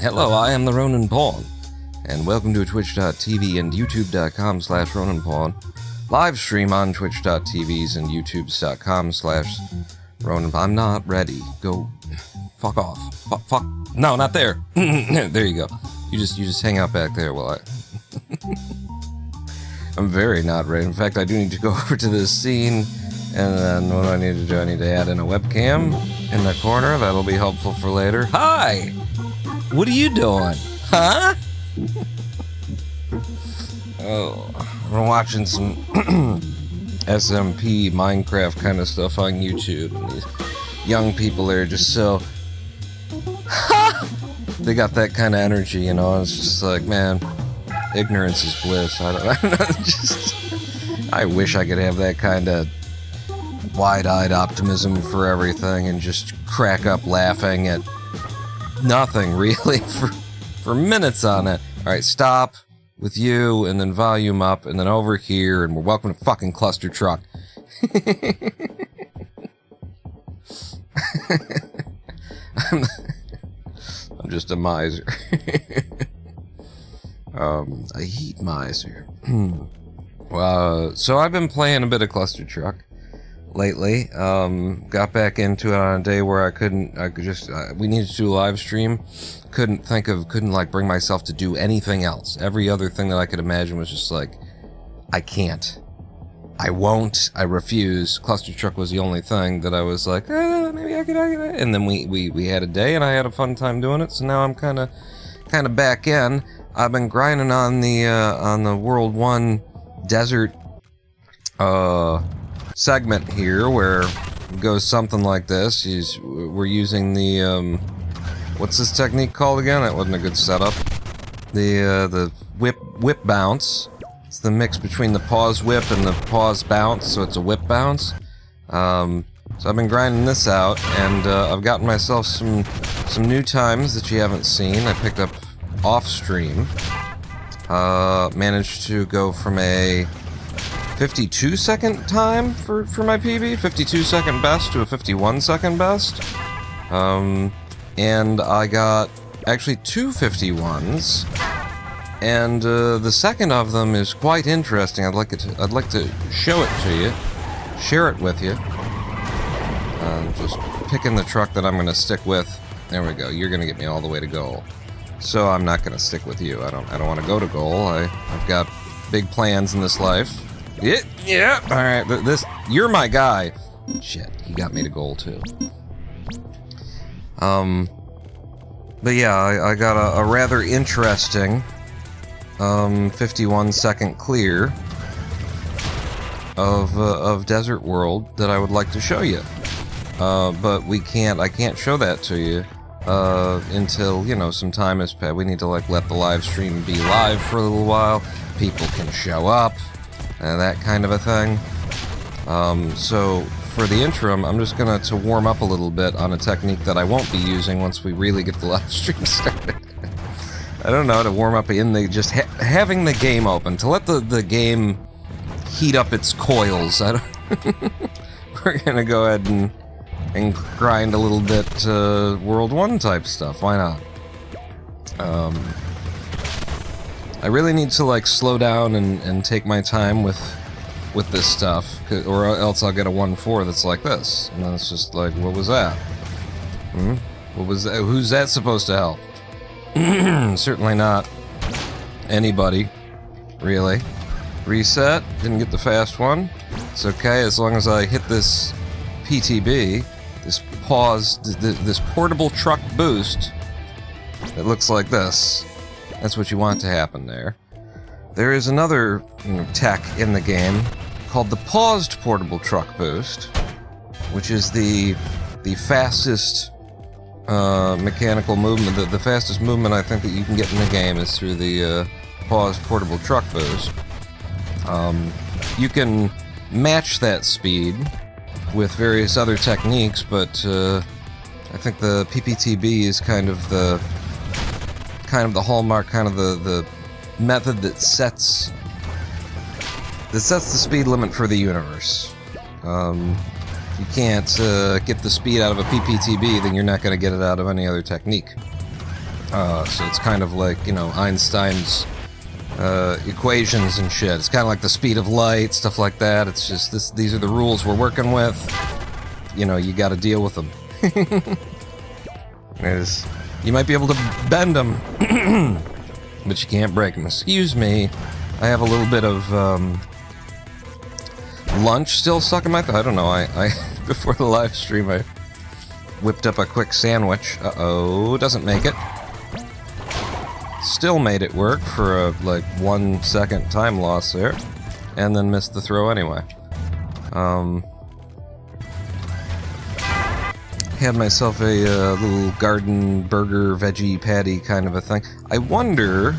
Hello, I am the Ronin Pawn, and welcome to twitch.tv and youtube.com/Ronin Pawn. Live stream on twitch.tv's and youtubes.com/Ronin. I'm not ready. Go fuck off. Fuck. No, not there. There you go. You just hang out back there while I... I'm very not ready. In fact, I do need to go over to this scene, and then what do I need to do? I need to add in a webcam in the corner. That'll be helpful for later. Hi! What are you doing? Huh? Oh, we're watching some SMP Minecraft kind of stuff on YouTube, and these young people are just so... They got that kind of energy, you know. It's just like, man, ignorance is bliss. I don't know. I wish I could have that kind of wide-eyed optimism for everything and just crack up laughing at nothing, really, for minutes on it. Alright, stop with you, and then volume up, and then over here, and we're welcome to fucking Clustertruck. I'm just a miser. A heat miser. So I've been playing a bit of Clustertruck lately. Got back into it on a day where we needed to do a live stream. Couldn't like bring myself to do anything else. Every other thing that I could imagine was just like, I can't. I won't. I refuse. Clustertruck was the only thing that I was like, maybe I could. And then we had a day, and I had a fun time doing it. So now I'm kind of back in. I've been grinding on the World 1 Desert segment here, where it goes something like this. We're using the what's this technique called again? That wasn't a good setup. The whip bounce. It's the mix between the pause whip and the pause bounce, so it's a whip bounce. So I've been grinding this out, and I've gotten myself some new times that you haven't seen. I picked up off stream. Managed to go from a 52-second time for my PB, 52-second best, to a 51-second best. And I got actually two 51s, and the second of them is quite interesting. I'd like to show it to you, share it with you. Just picking the truck that I'm going to stick with. There we go. You're going to get me all the way to goal. So I'm not going to stick with you. I don't want to go to goal. I've got big plans in this life. Yeah. All right. You're my guy. Shit, he got me to goal too. But yeah, I got a rather interesting 51-second clear of Desert World that I would like to show you. But I can't show that to you until, you know, some time has passed. We need to like let the live stream be live for a little while. People can show up, that kind of a thing. So for the interim, I'm just gonna warm up a little bit on a technique that I won't be using once we really get the live stream started. I don't know, to warm up in the just having the game open, to let the game heat up its coils. We're gonna go ahead and grind a little bit World 1 type stuff. Why not? I really need to like slow down and take my time with this stuff, or else I'll get a 1-4 that's like this, and then it's just like, what was that? What was that? Who's that supposed to help? Certainly not anybody, really. Reset. Didn't get the fast one. It's okay as long as I hit this PTB, this pause, this portable truck boost. It looks like this. That's what you want to happen there. There is another tech in the game called the paused portable truck boost, which is the fastest mechanical movement. The fastest movement I think that you can get in the game is through the paused portable truck boost. You can match that speed with various other techniques, but I think the PPTB is kind of the hallmark, kind of the method that sets the speed limit for the universe. If you can't get the speed out of a PPTB, then you're not going to get it out of any other technique. So it's kind of like, you know, Einstein's equations and shit. It's kind of like the speed of light, stuff like that. It's just these are the rules we're working with. You know, you got to deal with them. You might be able to bend them, but you can't break them. Excuse me, I have a little bit of lunch still stuck in my throat. I don't know. I before the live stream, I whipped up a quick sandwich. Uh-oh, doesn't make it. Still made it work for a, like, 1 second time loss there, and then missed the throw anyway. Had myself a little garden burger veggie patty kind of a thing. I wonder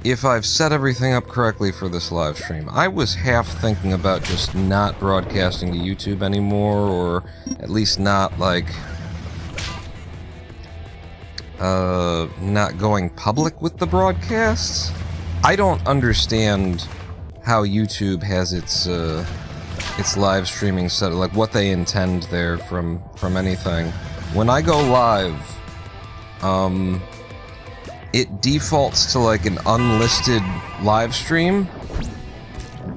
if I've set everything up correctly for this live stream. I was half thinking about just not broadcasting to YouTube anymore, or at least not, like, not going public with the broadcasts. I don't understand how YouTube has its live streaming set, like what they intend there from anything. When I go live, it defaults to like an unlisted live stream.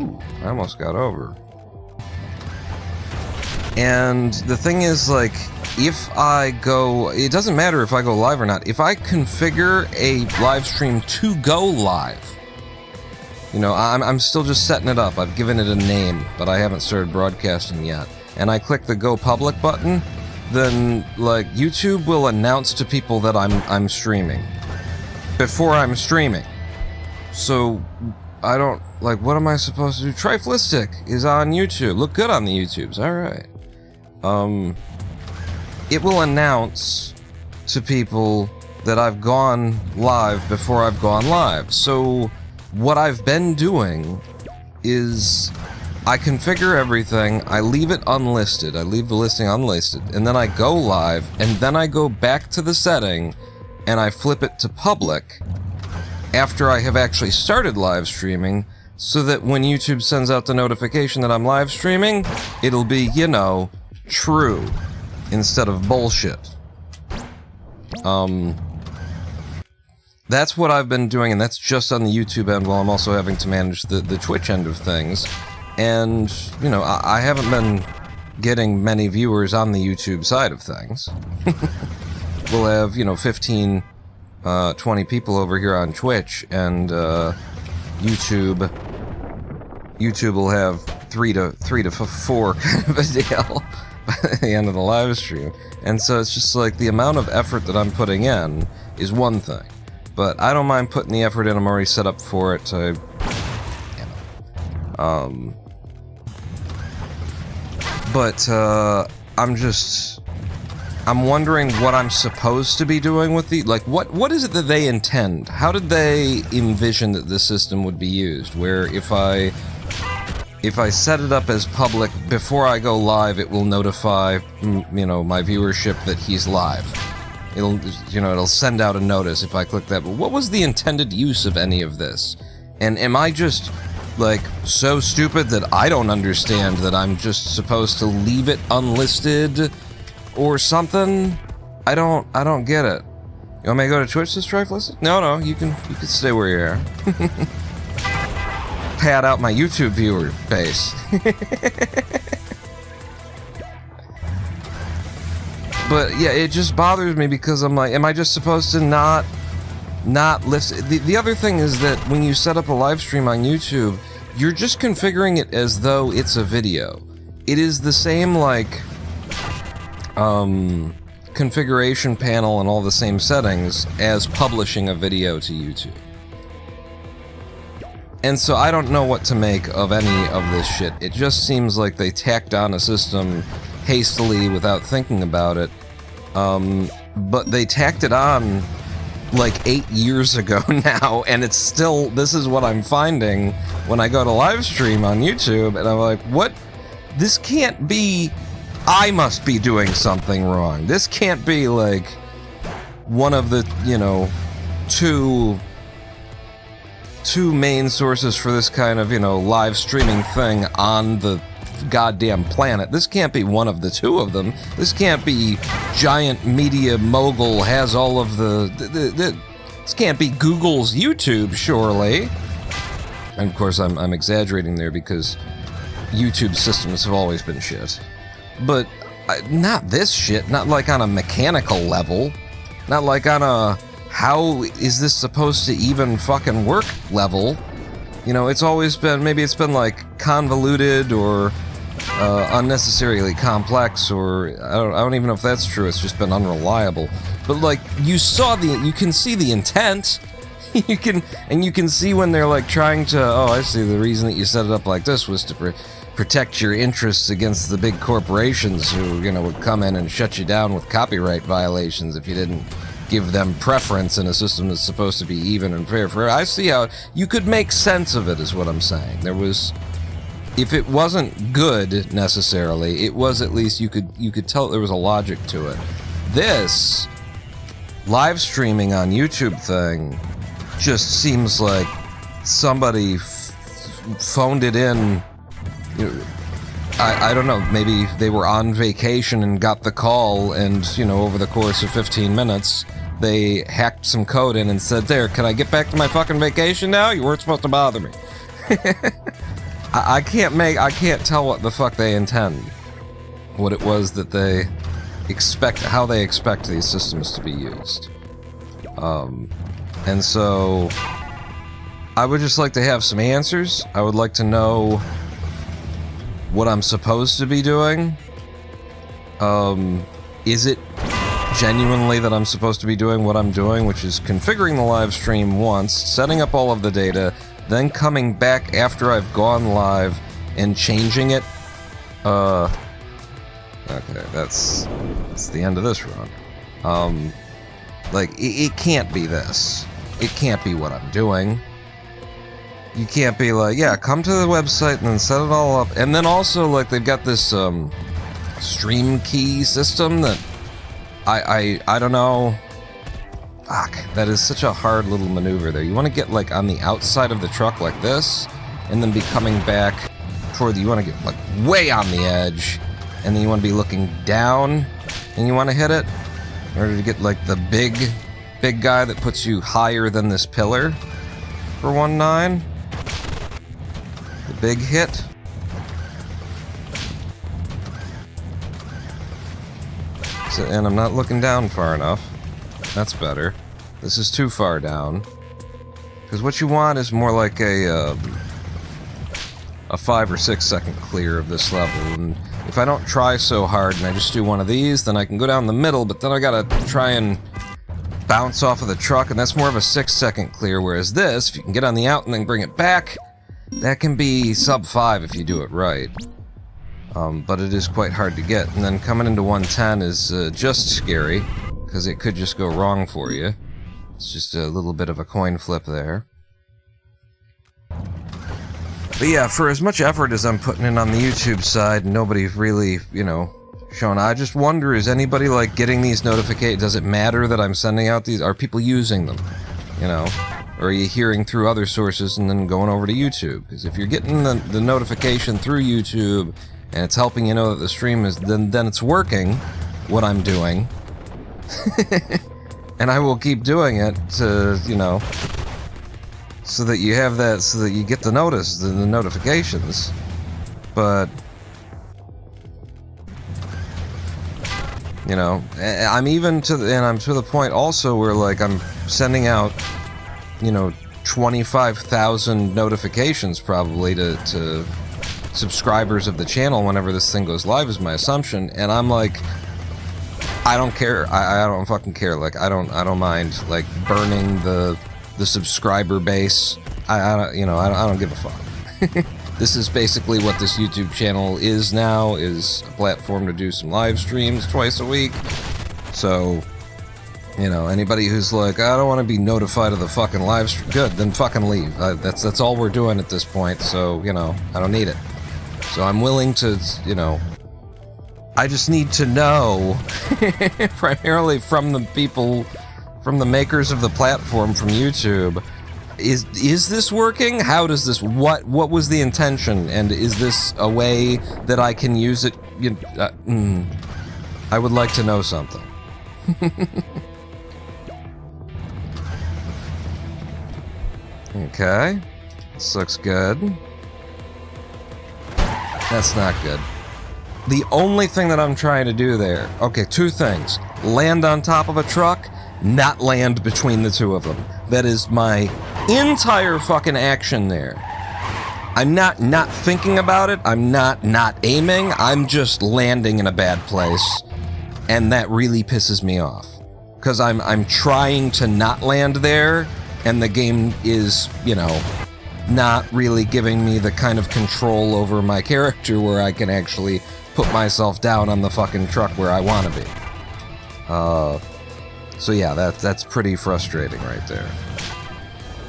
Ooh, I almost got over. And the thing is, like, if I go, it doesn't matter if I go live or not. If I configure a live stream to go live, you know, I'm still just setting it up. I've given it a name, but I haven't started broadcasting yet. And I click the Go Public button, then, like, YouTube will announce to people that I'm streaming before I'm streaming. So I don't, like, what am I supposed to do? Triflistic is on YouTube. Look good on the YouTubes. All right. It will announce to people that I've gone live before I've gone live. So what I've been doing is I configure everything, I leave it unlisted, I leave the listing unlisted, and then I go live, and then I go back to the setting, and I flip it to public after I have actually started live streaming, so that when YouTube sends out the notification that I'm live streaming, it'll be, you know, true, instead of bullshit. That's what I've been doing, and that's just on the YouTube end, while I'm also having to manage the Twitch end of things. And, you know, I haven't been getting many viewers on the YouTube side of things. We'll have, you know, 15, 20 people over here on Twitch, and YouTube will have 3 to 4 kind of a deal by the end of the live stream. And so it's just like the amount of effort that I'm putting in is one thing. But I don't mind putting the effort in. I'm already set up for it. I'm wondering what I'm supposed to be doing with the, like, what is it that they intend? How did they envision that this system would be used? Where if I set it up as public before I go live, it will notify, you know, my viewership that he's live. It'll send out a notice if I click that. But what was the intended use of any of this? And am I just, like, so stupid that I don't understand that I'm just supposed to leave it unlisted or something? I don't get it. You want me to go to Twitch to strife listed? No, you can stay where you are. Pad out my YouTube viewer base. But yeah, it just bothers me because I'm like, am I just supposed to not list? The other thing is that when you set up a live stream on YouTube, you're just configuring it as though it's a video. It is the same, like, configuration panel and all the same settings as publishing a video to YouTube. And so I don't know what to make of any of this shit. It just seems like they tacked on a system hastily without thinking about it. But they tacked it on like 8 years ago now, and it's still, this is what I'm finding when I go to live stream on YouTube, and I'm like, what? This can't be I must be doing something wrong. This can't be like one of the, you know, two main sources for this kind of, you know, live streaming thing on the goddamn planet. This can't be one of the two of them. This can't be giant media mogul has all of this can't be Google's YouTube, surely. And of course I'm exaggerating there because YouTube systems have always been shit. But not this shit, not like on a mechanical level, not like on a how is this supposed to even fucking work level. You know, it's always been, maybe it's been like convoluted or unnecessarily complex, or I don't even know if that's true, it's just been unreliable. But like, you can see the intent. you can see when they're like trying to, oh, I see, the reason that you set it up like this was to protect your interests against the big corporations who, you know, would come in and shut you down with copyright violations if you didn't give them preference in a system that's supposed to be even and fair. I see how you could make sense of it, is what I'm saying. There was, if it wasn't good necessarily, it was at least you could tell there was a logic to it. This live streaming on YouTube thing just seems like somebody phoned it in. You know, I don't know, maybe they were on vacation and got the call, and, you know, over the course of 15 minutes, they hacked some code in and said, there, can I get back to my fucking vacation now? You weren't supposed to bother me. I can't tell what the fuck they intend. What it was that they expect, how they expect these systems to be used. And so, I would just like to have some answers. I would like to know what I'm supposed to be doing. Is it genuinely that I'm supposed to be doing what I'm doing, which is configuring the live stream once, setting up all of the data, then coming back after I've gone live and changing it? Okay, that's the end of this run. Like, it can't be this. It can't be what I'm doing. You can't be like, yeah, come to the website and then set it all up. And then also, like, they've got this stream key system that I don't know. Fuck, that is such a hard little maneuver there. You want to get, like, on the outside of the truck like this, and then be coming back toward you want to get, like, way on the edge, and then you want to be looking down, and you want to hit it in order to get, like, the big guy that puts you higher than this pillar for 1.9. The big hit. So, and I'm not looking down far enough. That's better. This is too far down. Because what you want is more like a 5 or 6 second clear of this level. And if I don't try so hard and I just do one of these, then I can go down the middle, but then I gotta try and bounce off of the truck, and that's more of a 6 second clear, whereas this, if you can get on the out and then bring it back, that can be sub 5 if you do it right. But it is quite hard to get, and then coming into 110 is just scary, because it could just go wrong for you. It's just a little bit of a coin flip there. But yeah, for as much effort as I'm putting in on the YouTube side, nobody's really, you know, shown. I just wonder, is anybody, like, getting these notifications? Does it matter that I'm sending out these? Are people using them? You know? Or are you hearing through other sources and then going over to YouTube? Because if you're getting the notification through YouTube, and it's helping you know that the stream is, then it's working, what I'm doing. And I will keep doing it to, you know, so that you have that, so that you get the notice, the notifications. But, you know, I'm even to the, and I'm to the point also where, like, I'm sending out, you know, 25,000 notifications probably to subscribers of the channel whenever this thing goes live, is my assumption, and I'm like, I don't care. I don't fucking care. Like, I don't mind, like, burning the subscriber base. I don't give a fuck. This is basically what this YouTube channel is now, is a platform to do some live streams twice a week. So, you know, anybody who's like, I don't want to be notified of the fucking live stream, good, then fucking leave. That's all we're doing at this point, so, you know, I don't need it. So I'm willing to, you know, I just need to know, primarily from the people, from the makers of the platform, from YouTube, is this working? How does this, what was the intention? And is this a way that I can use it? I would like to know something. Okay. This looks good. That's not good. The only thing that I'm trying to do there... Okay, two things. Land on top of a truck, not land between the two of them. That is my entire fucking action there. I'm not thinking about it. I'm not aiming. I'm just landing in a bad place. And that really pisses me off. Because I'm trying to not land there, and the game is, you know, not really giving me the kind of control over my character where I can actually put myself down on the fucking truck where I want to be. So yeah, that's pretty frustrating right there.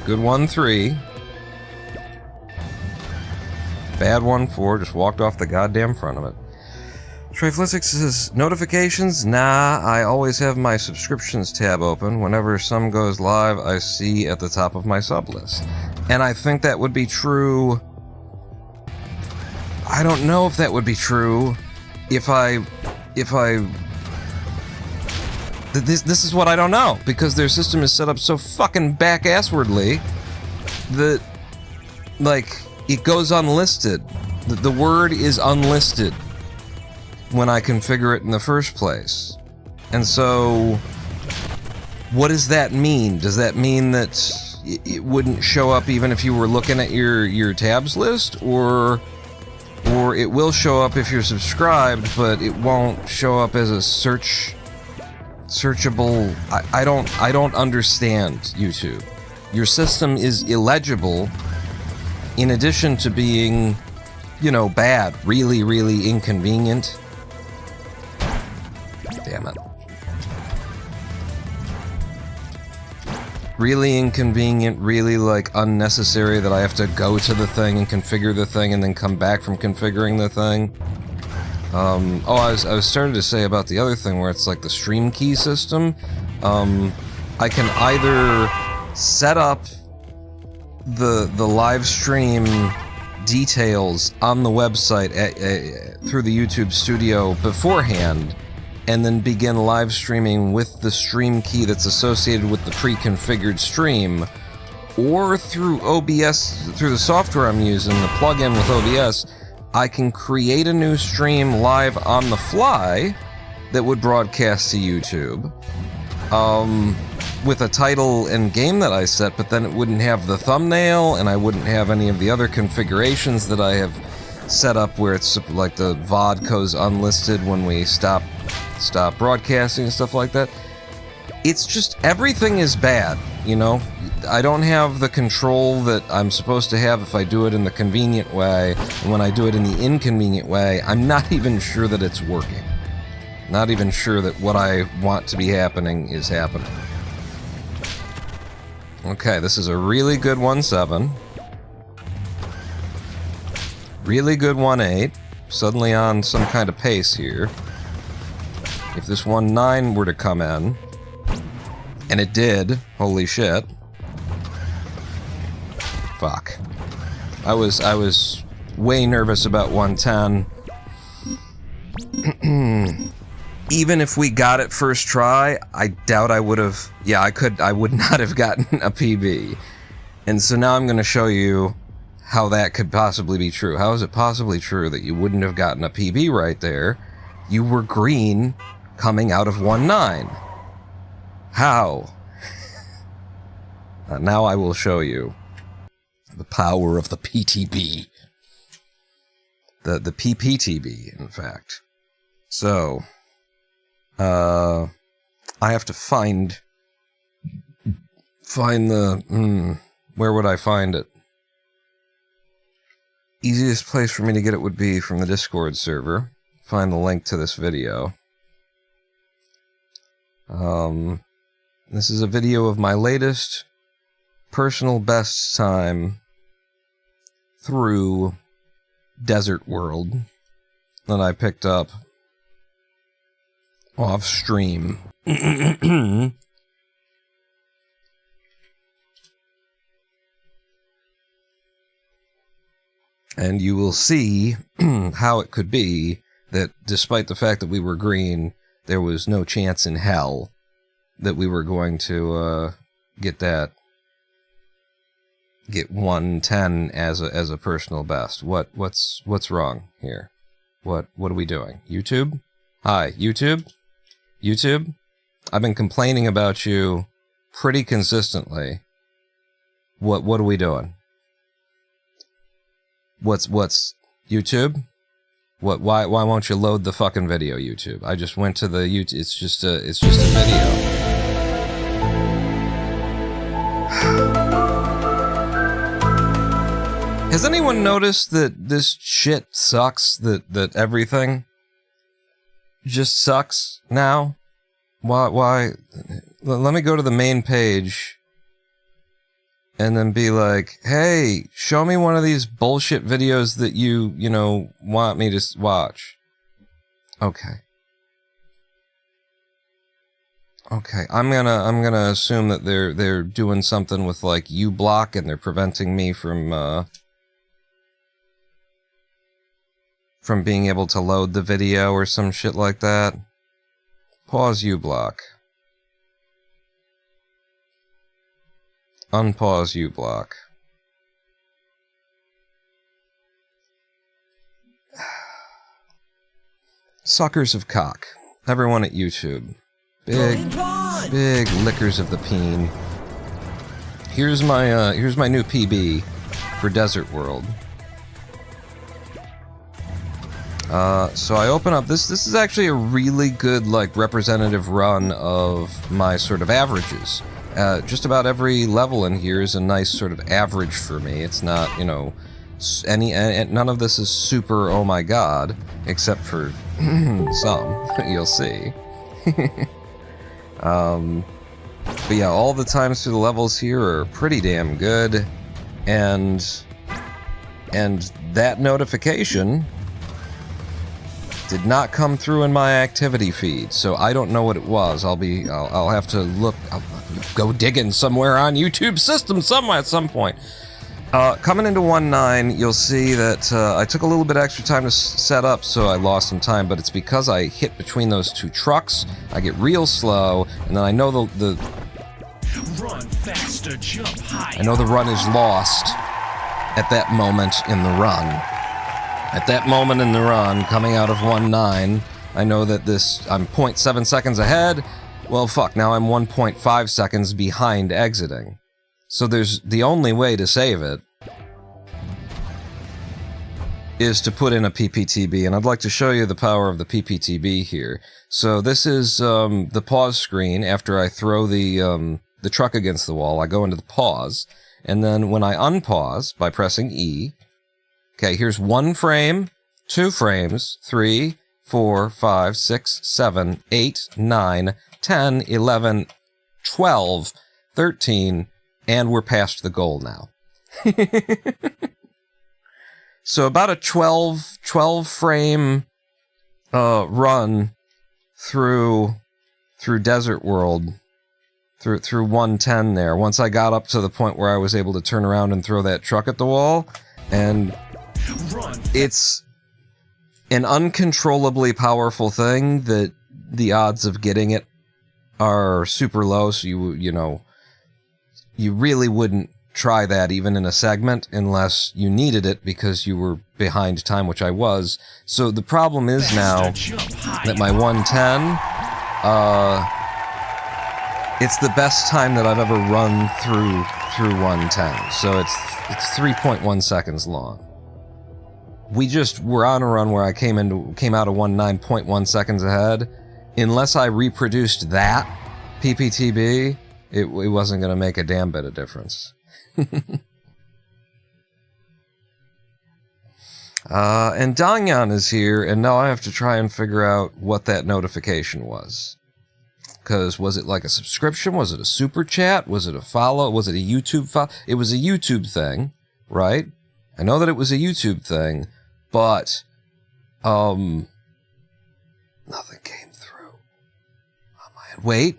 Good 1-3. Bad 1-4, just walked off the goddamn front of it. Triflicic says, notifications? Nah, I always have my subscriptions tab open. Whenever some goes live, I see at the top of my sub list. And I think that would be true... I don't know if that would be true if I... This is what I don't know, because their system is set up so fucking back-asswardly that, like, it goes unlisted. The word is unlisted when I configure it in the first place. And so, what does that mean? Does that mean that it wouldn't show up even if you were looking at your tabs list, or it will show up if you're subscribed, but it won't show up as a searchable... I don't understand, YouTube. Your system is illegible, in addition to being, you know, bad, really, really inconvenient. Damn it. Really inconvenient, really, like, unnecessary that I have to go to the thing and configure the thing and then come back from configuring the thing. I was starting to say about the other thing where it's like the stream key system. I can either set up the live stream details on the website through the YouTube studio beforehand, and then begin live streaming with the stream key that's associated with the pre-configured stream, or through OBS, through the software I'm using, the plugin with OBS, I can create a new stream live on the fly that would broadcast to YouTube, with a title and game that I set, but then it wouldn't have the thumbnail, and I wouldn't have any of the other configurations that I have set up where it's like the VOD goes unlisted when we stop broadcasting and stuff like that. It's just, everything is bad, you know? I don't have the control that I'm supposed to have if I do it in the convenient way, and when I do it in the inconvenient way, I'm not even sure that it's working. Not even sure that what I want to be happening is happening. Okay, this is a really good 1-7. Really good 1-8. Suddenly on some kind of pace here. If this 1-9 were to come in, and it did, holy shit. Fuck. I was way nervous about 1-10. Even if we got it first try, I doubt I would have... Yeah, I would not have gotten a PB. And so now I'm going to show you how that could possibly be true. How is it possibly true that you wouldn't have gotten a PB right there? You were green coming out of 1-9. How? Now I will show you the power of the PTB. The PPTB, in fact. So, I have to find the, where would I find it? Easiest place for me to get it would be from the Discord server. Find the link to this video. This is a video of my latest personal best time through Desert World that I picked up off stream. And you will see how it could be that despite the fact that we were green, there was no chance in hell that we were going to get 110 as a personal best. What's wrong here? What are we doing? YouTube? Hi, YouTube? YouTube? I've been complaining about you pretty consistently. What are we doing? What's YouTube? Why won't you load the fucking video, YouTube? I just went to the YouTube. It's just a video. Has anyone noticed that this shit sucks? That everything just sucks now? Why? Let me go to the main page and then be like, hey, show me one of these bullshit videos that you want me to watch. Okay. Okay, I'm gonna assume that they're doing something with like uBlock and they're preventing me from being able to load the video or some shit like that. Pause uBlock. Unpause uBlock. Suckers of cock. Everyone at YouTube. Big lickers of the peen. Here's my new PB for Desert World. So I open up this is actually a really good like representative run of my sort of averages. Just about every level in here is a nice sort of average for me. It's not, none of this is super oh my god, except for some, you'll see. But yeah, all the times through the levels here are pretty damn good, and that notification did not come through in my activity feed, so I don't know what it was. I'll have to look. I'll go digging somewhere on YouTube system somewhere at some point. Coming into 1.9, you'll see that I took a little bit extra time to set up, so I lost some time, but it's because I hit between those two trucks. I get real slow, and then I know the run faster, jump higher. I know the run is lost at that moment in the run. At that moment in the run, coming out of 1.9, I know that I'm 0.7 seconds ahead. Well, fuck, now I'm 1.5 seconds behind exiting. So the only way to save it is to put in a PPTB, and I'd like to show you the power of the PPTB here. So this is the pause screen after I throw the truck against the wall. I go into the pause, and then when I unpause by pressing E, okay, here's 1 frame, 2 frames, 3, 4, 5, 6, 7, 8, 9, 10, 11, 12, 13, and we're past the goal now. So about a 12 frame run through Desert World, through 110 there. Once I got up to the point where I was able to turn around and throw that truck at the wall, and it's an uncontrollably powerful thing that the odds of getting it are super low, so you really wouldn't try that even in a segment unless you needed it because you were behind time, which I was. So the problem is now that my 110, it's the best time that I've ever run through 110. So it's 3.1 seconds long. We just were on a run where I came out of 1.9.1 seconds ahead. Unless I reproduced that PPTB, it wasn't going to make a damn bit of difference. And Dangyan is here, and now I have to try and figure out what that notification was. Because was it like a subscription? Was it a super chat? Was it a follow? Was it a YouTube follow? It was a YouTube thing, right? I know that it was a YouTube thing, but nothing came through. Wait.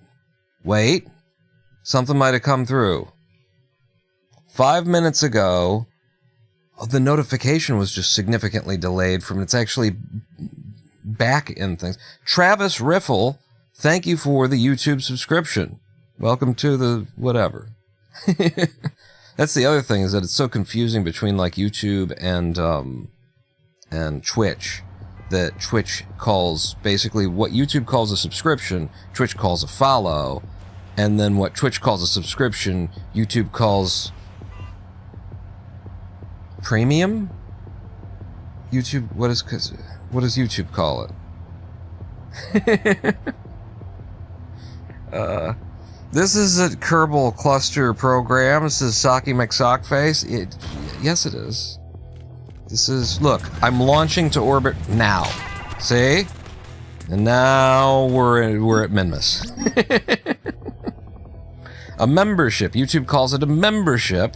Something might have come through. 5 minutes ago, the notification was just significantly delayed from it's actually back in things. Travis Riffle, thank you for the YouTube subscription. Welcome to the whatever. That's the other thing, is that it's so confusing between like YouTube and Twitch, that Twitch calls basically what YouTube calls a subscription, Twitch calls a follow, and then what Twitch calls a subscription, YouTube calls premium? YouTube, what does YouTube call it? This is a Kerbal Cluster program. This is Saki McSockface. Yes, it is. This is, look, I'm launching to orbit now. See? And now we're at Minmus. A membership. YouTube calls it a membership.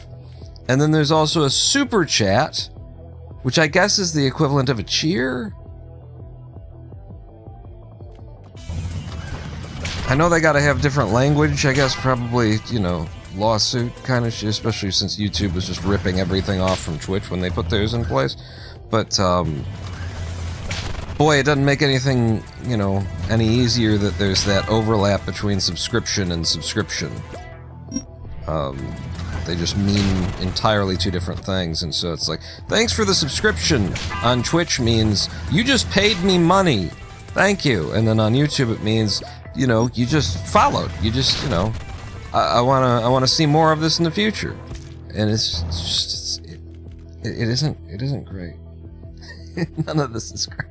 And then there's also a super chat, which I guess is the equivalent of a cheer. I know they gotta have different language, I guess probably, you know, lawsuit kind of shit, especially since YouTube was just ripping everything off from Twitch when they put theirs in place. But, boy, it doesn't make anything, you know, any easier that there's that overlap between subscription and subscription. They just mean entirely two different things, and so it's like, thanks for the subscription on Twitch means, you just paid me money, thank you. And then on YouTube it means, you know, you just followed, you just, you know, I wanna see more of this in the future. And it isn't great. None of this is great.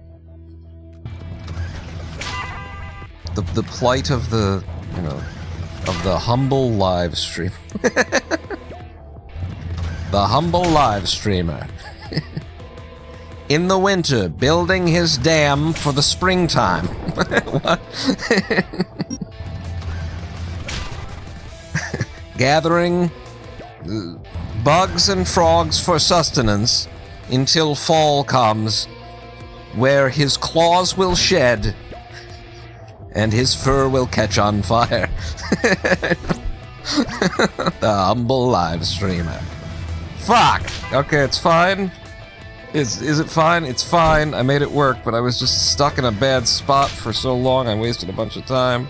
The plight of the, you know, of the humble live stream. The humble live streamer. In the winter, building his dam for the springtime. What? Gathering bugs and frogs for sustenance until fall comes, where his claws will shed and his fur will catch on fire. The humble live streamer. Fuck! Okay, it's fine. Is it fine? It's fine. I made it work, but I was just stuck in a bad spot for so long I wasted a bunch of time.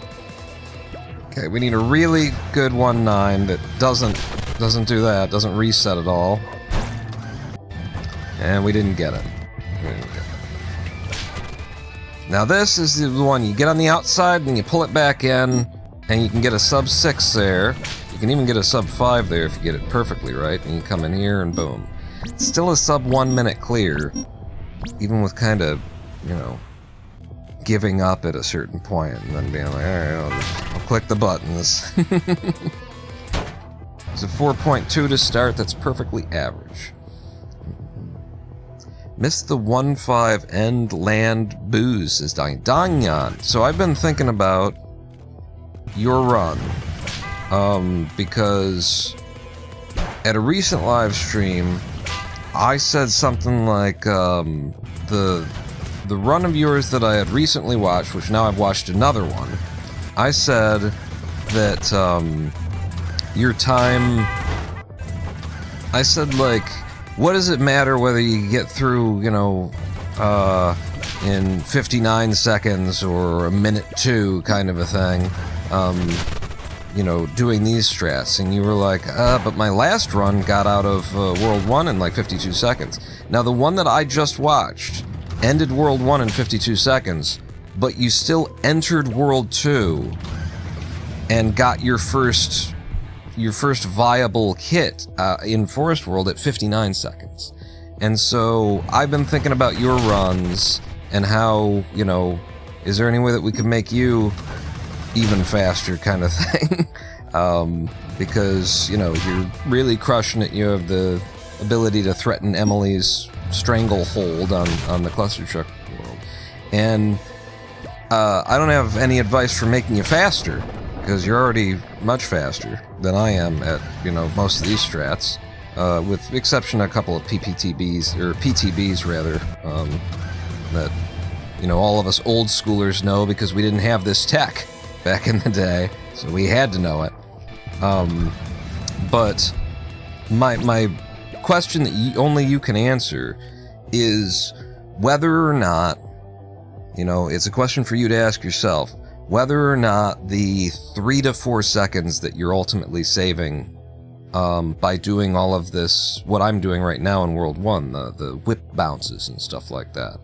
Okay, we need a really good 1.9 that doesn't do that, doesn't reset at all. And we didn't get it. Now this is the one you get on the outside and you pull it back in, and you can get a sub 6 there. You can even get a sub 5 there if you get it perfectly right, and you come in here and boom. It's still a sub 1 minute clear, even with kind of, you know, giving up at a certain point and then being like, alright, I'll click the buttons. It's a 4.2 to start, that's perfectly average. Missed the 1.5 end land booze is dying. Dangyan. So I've been thinking about your run, because at a recent live stream, I said something like, the run of yours that I had recently watched, which now I've watched another one, I said that, your time, I said, like, what does it matter whether you get through, you know, in 59 seconds or a minute 2 kind of a thing, you know, doing these strats? And you were like, but my last run got out of World 1 in like 52 seconds. Now, the one that I just watched ended World 1 in 52 seconds, but you still entered World 2 and got your first viable hit in Forest World at 59 seconds. And so I've been thinking about your runs and how, you know, is there any way that we could make you even faster kind of thing? Because, you know, you're really crushing it. You have the ability to threaten Emily's stranglehold on the Clustertruck world. And I don't have any advice for making you faster, because you're already much faster than I am at, you know, most of these strats, with the exception of a couple of PPTBs, or PTBs rather, that, you know, all of us old schoolers know because we didn't have this tech back in the day, so we had to know it. But my question that only you can answer is whether or not, you know, it's a question for you to ask yourself, whether or not the 3 to 4 seconds that you're ultimately saving by doing all of this, what I'm doing right now in World 1, the whip bounces and stuff like that,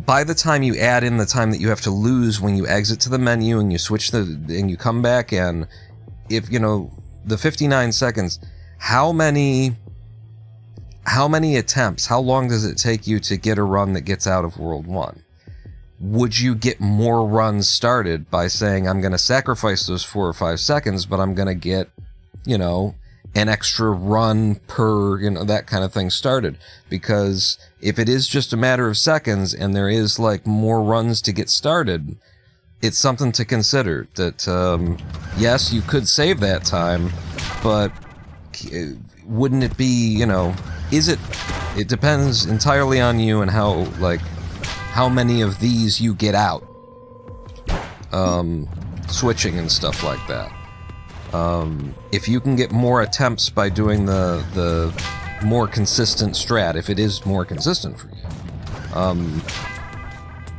by the time you add in the time that you have to lose when you exit to the menu and you switch and you come back in, if, you know, the 59 seconds, how many attempts, how long does it take you to get a run that gets out of World 1? Would you get more runs started by saying, I'm going to sacrifice those 4 or 5 seconds, but I'm going to get, you know, an extra run per, you know, that kind of thing started? Because if it is just a matter of seconds and there is like more runs to get started, it's something to consider that, yes, you could save that time, but wouldn't it be, you know, it depends entirely on you and how many of these you get out, switching and stuff like that. If you can get more attempts by doing the more consistent strat, if it is more consistent for you,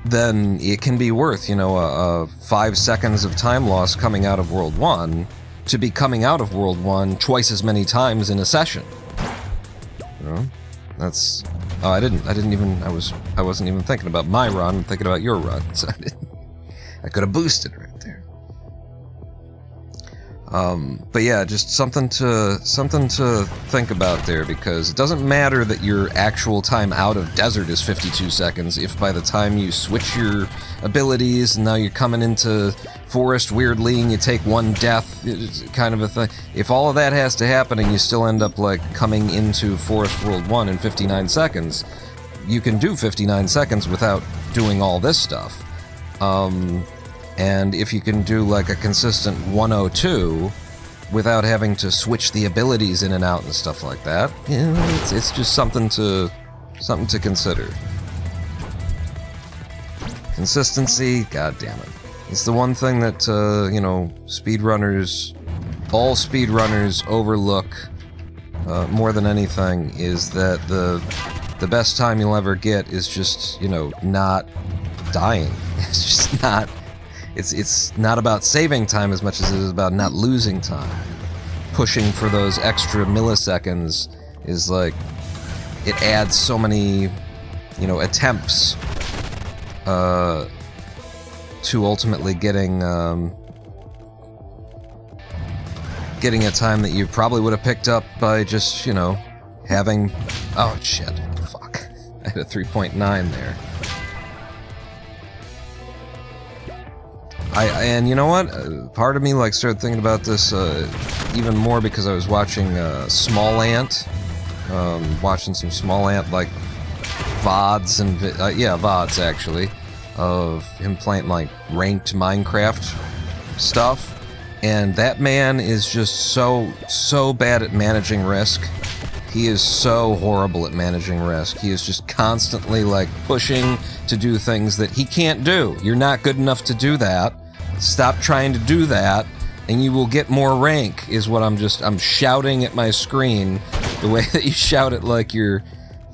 then it can be worth, you know, 5 seconds of time loss coming out of World 1 to be coming out of World 1 twice as many times in a session. You know? That's... Oh, I wasn't even thinking about my run, I'm thinking about your run, so I could have boosted right there. But yeah, just something to think about there, because it doesn't matter that your actual time out of desert is 52 seconds if by the time you switch your abilities and now you're coming into forest weirdly and you take 1 death, kind of a thing. If all of that has to happen and you still end up like coming into Forest World 1 in 59 seconds, you can do 59 seconds without doing all this stuff. And if you can do like a consistent 102 without having to switch the abilities in and out and stuff like that, you know, it's just something to consider. Consistency, god damn it. It's the one thing that, you know, all speedrunners overlook more than anything, is that the best time you'll ever get is just, you know, not dying. It's just not, it's not about saving time as much as it is about not losing time. Pushing for those extra milliseconds is like, it adds so many, you know, attempts to ultimately getting a time that you probably would have picked up by just, you know, having... Oh, shit. Fuck. I had a 3.9 there. And you know what? Part of me, like, started thinking about this even more because I was watching Small Ant. Watching some Small Ant, like, VODs and... yeah, VODs, actually. Of him playing, like, ranked Minecraft stuff. And that man is just so bad at managing risk. He is so horrible at managing risk. He is just constantly, like, pushing to do things that he can't do. You're not good enough to do that. Stop trying to do that, and you will get more rank, is what I'm shouting at my screen, the way that you shout at, like, your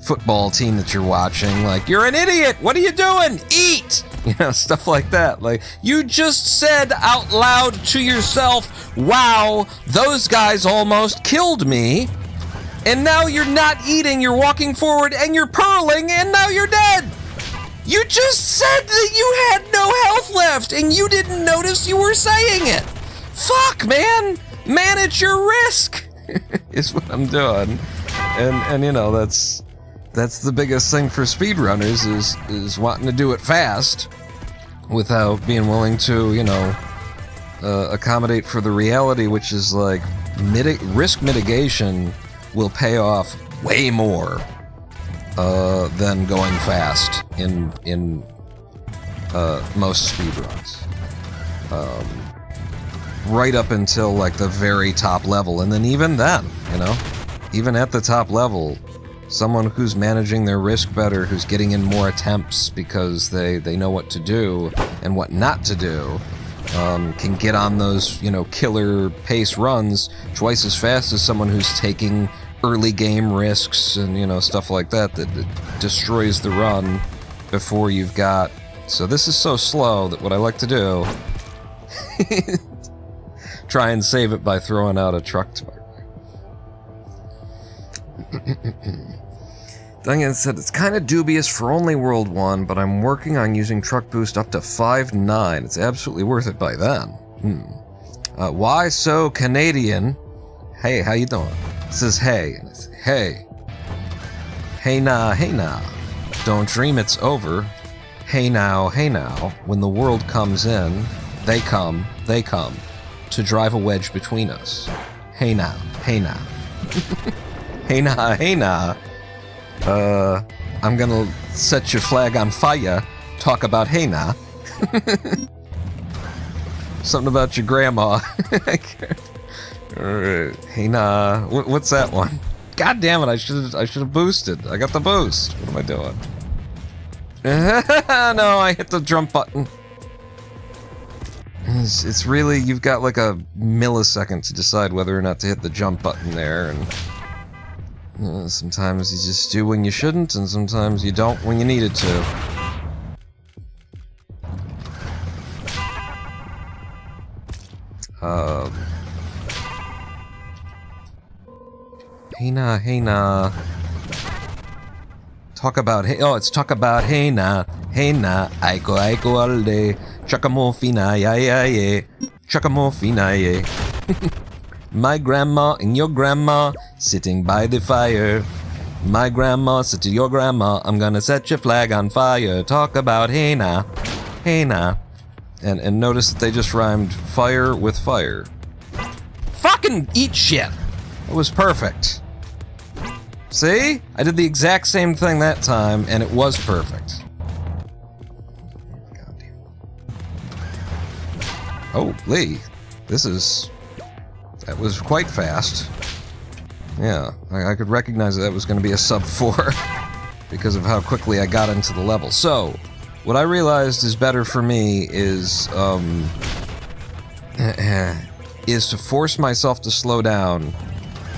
football team that you're watching, like, you're an idiot, what are you doing? Eat! You know, stuff like that. Like, you just said out loud to yourself, wow, those guys almost killed me, and now you're not eating, you're walking forward, and you're purling, and now you're dead! You just said that you had no health left, and you didn't notice you were saying it! Fuck, man! Manage your risk! Is what I'm doing. And you know, that's the biggest thing for speedrunners, is wanting to do it fast without being willing to, you know, accommodate for the reality, which is like risk mitigation will pay off way more than going fast in most speedruns. Right up until like the very top level, and then even then, you know, even at the top level, someone who's managing their risk better, who's getting in more attempts because they know what to do, and what not to do, can get on those, you know, killer pace runs twice as fast as someone who's taking early game risks and, you know, stuff like that that destroys the run before you've got... So this is so slow that what I like to do... try and save it by throwing out a truck to Duncan said, it's kind of dubious for only World 1, but I'm working on using truck boost up to 5.9. It's absolutely worth it by then. Why so Canadian? Hey, how you doing? It says hey. And it's, hey. Hey nah, hey nah. Don't dream it's over. Hey now, when the world comes in, they come, to drive a wedge between us. Hey now, hey nah. Hey nah. I'm gonna set your flag on fire, talk about hey nah. Something about your grandma. Hey nah, what's that one? God damn it, I should have boosted. I got the boost. What am I doing? No, I hit the jump button. It's really, you've got like a millisecond to decide whether or not to hit the jump button there, and sometimes you just do when you shouldn't, and sometimes you don't when you needed to. Hey nah. Talk about hey, oh, it's talk about hey nah, aiko all day. Chakamofina, yeah. Chakamofina, yeah. My grandma and your grandma sitting by the fire. My grandma said to your grandma, I'm gonna set your flag on fire. Talk about hey nah. And notice that they just rhymed fire with fire. Fucking eat shit! It was perfect. See? I did the exact same thing that time, and it was perfect. Oh, Lee. That was quite fast. Yeah, I could recognize that was going to be a sub 4 because of how quickly I got into the level. So, what I realized is better for me is to force myself to slow down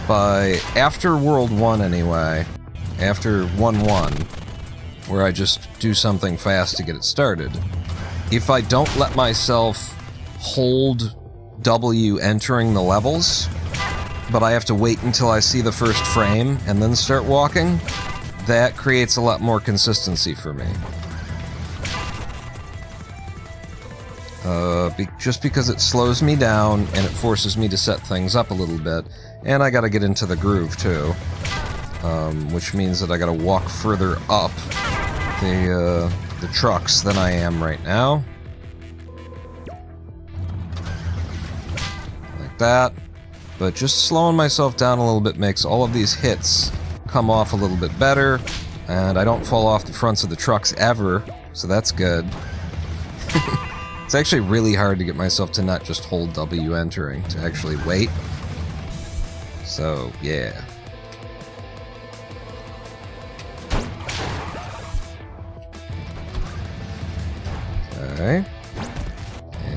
by, after World 1 anyway, after 1-1, where I just do something fast to get it started. If I don't let myself hold W entering the levels, but I have to wait until I see the first frame and then start walking, that creates a lot more consistency for me. Just because it slows me down and it forces me to set things up a little bit, and I gotta get into the groove too, which means that I gotta walk further up the trucks than I am right now. That, but just slowing myself down a little bit makes all of these hits come off a little bit better, and I don't fall off the fronts of the trucks ever, so that's good. It's actually really hard to get myself to not just hold W entering, to actually wait. So, yeah. Okay.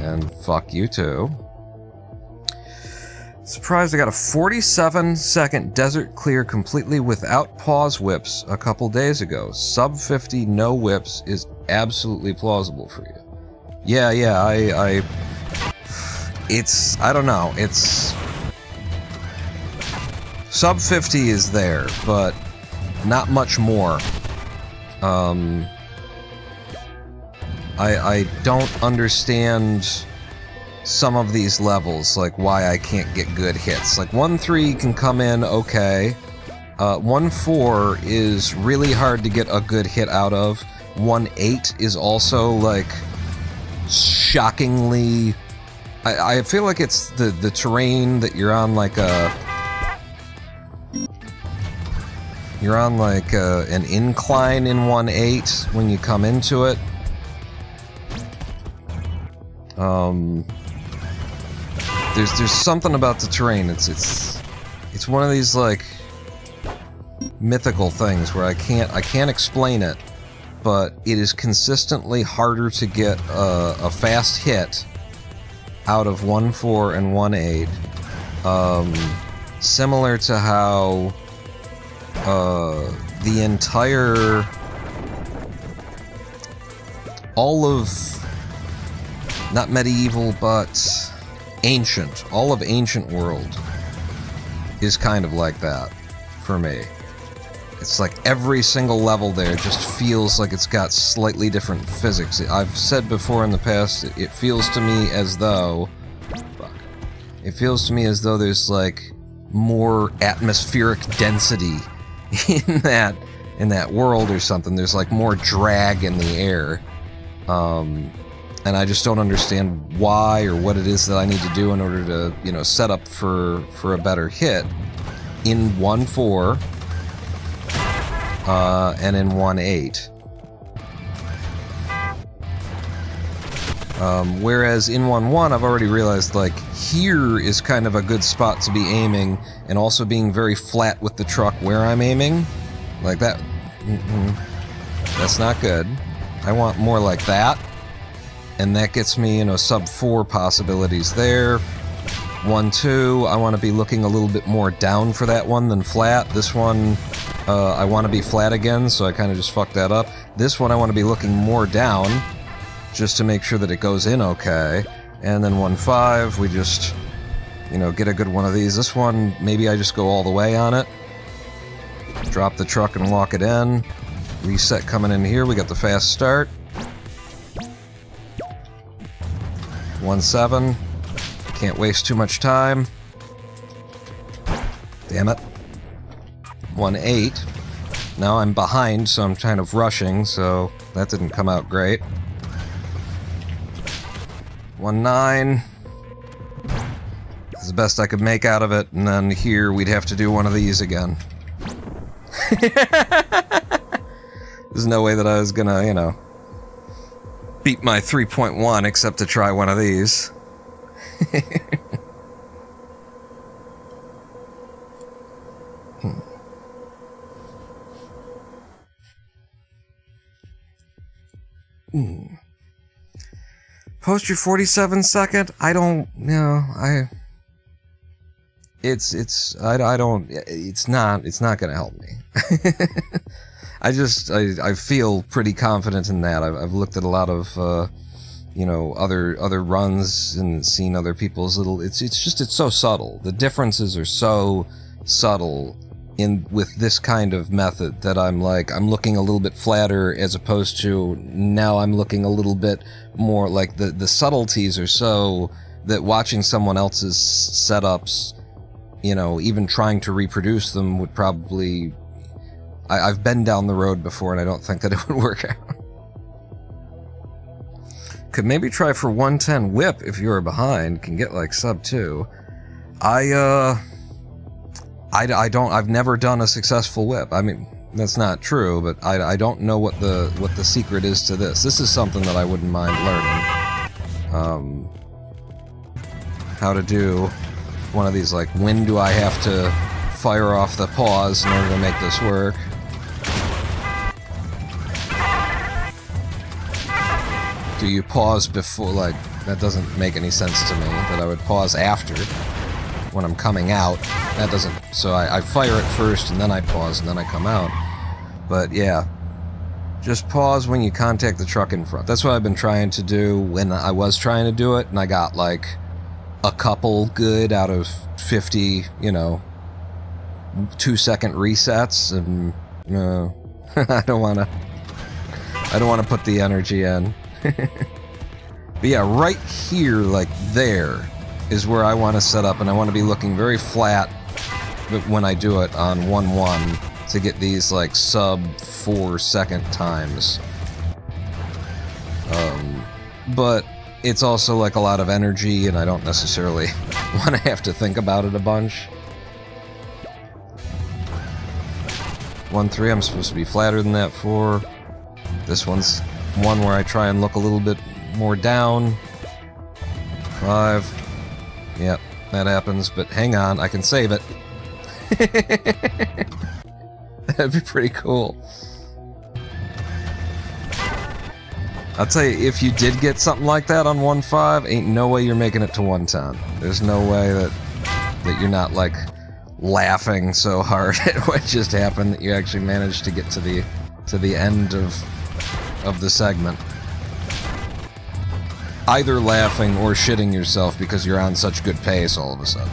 And fuck you too. Surprised I got a 47-second desert clear completely without pause whips a couple days ago. Sub 50 no whips is absolutely plausible for you. Yeah, I don't know, it's... Sub 50 is there, but not much more. I don't understand some of these levels, like why I can't get good hits. Like 1-3 can come in okay. 1-4 is really hard to get a good hit out of. 1-8 is also like shockingly... I feel like it's the terrain that you're on, like a... You're on like an incline in 1-8 when you come into it. There's something about the terrain. It's one of these like mythical things where I can't explain it, but it is consistently harder to get a fast hit out of 1-4 and 1-8. Similar to how the entire... all of... not medieval, but ancient. All of ancient world is kind of like that for me. It's like every single level there just feels like it's got slightly different physics. I've said before in the past, it feels to me as though... fuck. It feels to me as though there's like more atmospheric density in that world or something. There's like more drag in the air. And I just don't understand why or what it is that I need to do in order to, you know, set up for a better hit in 1-4 and in 1-8. Whereas in 1-1, I've already realized, like, here is kind of a good spot to be aiming, and also being very flat with the truck where I'm aiming. Like that. That's not good. I want more like that. And that gets me, you know, sub-4 possibilities there. 1-2, I want to be looking a little bit more down for that one than flat. This one, I want to be flat again, so I kind of just fucked that up. This one, I want to be looking more down, just to make sure that it goes in okay. And then 1-5, we just, you know, get a good one of these. This one, maybe I just go all the way on it. Drop the truck and walk it in. Reset coming in here, we got the fast start. 1-7. Can't waste too much time. Damn it. 1-8. Now I'm behind, so I'm kind of rushing, so that didn't come out great. 1-9. That's the best I could make out of it, and then here we'd have to do one of these again. There's no way that I was gonna, you know, beat my 3.1 except to try one of these. Post your 47-second? I don't, you know, it's not gonna help me. I feel pretty confident in that. I've looked at a lot of, you know, other runs and seen other people's little, it's so subtle. The differences are so subtle with this kind of method that I'm looking a little bit flatter, as opposed to now I'm looking a little bit more like the subtleties are so that watching someone else's setups, you know, even trying to reproduce them would probably, I've been down the road before and I don't think that it would work out. Could maybe try for 110 whip if you were behind, can get like sub 2. I've never done a successful whip. I mean, that's not true, but I don't know what the secret is to this. This is something that I wouldn't mind learning. How to do one of these, like, when do I have to fire off the pause in order to make this work? Do you pause before, like, that doesn't make any sense to me, that I would pause after when I'm coming out. That doesn't, so I fire it first and then I pause and then I come out. But yeah, just pause when you contact the truck in front. That's what I've been trying to do when I was trying to do it, and I got like a couple good out of 50, you know, 2-second resets, and I don't want to put the energy in. But yeah, right here, like there, is where I want to set up, and I want to be looking very flat when I do it on 1-1 to get these like sub 4-second times. But it's also like a lot of energy, and I don't necessarily want to have to think about it a bunch. 1-3, I'm supposed to be flatter than that 4. This one's one where I try and look a little bit more down. 5. Yep, that happens, but hang on, I can save it. That'd be pretty cool. I'll tell you, if you did get something like that on 1.5, ain't no way you're making it to 110. There's no way that you're not, like, laughing so hard at what just happened that you actually managed to get to the end of the segment. Either laughing or shitting yourself because you're on such good pace all of a sudden.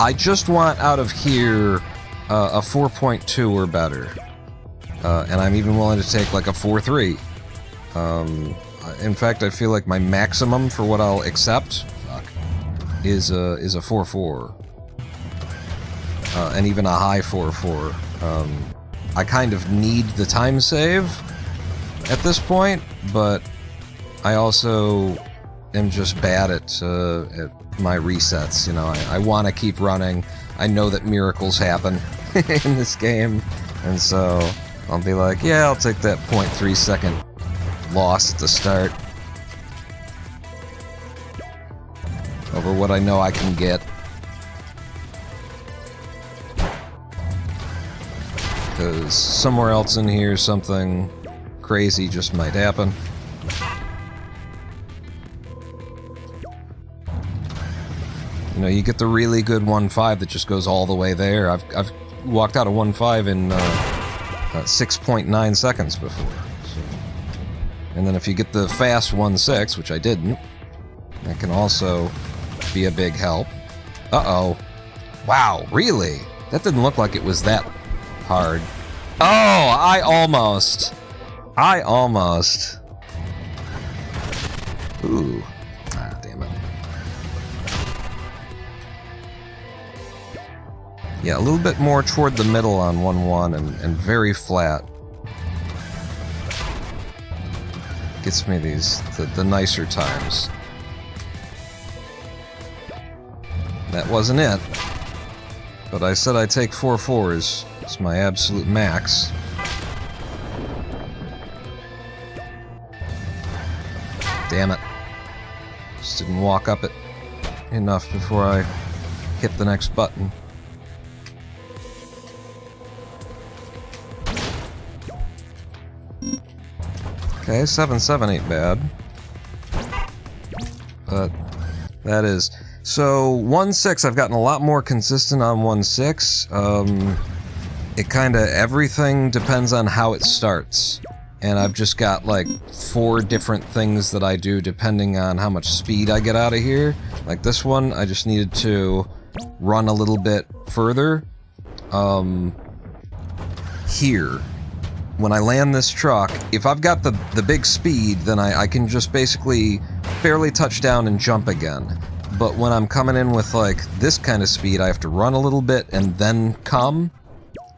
I just want out of here a 4.2 or better. And I'm even willing to take like a 4.3. In fact, I feel like my maximum for what I'll accept is a 4.4. And even a high 4.4. I kind of need the time save at this point, but I also am just bad at my resets. You know, I want to keep running. I know that miracles happen in this game, and so I'll be like, yeah, I'll take that 0.3 second loss at the start over what I know I can get. Because somewhere else in here, something crazy just might happen. You know, you get the really good 1.5 that just goes all the way there. I've walked out of 1.5 in 6.9 seconds before. So. And then if you get the fast 1.6, which I didn't, that can also be a big help. Uh-oh. Wow, really? That didn't look like it was that hard. Oh, I almost. Ooh. Ah, damn it. Yeah, a little bit more toward the middle on 1.1 and very flat. Gets me the nicer times. That wasn't it. But I said I'd take 4.4s. It's my absolute max. Damn it. Just didn't walk up it enough before I hit the next button. Okay, 7.7 ain't bad. But that is... So, 1.6, I've gotten a lot more consistent on 1.6. It kinda... everything depends on how it starts. And I've just got, like, 4 different things that I do depending on how much speed I get out of here. Like this one, I just needed to run a little bit further. Here. When I land this truck, if I've got the big speed, then I can just basically barely touch down and jump again. But when I'm coming in with, like, this kind of speed, I have to run a little bit and then come,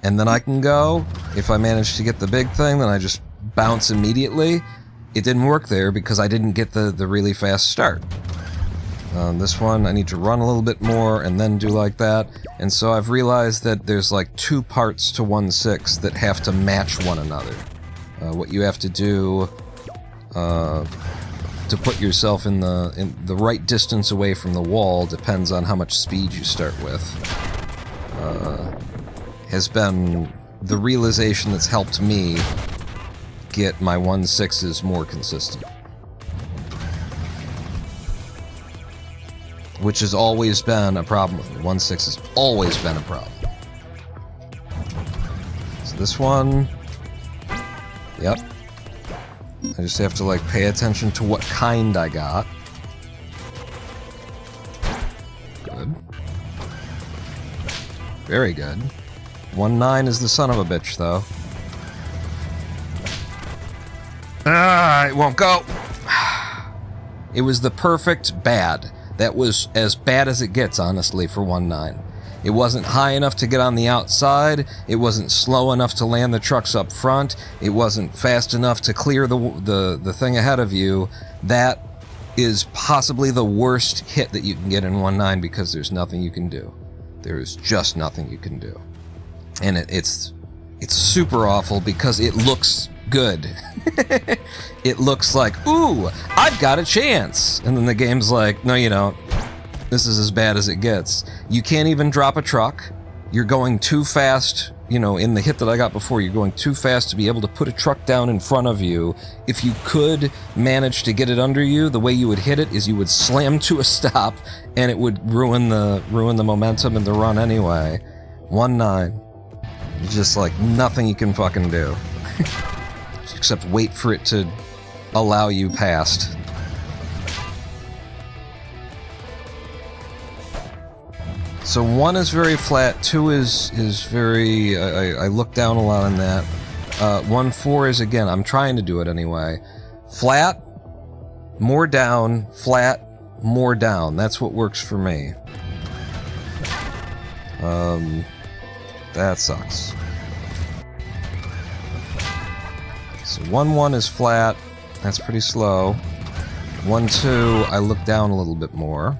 and then I can go. If I manage to get the big thing, then I just bounce immediately. It didn't work there because I didn't get the really fast start. This one, I need to run a little bit more and then do like that. And so I've realized that there's like 2 parts to 1.6 that have to match one another. What you have to do to put yourself in the right distance away from the wall depends on how much speed you start with. Has been the realization that's helped me get my 1.6s more consistent. Which has always been a problem with me. 1.6 has always been a problem. So this one... Yep. I just have to, like, pay attention to what kind I got. Good. Very good. 1.9 is the son of a bitch, though. Ah, it won't go. It was the perfect bad. That was as bad as it gets, honestly, for 1.9. It wasn't high enough to get on the outside. It wasn't slow enough to land the trucks up front. It wasn't fast enough to clear the thing ahead of you. That is possibly the worst hit that you can get in 1.9 because there's nothing you can do. There is just nothing you can do. And it's super awful because it looks good. It looks like, ooh, I've got a chance. And then the game's like, no, you don't. This is as bad as it gets. You can't even drop a truck. You're going too fast you know, in the hit that I got before, you're going too fast to be able to put a truck down in front of you. If you could manage to get it under you, the way you would hit it is you would slam to a stop, and it would ruin the momentum and the run anyway. 1-9. It's just like nothing you can fucking do. Except wait for it to allow you past. So 1 is very flat, 2 is very... I look down a lot on that. 1-4 is, again, I'm trying to do it anyway. Flat, more down, flat, more down. That's what works for me. That sucks. So 1-1 is flat. That's pretty slow. 1-2, I look down a little bit more.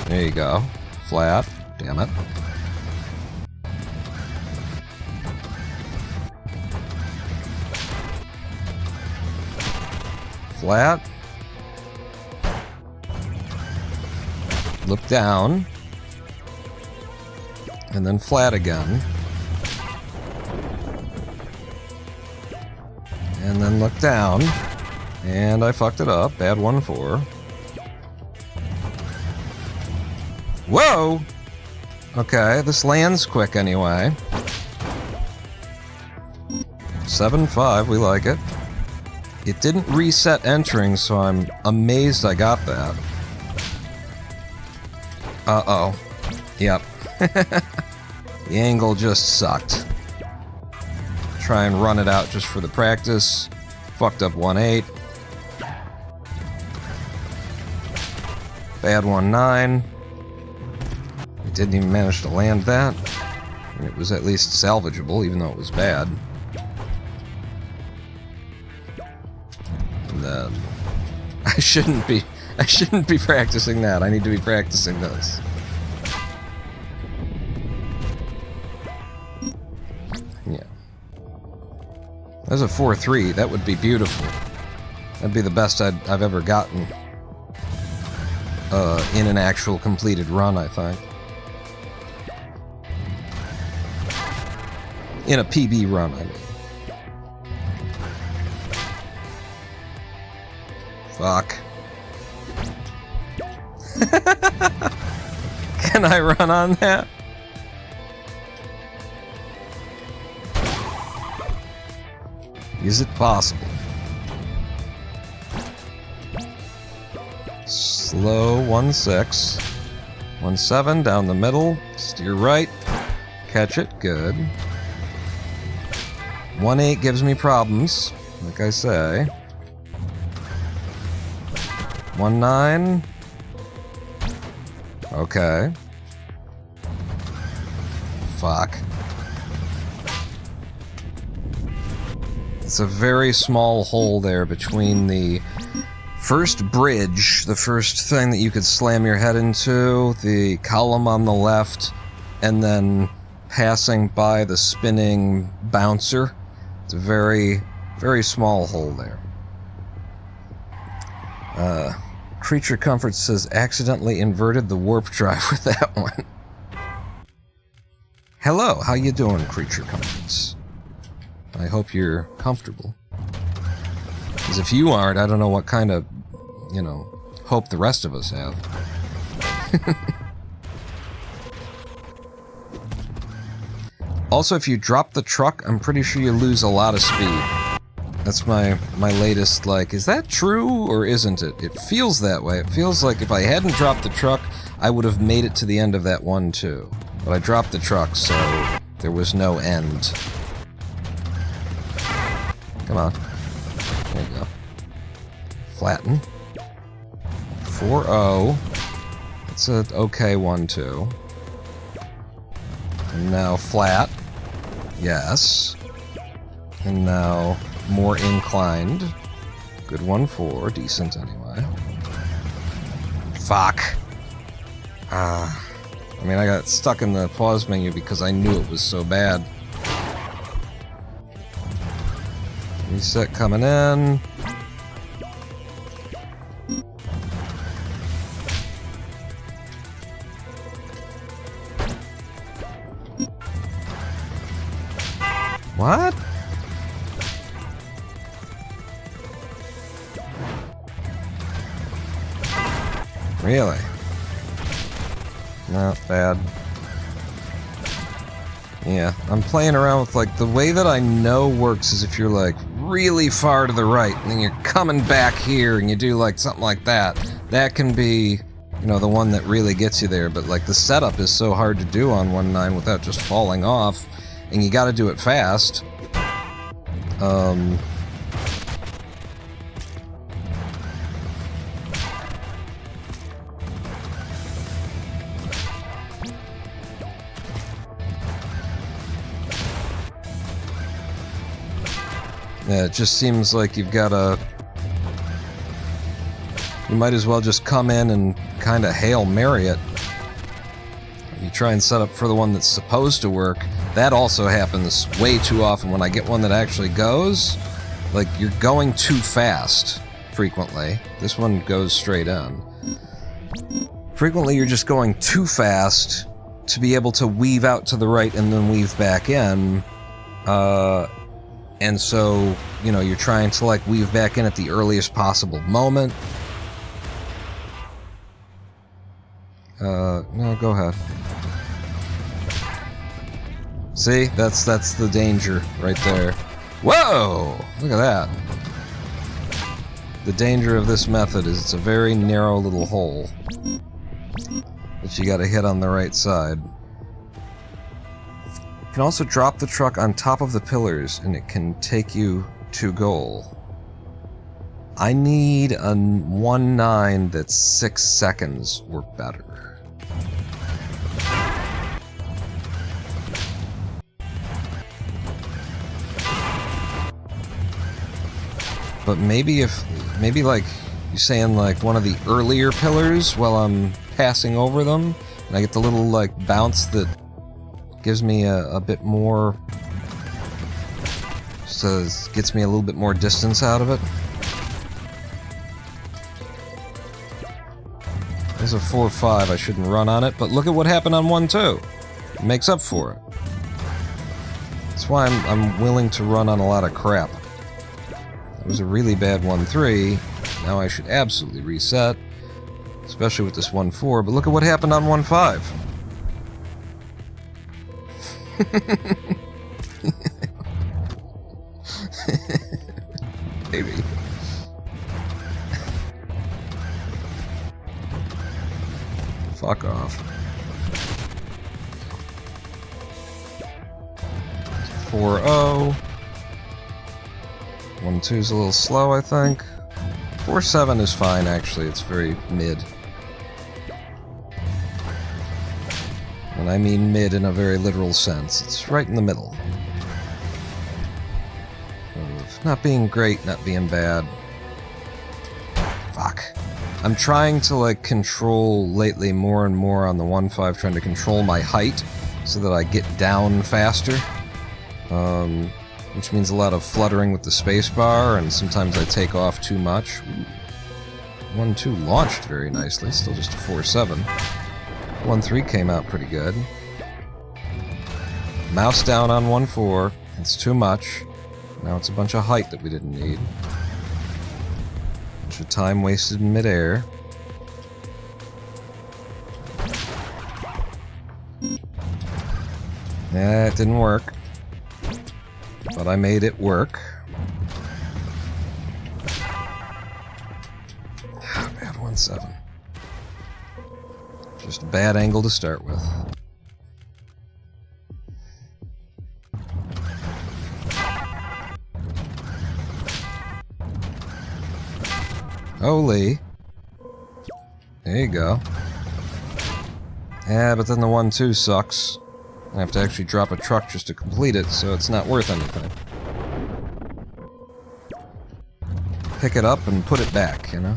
There you go. Flat. Damn it. Flat. Look down. And then flat again. And then look down. And I fucked it up. Bad 1-4. Whoa! Okay, this lands quick anyway. 7-5, we like it. It didn't reset entering, so I'm amazed I got that. Uh-oh. Yep. The angle just sucked. Try and run it out just for the practice. Fucked up 1-8. Bad 1-9. Didn't even manage to land that. It was at least salvageable, even though it was bad. And then I shouldn't be practicing that. I need to be practicing this. Yeah. There's a 4-3. That would be beautiful. That'd be the best I've ever gotten in an actual completed run, I think. In a PB run, I mean. Fuck. Can I run on that? Is it possible? Slow 1-6. 1-7 down the middle. Steer right. Catch it. Good. 1-8 gives me problems, like I say. 1-9. Okay. Fuck. It's a very small hole there between the first bridge, the first thing that you could slam your head into, the column on the left, and then passing by the spinning bouncer. It's a very, very small hole there. Creature Comfort says accidentally inverted the warp drive with that one. Hello, how you doing, Creature Comforts? I hope you're comfortable. Because if you aren't, I don't know what kind of, you know, hope the rest of us have. Also, if you drop the truck, I'm pretty sure you lose a lot of speed. That's my latest, like, is that true or isn't it? It feels that way. It feels like if I hadn't dropped the truck, I would have made it to the end of that one too. But I dropped the truck, so there was no end. Come on. There you go. Flatten. 4-0. That's an okay 1-2. And now flat. Yes. And now more inclined. Good 1-4. Decent anyway. Fuck. I mean, I got stuck in the pause menu because I knew it was so bad. Reset coming in. What? Really? Not bad. Yeah, I'm playing around with, like, the way that I know works is if you're, like, really far to the right, and then you're coming back here, and you do, like, something like that. That can be, you know, the one that really gets you there, but, like, the setup is so hard to do on 1.9 without just falling off, and you gotta do it fast. Yeah, it just seems like you've gotta... You might as well just come in and kind of Hail Mary it. You try and set up for the one that's supposed to work. That also happens way too often when I get one that actually goes. Like, you're going too fast, frequently. This one goes straight in. Frequently, you're just going too fast to be able to weave out to the right and then weave back in. And so, you know, you're trying to, like, weave back in at the earliest possible moment. No, go ahead. See? That's the danger right there. Whoa! Look at that. The danger of this method is it's a very narrow little hole that you gotta hit on the right side. You can also drop the truck on top of the pillars, and it can take you to goal. I need a 1.9 that's 6 seconds or better. But maybe like, you're saying like one of the earlier pillars while I'm passing over them, and I get the little like bounce that gives me a bit more, so gets me a little bit more distance out of it. There's a 4-5, I shouldn't run on it, but look at what happened on 1-2. It makes up for it. That's why I'm willing to run on a lot of crap. It was a really bad 1-3, now I should absolutely reset, especially with this 1-4, but look at what happened on 1-5. Maybe. Fuck off. 4-0. 1-2's a little slow, I think. 4-7 is fine, actually. It's very mid. And I mean mid in a very literal sense. It's right in the middle. Of not being great, not being bad. Fuck. I'm trying to, like, control lately more and more on the 1.5, trying to control my height so that I get down faster. Which means a lot of fluttering with the spacebar, and sometimes I take off too much. 1-2 launched very nicely, still just a 4-7. 1-3 came out pretty good. Mouse down on 1-4. It's too much. Now it's a bunch of height that we didn't need. Bunch of time wasted in midair. Yeah, it didn't work. But I made it work. Bad 1-7. Just a bad angle to start with. Holy. There you go. Yeah, but then the 1-2 sucks. I have to actually drop a truck just to complete it, so it's not worth anything. Pick it up and put it back, you know?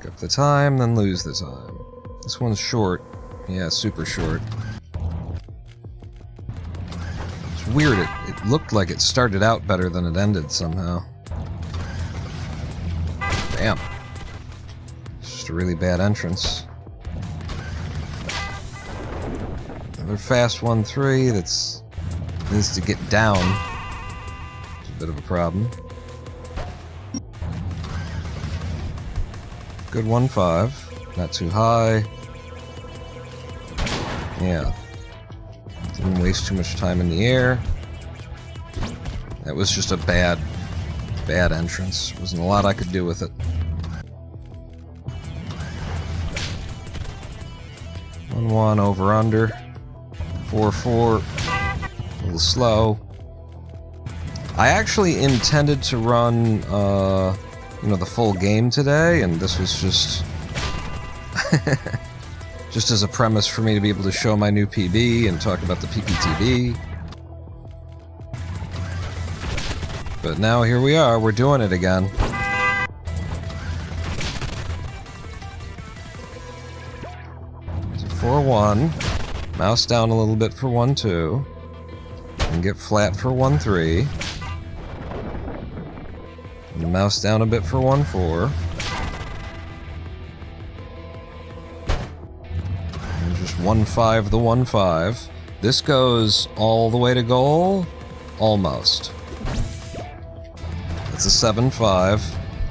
Pick up the time, then lose the time. This one's short. Yeah, super short. It's weird, it looked like it started out better than it ended somehow. Damn. It's just a really bad entrance. Another fast 1-3 that's needs to get down. It's a bit of a problem. Good 1-5. Not too high. Yeah. Didn't waste too much time in the air. That was just a bad entrance. Wasn't a lot I could do with it. 1-1 over under. 4-4. A little slow. I actually intended to run, you know, the full game today, and this was just just as a premise for me to be able to show my new PB and talk about the PPTB. But now here we are, we're doing it again. So 4-1, mouse down a little bit for 1-2, and get flat for 1-3. And the mouse down a bit for 1-4. And just 1-5 the 1-5. This goes all the way to goal? Almost. It's a 7-5.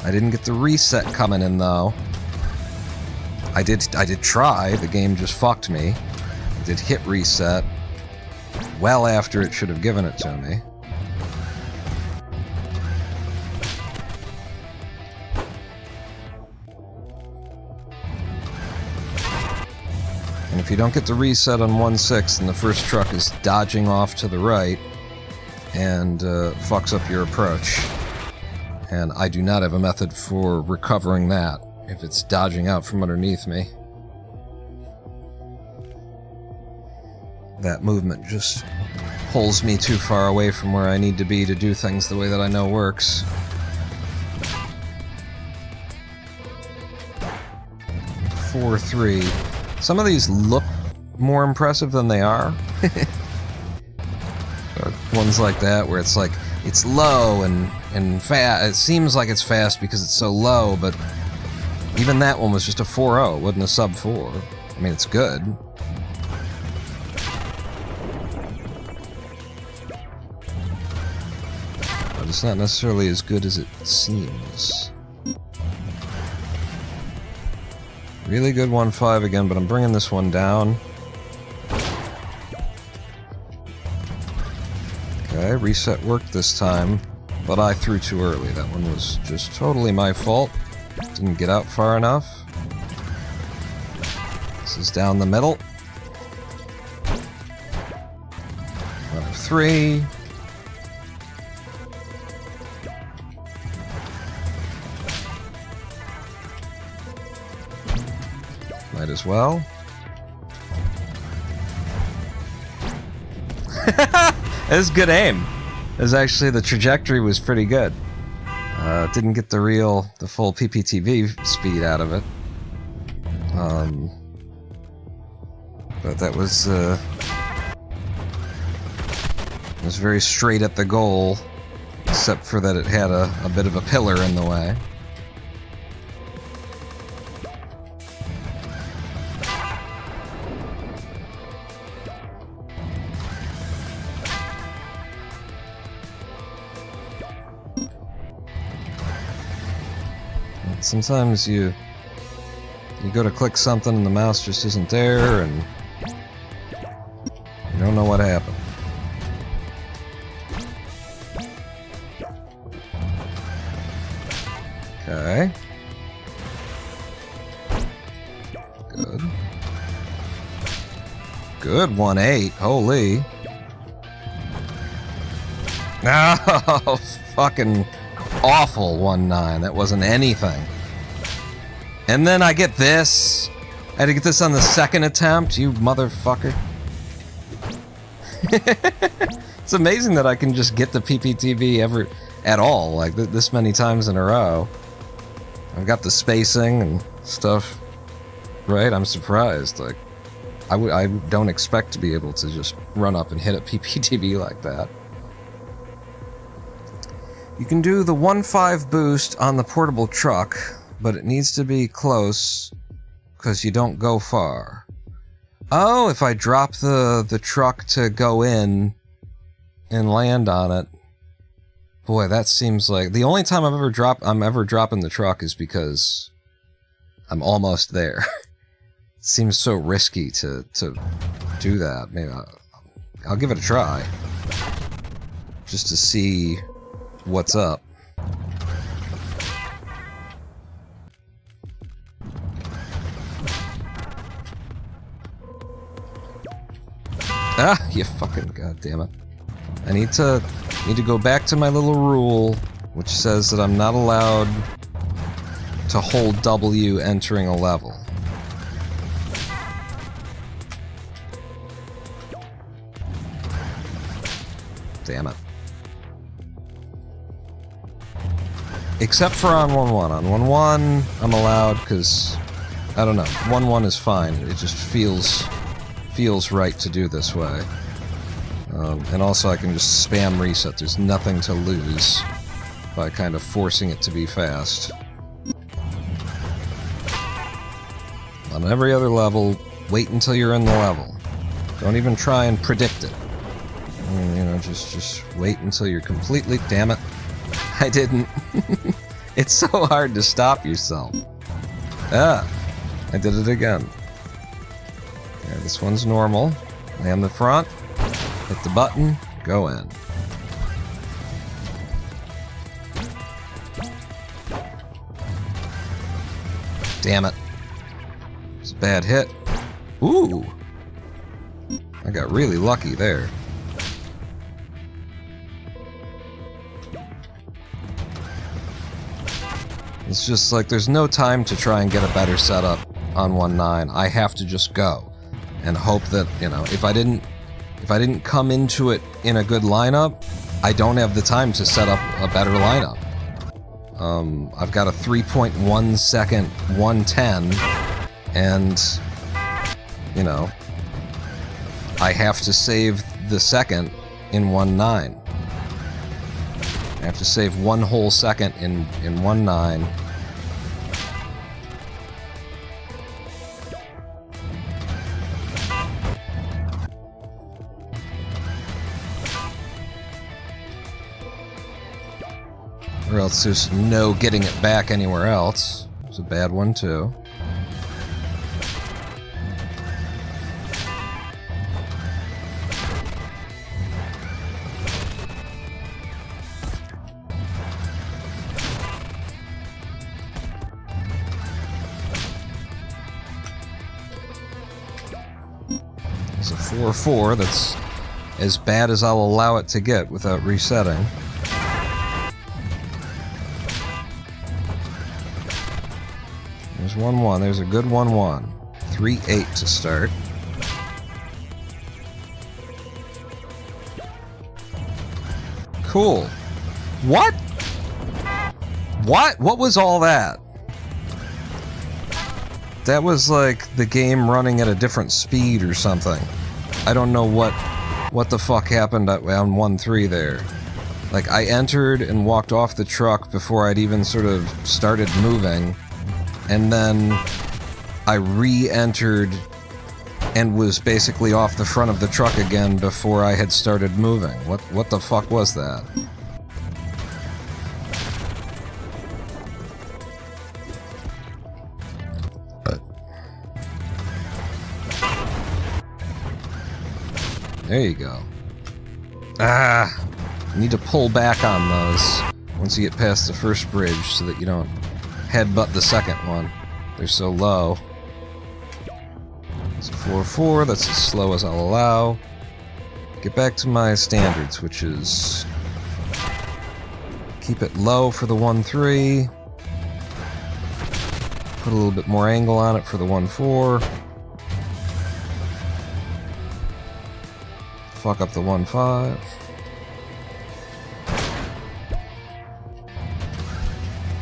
I didn't get the reset coming in though. I did try, the game just fucked me. I did hit reset well after it should have given it to me. And if you don't get the reset on 1-6, then the first truck is dodging off to the right and fucks up your approach. And I do not have a method for recovering that if it's dodging out from underneath me. That movement just pulls me too far away from where I need to be to do things the way that I know works. Four, 3. Some of these look more impressive than they are. Ones like that where it's like, it's low and fast. It seems like it's fast because it's so low, but even that one was just a 4.0, wasn't a sub 4. I mean, it's good. But it's not necessarily as good as it seems. Really good 1-5 again, but I'm bringing this one down. Okay, reset worked this time, but I threw too early. That one was just totally my fault. Didn't get out far enough. This is down the middle. 5-3. Might as well. It was good aim. It was actually, the trajectory was pretty good. Didn't get the full PPTB speed out of it. But that was very straight at the goal, except for that it had a bit of a pillar in the way. Sometimes you go to click something and the mouse just isn't there, and you don't know what happened. Okay. Good. Good 1-8. Holy. No, fucking awful 1-9. That wasn't anything. And then I get this. I had to get this on the second attempt, you motherfucker. It's amazing that I can just get the PPTB at all, like this many times in a row. I've got the spacing and stuff right. I'm surprised. Like, I don't expect to be able to just run up and hit a PPTB like that. You can do the 1-5 boost on the portable truck, but it needs to be close because you don't go far. Oh, if I drop the truck to go in and land on it. Boy, that seems like the only time I'm ever dropping the truck is because I'm almost there. It seems so risky to do that. Maybe I'll give it a try. Just to see what's up. Ah, you fucking goddammit. I need to go back to my little rule, which says that I'm not allowed to hold W entering a level. Damn it. Except for on 1-1. On 1-1, I'm allowed, because, I don't know, 1-1 is fine. It just feels right to do this way. And also I can just spam reset. There's nothing to lose by kind of forcing it to be fast. On every other level, wait until you're in the level. Don't even try and predict it. You know, just wait until you're completely... Damn it. I didn't. It's so hard to stop yourself. Ah, I did it again. Yeah, this one's normal. Land the front. Hit the button. Go in. Damn it. It's a bad hit. Ooh. I got really lucky there. It's just like there's no time to try and get a better setup on 1-9. I have to just go and hope that, you know, if I didn't come into it in a good lineup, I don't have the time to set up a better lineup. I've got a 3.1 second 110, and, you know, I have to save the second in 1-9. I have to save one whole second in 1-9. Or else there's no getting it back anywhere else. It's a bad one too. It's a 4-4 that's as bad as I'll allow it to get without resetting. There's 1-1. There's a good 1-1. 3-8 to start. Cool. What? What? What was all that? That was like the game running at a different speed or something. I don't know what the fuck happened on 1-3 there. Like, I entered and walked off the truck before I'd even sort of started moving. And then I re-entered and was basically off the front of the truck again before I had started moving. What the fuck was that? There you go. Ah! You need to pull back on those once you get past the first bridge so that you don't headbutt the second one. They're so low. It's a 4-4, that's as slow as I'll allow. Get back to my standards, which is keep it low for the 1-3. Put a little bit more angle on it for the 1-4. Fuck up the 1-5.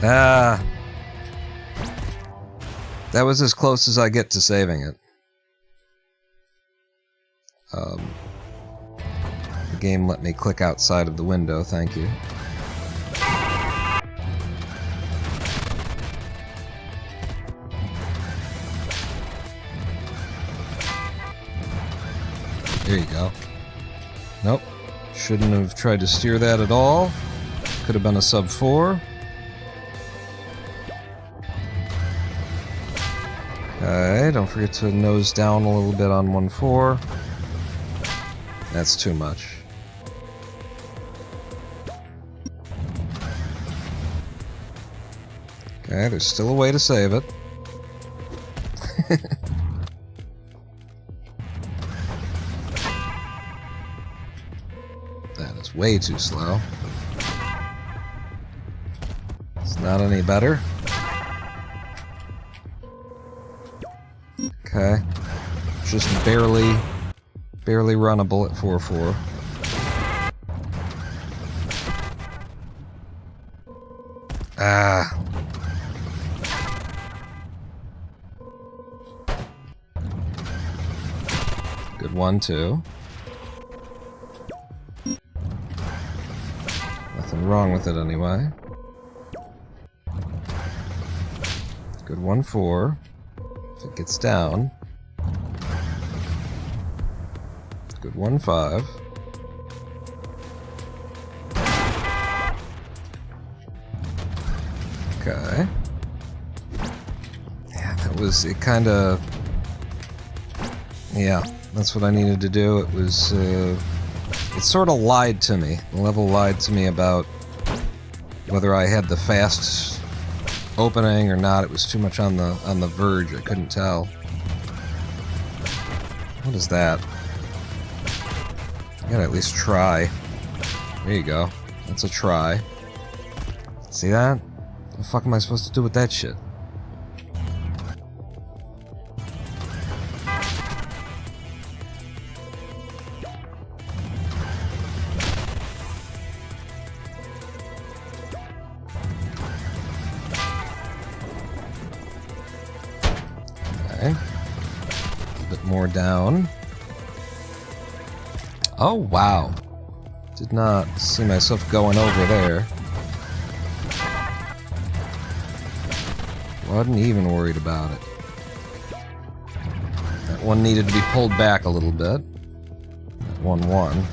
Ah. That was as close as I get to saving it. The game let me click outside of the window, thank you. There you go. Nope. Shouldn't have tried to steer that at all. Could have been a sub 4. Okay, don't forget to nose down a little bit on 1-4. That's too much. Okay, there's still a way to save it. That is way too slow. It's not any better. Okay. Just barely runnable at 4-4. Ah. Good 1-2. Nothing wrong with it anyway. Good 1-4. If it gets down. Good 1-5. Okay. Yeah, that was it. Kinda. Yeah, that's what I needed to do. It was. It sort of lied to me. The level lied to me about whether I had the fast opening or not. It was too much on the verge. I couldn't tell. What is that? I gotta at least try. There you go. That's a try. See that? What the fuck am I supposed to do with that shit? Okay. A bit more down. Oh, wow. Did not see myself going over there. Wasn't even worried about it. That one needed to be pulled back a little bit. 1-1.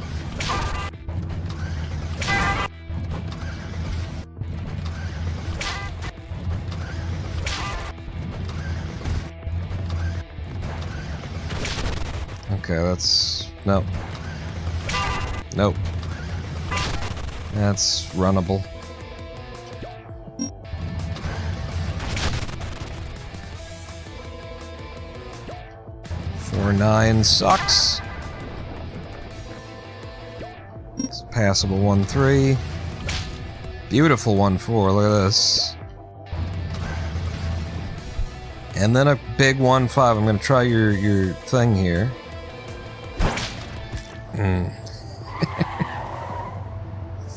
Okay, that's... Nope. Nope. That's runnable. 4-9 sucks. It's passable 1-3. Beautiful 1-4. Look at this. And then a big 1-5. I'm gonna try your thing here.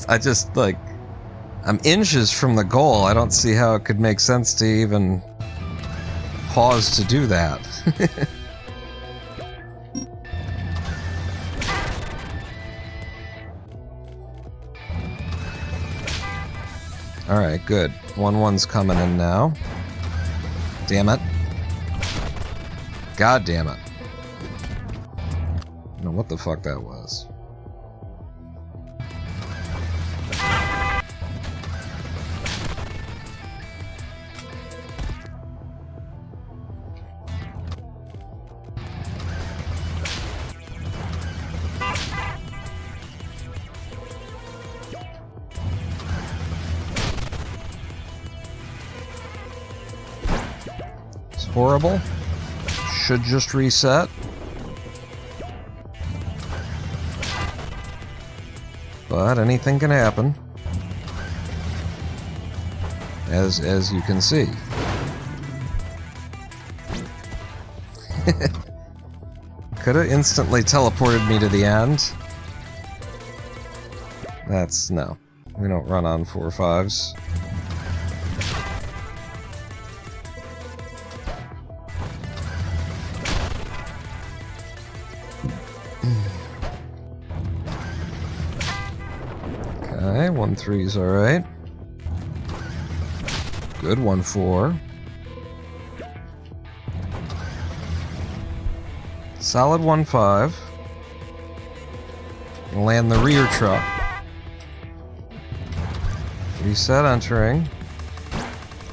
I just, like, I'm inches from the goal. I don't see how it could make sense to even pause to do that. Alright, good. 1-1's coming in now. Damn it. God damn it. I don't know what the fuck that was. Horrible. Should just reset. But anything can happen. As you can see. Could have instantly teleported me to the end. That's no. We don't run on 4-5s. Okay, 1-3's alright. Good 1-4. Solid 1-5. Land the rear truck. Reset entering.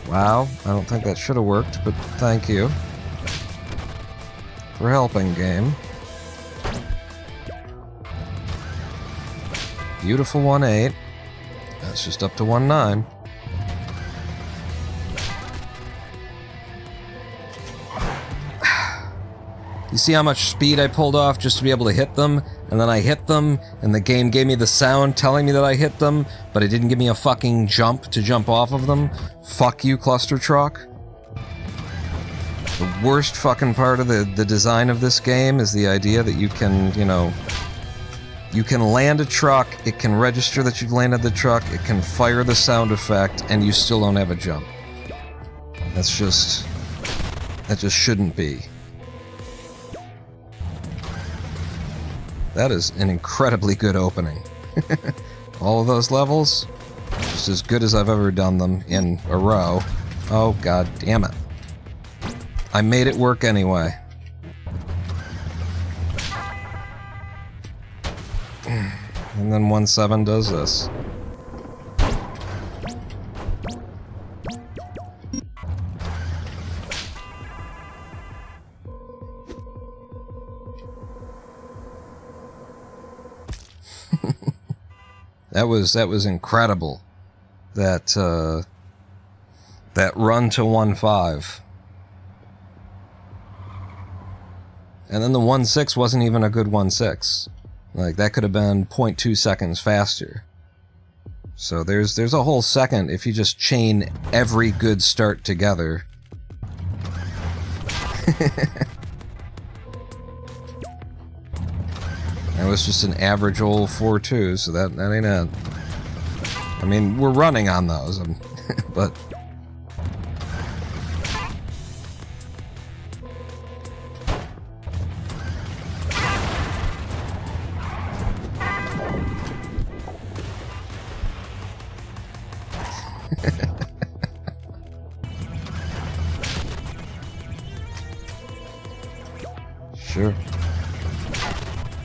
Wow, I don't think that should have worked, but thank you for helping, game. Beautiful 1.8. That's just up to 1.9. You see how much speed I pulled off just to be able to hit them? And then I hit them, and the game gave me the sound telling me that I hit them, but it didn't give me a fucking jump to jump off of them? Fuck you, Clustertruck. The worst fucking part of the design of this game is the idea that you can, you know, you can land a truck, it can register that you've landed the truck, it can fire the sound effect, and you still don't have a jump. That just shouldn't be. That is an incredibly good opening. All of those levels, just as good as I've ever done them in a row. Oh, god damn it. I made it work anyway. And then 1.7 does this. That was incredible. That run to 1.5. And then the 1.6 wasn't even a good 1.6. Like, that could have been 0.2 seconds faster. So there's a whole second if you just chain every good start together. That was just an average old 4.2, so that ain't it. I mean, we're running on those, but... Sure.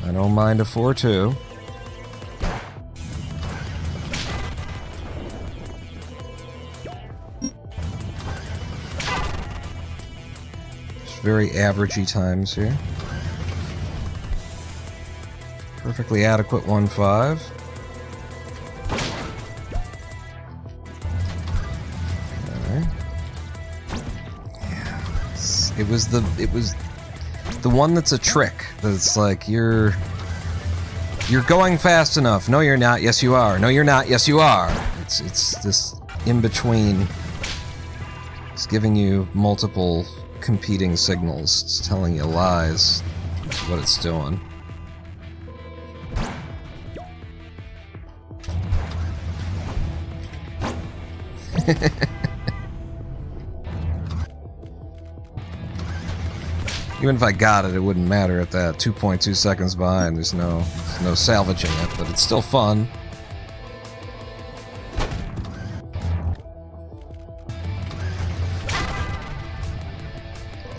I don't mind a 4.2. Just very averagey times here. Perfectly adequate 1.5. Alright. Yeah. It was the one that's a trick. That's like, you're going fast enough. No, you're not. Yes, you are. No, you're not. Yes, you are. It's this in-between. It's giving you multiple competing signals. It's telling you lies. That's what it's doing. Even if I got it, it wouldn't matter at that. 2.2 seconds behind. There's no salvaging it, but it's still fun.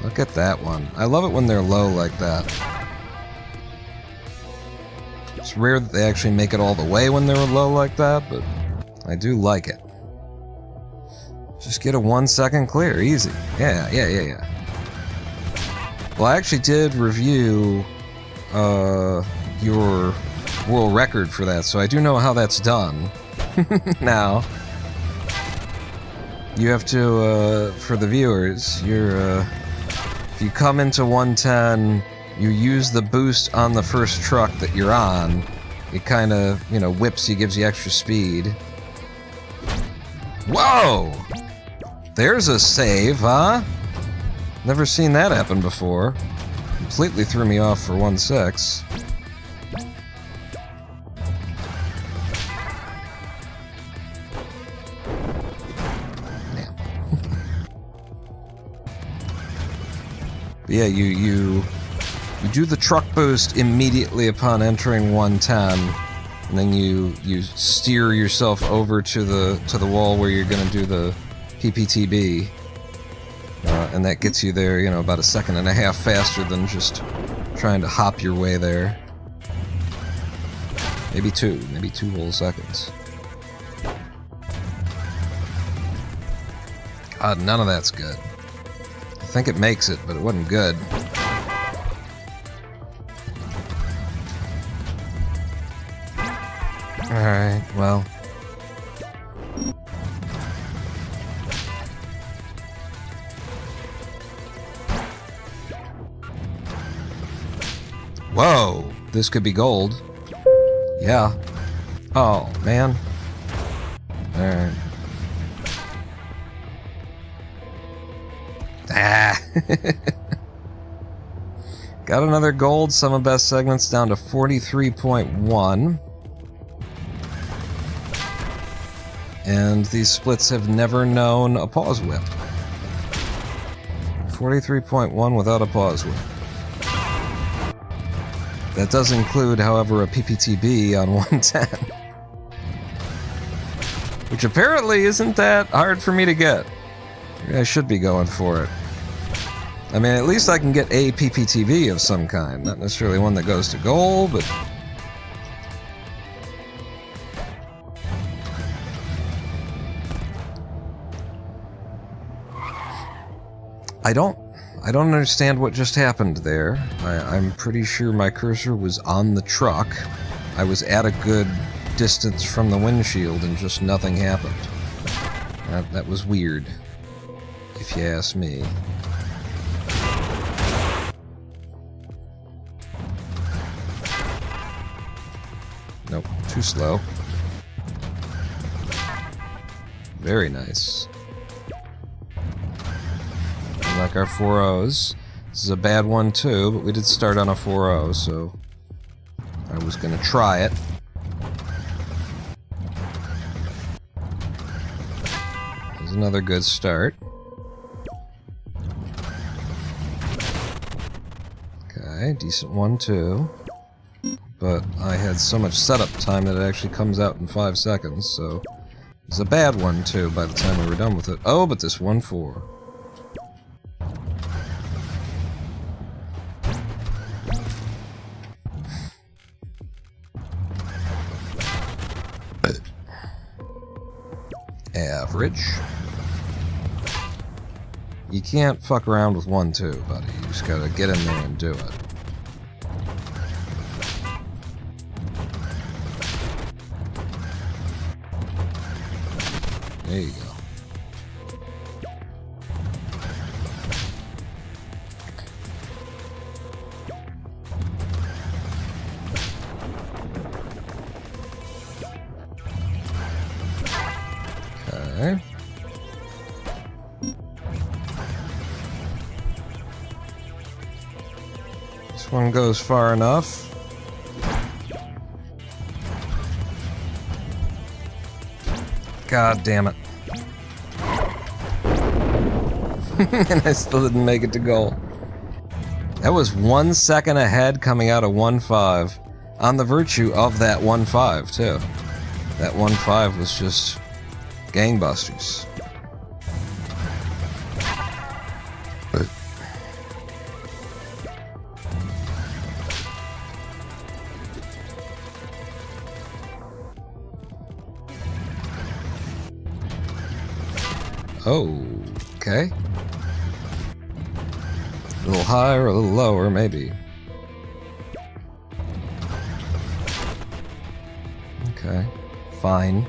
Look at that one. I love it when they're low like that. It's rare that they actually make it all the way when they're low like that, but I do like it. Just get a 1 second clear. Easy. Yeah. Well, I actually did review your world record for that, so I do know how that's done. Now, you have to, for the viewers, if you come into 110, you use the boost on the first truck that you're on. It kind of, you know, whips you, gives you extra speed. Whoa! There's a save, huh? Never seen that happen before. Completely threw me off for 1.6. Damn. But yeah, you do the truck boost immediately upon entering 110, and then you steer yourself over to the wall where you're gonna do the PPTB. And that gets you there, you know, about 1.5 seconds faster than just trying to hop your way there. Maybe 2 whole seconds. God, none of that's good. I think it makes it, but it wasn't good. Alright, well. Whoa! This could be gold. Yeah. Oh, man. Alright. Ah! Got another gold, sum of best segments down to 43.1. And these splits have never known a pause whip. 43.1 without a pause whip. That does include, however, a PPTB on 110. Which apparently isn't that hard for me to get. I should be going for it. I mean, at least I can get a PPTB of some kind. Not necessarily one that goes to gold, but... I don't understand what just happened there. I'm pretty sure my cursor was on the truck. I was at a good distance from the windshield and just nothing happened. That was weird, if you ask me. Nope, too slow. Very nice. Like our 4.0s. This is a bad one too, but we did start on a 4.0, so I was gonna try it. There's another good start. Okay, decent one too. But I had so much setup time that it actually comes out in 5 seconds, so it's a bad one too by the time we were done with it. Oh, but this 1.4. Average. You can't fuck around with 1.2, buddy. You just gotta get in there and do it. There you go. Okay. This one goes far enough. God damn it. And I still didn't make it to goal. That was 1 second ahead coming out of 1.5. On the virtue of that 1.5, too. That 1.5 was just gangbusters. Oh, okay. A little higher, a little lower, maybe. Okay, fine.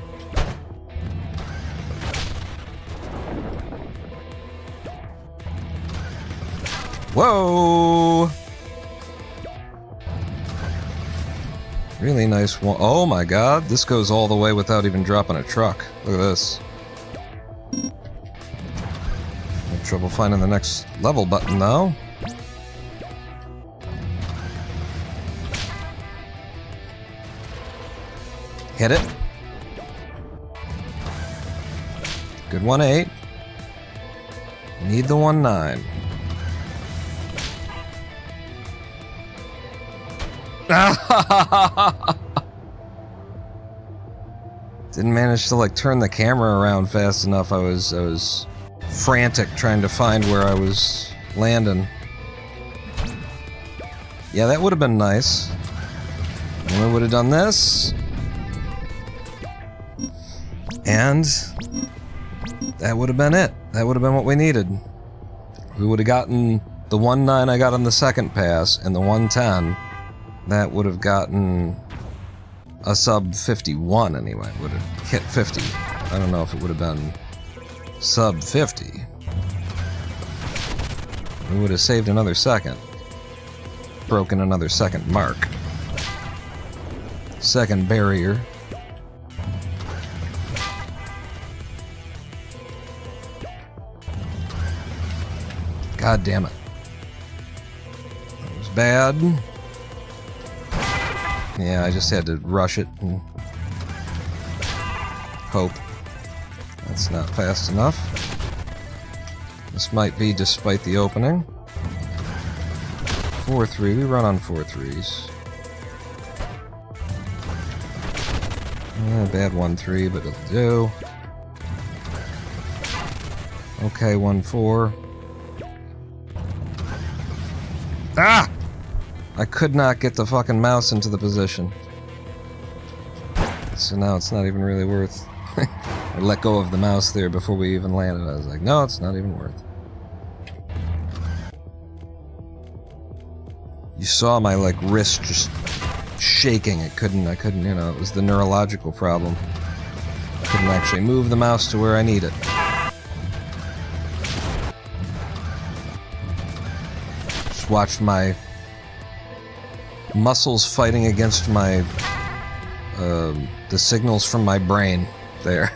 Whoa! Really nice one. Oh my god, this goes all the way without even dropping a truck. Look at this. No trouble finding the next level button though. Hit it. Good 1.8. Need the 1.9. Didn't manage to like turn the camera around fast enough. I was frantic trying to find where I was landing. Yeah, that would have been nice. And we would have done this. And that would have been it. That would have been what we needed. We would have gotten the 1.9 I got on the second pass and the 1.10. That would have gotten a sub 51 anyway. Would have hit 50. I don't know if it would have been sub 50. We would have saved another second. Broken another second mark. Second barrier. God damn it. That was bad. Yeah, I just had to rush it and hope that's not fast enough. This might be despite the opening. 4-3, we run on 4-3s. Bad 1-3, but it'll do. Okay, 1-4. Ah! I could not get the fucking mouse into the position. So now it's not even really worth... I let go of the mouse there before we even landed. I was like, no, it's not even worth. You saw my, like, wrist just shaking. I couldn't, you know, it was the neurological problem. I couldn't actually move the mouse to where I need it. Just watched my muscles fighting against my, the signals from my brain there.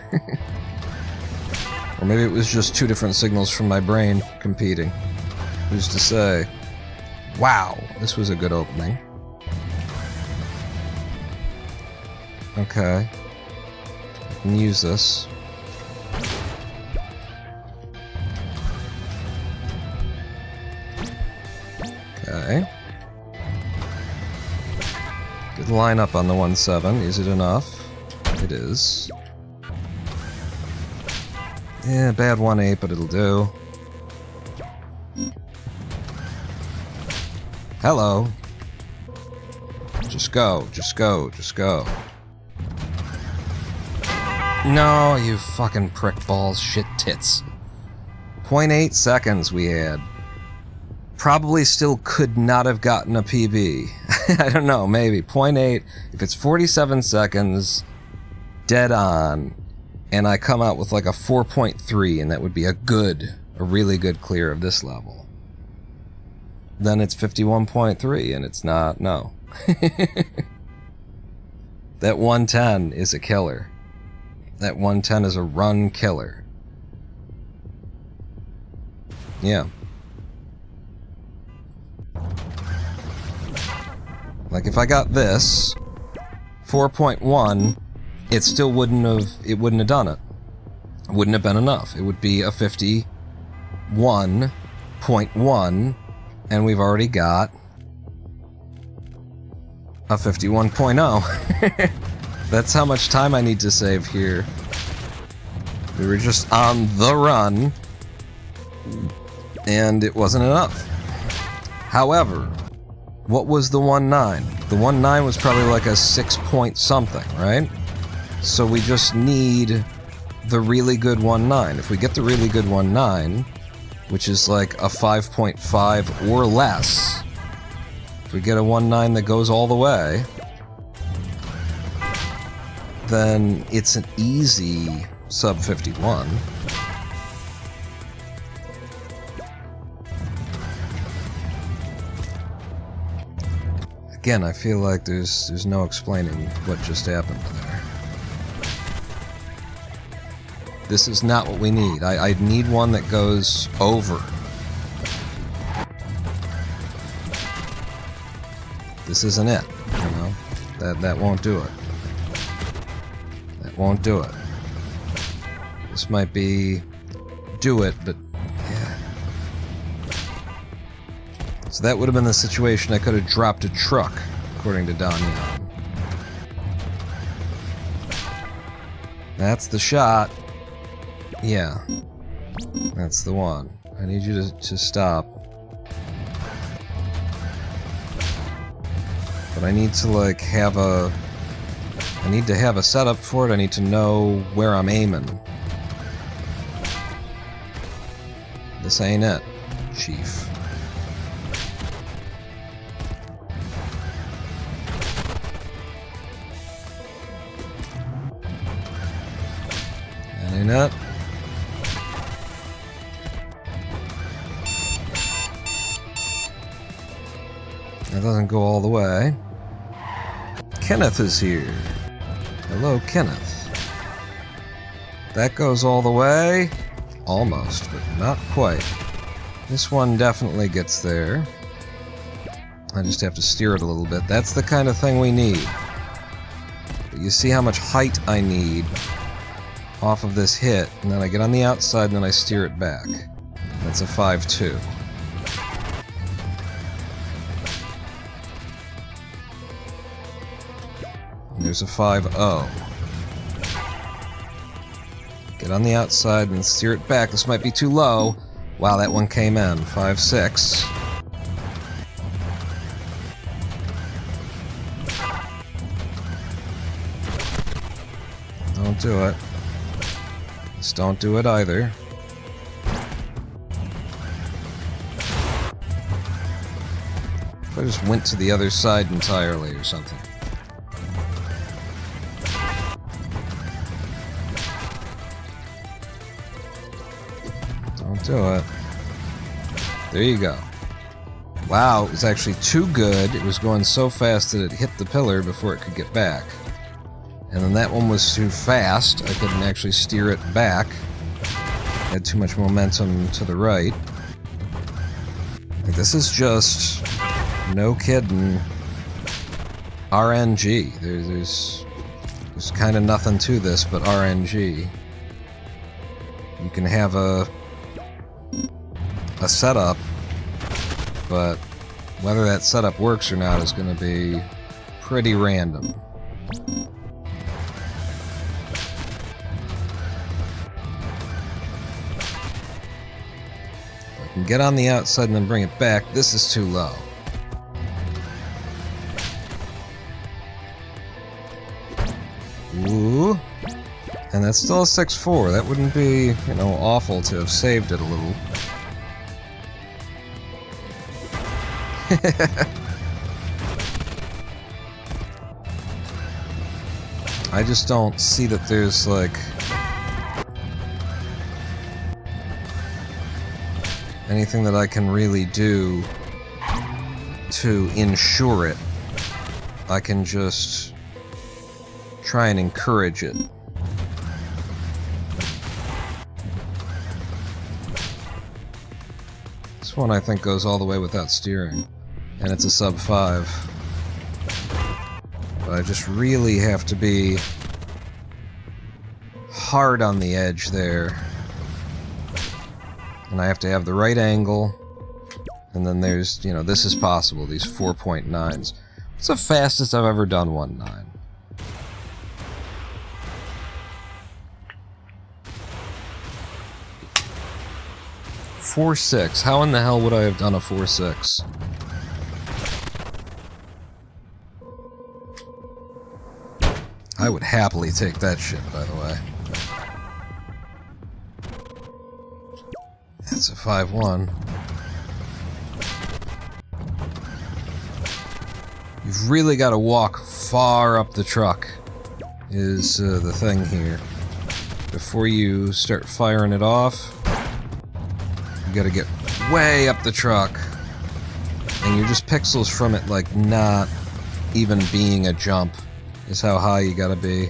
Or maybe it was just two different signals from my brain competing. Who's to say? Wow, this was a good opening. Okay. I can use this. Okay. Good lineup on the 1.7. Is it enough? It is. Yeah, bad 1.8, but it'll do. Hello. Just go, just go, just go. No, you fucking prick balls, shit tits. 0.8 seconds we had. Probably still could not have gotten a PB. I don't know, maybe. 0.8, if it's 47 seconds, dead on, and I come out with like a 4.3, and that would be a really good clear of this level. Then it's 51.3, and it's not, no. That 110 is a killer. That 110 is a run killer. Yeah. Like if I got this 4.1, it still wouldn't have done it. It wouldn't have been enough. It would be a 51.1, and we've already got a 51.0. That's how much time I need to save here. We were just on the run, and it wasn't enough. However, what was the 1.9? The 1.9 was probably like a 6 point something, right? So we just need the really good 1.9. If we get the really good 1.9, which is like a 5.5 or less, if we get a 1.9 that goes all the way, then it's an easy sub 51. Again, I feel like there's no explaining what just happened there. This is not what we need. I need one that goes over. This isn't it, you know? That won't do it. That won't do it. This might be do it, but yeah. So that would have been the situation. I could have dropped a truck, according to Danya. That's the shot. Yeah. That's the one. I need you to stop. But I need to, like, have a I need to have a setup for it. I need to know where I'm aiming. This ain't it, Chief. That ain't it. That doesn't go all the way. Kenneth is here. Hello, Kenneth. That goes all the way. Almost, but not quite. This one definitely gets there. I just have to steer it a little bit. That's the kind of thing we need. But you see how much height I need off of this hit, and then I get on the outside and then I steer it back. That's a 5-2. And there's a 5-0. Get on the outside and steer it back. This might be too low. Wow, that one came in. 5-6. Don't do it. Just don't do it either. If I just went to the other side entirely or something. Don't do it. There you go. Wow, it was actually too good. It was going so fast that it hit the pillar before it could get back. And then that one was too fast. I couldn't actually steer it back. Had too much momentum to the right. Like, this is just, no kidding, RNG. There's kind of nothing to this but RNG. You can have a setup, but whether that setup works or not is going to be pretty random. And get on the outside and then bring it back. This is too low. Ooh. And that's still a 6-4. That wouldn't be, you know, awful to have saved it a little. I just don't see that there's, like, anything that I can really do to ensure it. I can just try and encourage it. This one I think goes all the way without steering, and it's a sub 5. But I just really have to be hard on the edge there. And I have to have the right angle. And then there's, you know, this is possible, these 4.9s. It's the fastest I've ever done 1.9. .46. How in the hell would I have done a 4.6? I would happily take that shit, by the way. That's a 5-1. You've really got to walk far up the truck, is the thing here. Before you start firing it off, you got to get way up the truck. And you're just pixels from it, like, not even being a jump, is how high you got to be.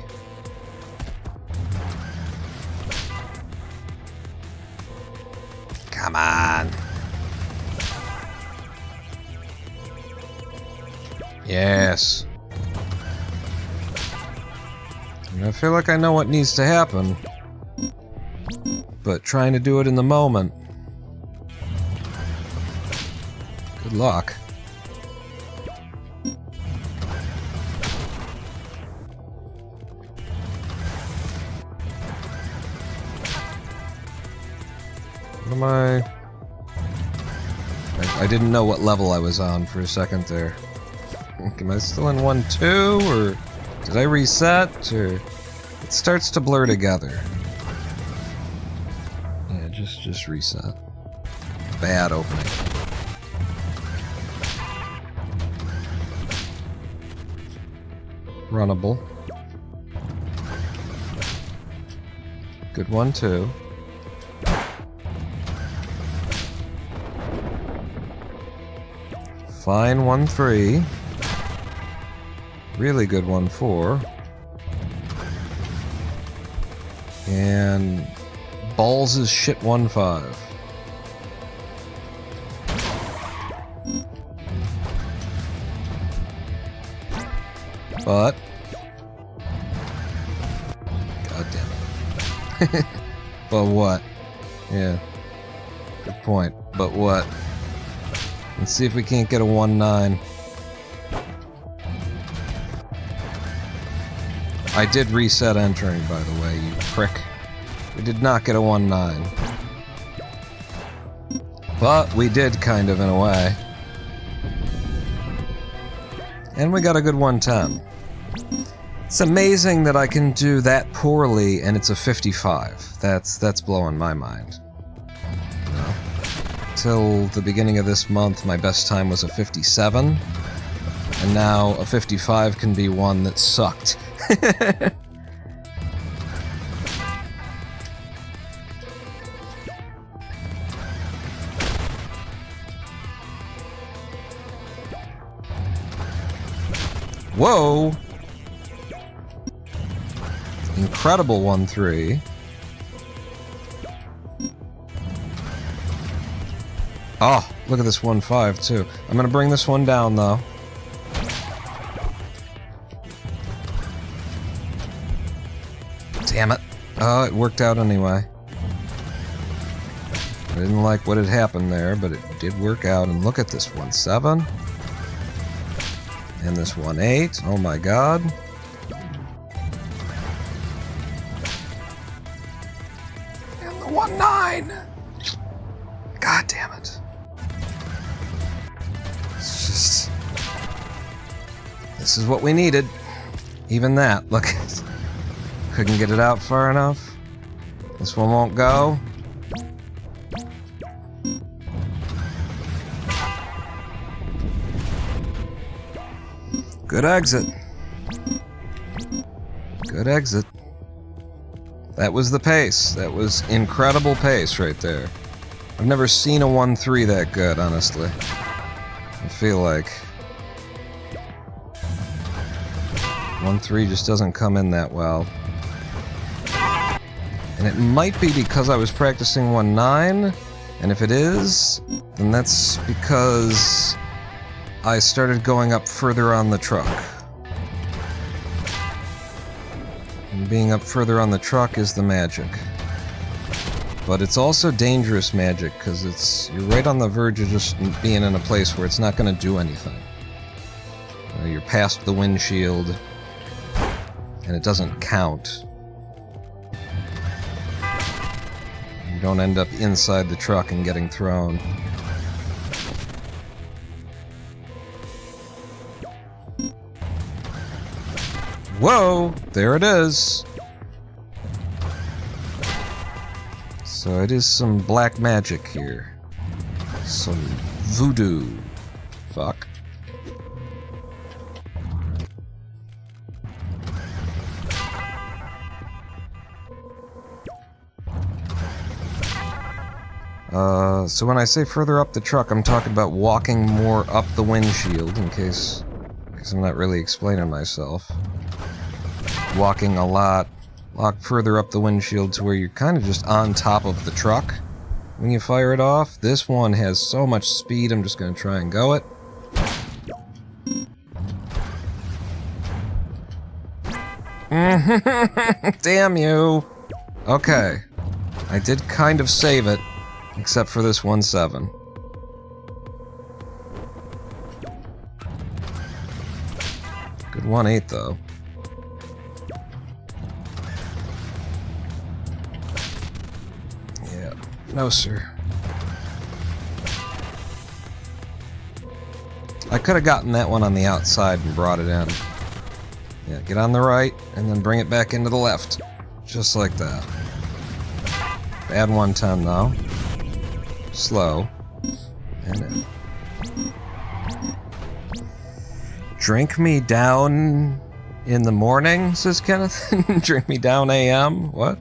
Come on. Yes. And I feel like I know what needs to happen, but trying to do it in the moment. Good luck. What am I didn't know what level I was on for a second there. Am I still in 1-2, or Did I reset, or... It starts to blur together. Yeah, just reset. Bad opening. Runnable. Good one, too. Fine 1-3. Really good 1-4. And balls is shit 1-5. But God damn it. But what? Yeah. Good point. But what? Let's see if we can't get a 1-9. I did reset entering, by the way, you prick. We did not get a 1-9. But we did, kind of, in a way. And we got a good 1-10. It's amazing that I can do that poorly and it's a 55. That's blowing my mind. You know? Till the beginning of this month, my best time was a 57. And now a 55 can be one that sucked. Whoa! Incredible 1-3. Oh, look at this 1-5 too. I'm gonna bring this one down though. Damn it. Oh, it worked out anyway. I didn't like what had happened there, but it did work out. And look at this 1-7. And this 1-8. Oh my god. And the 1-9. God damn it. It's just... This is what we needed. Even that. Look. Couldn't get it out far enough. This one won't go. Good exit. Good exit. That was the pace. That was incredible pace right there. I've never seen a 1-3 that good, honestly. I feel like 1-3 just doesn't come in that well. And it might be because I was practicing 1-9, and if it is, then that's because I started going up further on the truck. And being up further on the truck is the magic. But it's also dangerous magic, because you're right on the verge of just being in a place where it's not going to do anything. You're past the windshield, and it doesn't count. You don't end up inside the truck and getting thrown. Whoa! There it is! So it is some black magic here. Some voodoo. Fuck. So when I say further up the truck, I'm talking about walking more up the windshield, in case I'm not really explaining myself. Walking a lot further up the windshield to where you're kind of just on top of the truck when you fire it off. This one has so much speed, I'm just going to try and go it. Damn you! Okay. I did kind of save it, except for this 1-7. Good 1-8 though. Yeah. No, sir. I could have gotten that one on the outside and brought it in. Yeah, get on the right, and then bring it back into the left. Just like that. Bad 110, though. Slow. And in. Drink me down in the morning, says Kenneth. Drink me down AM? What?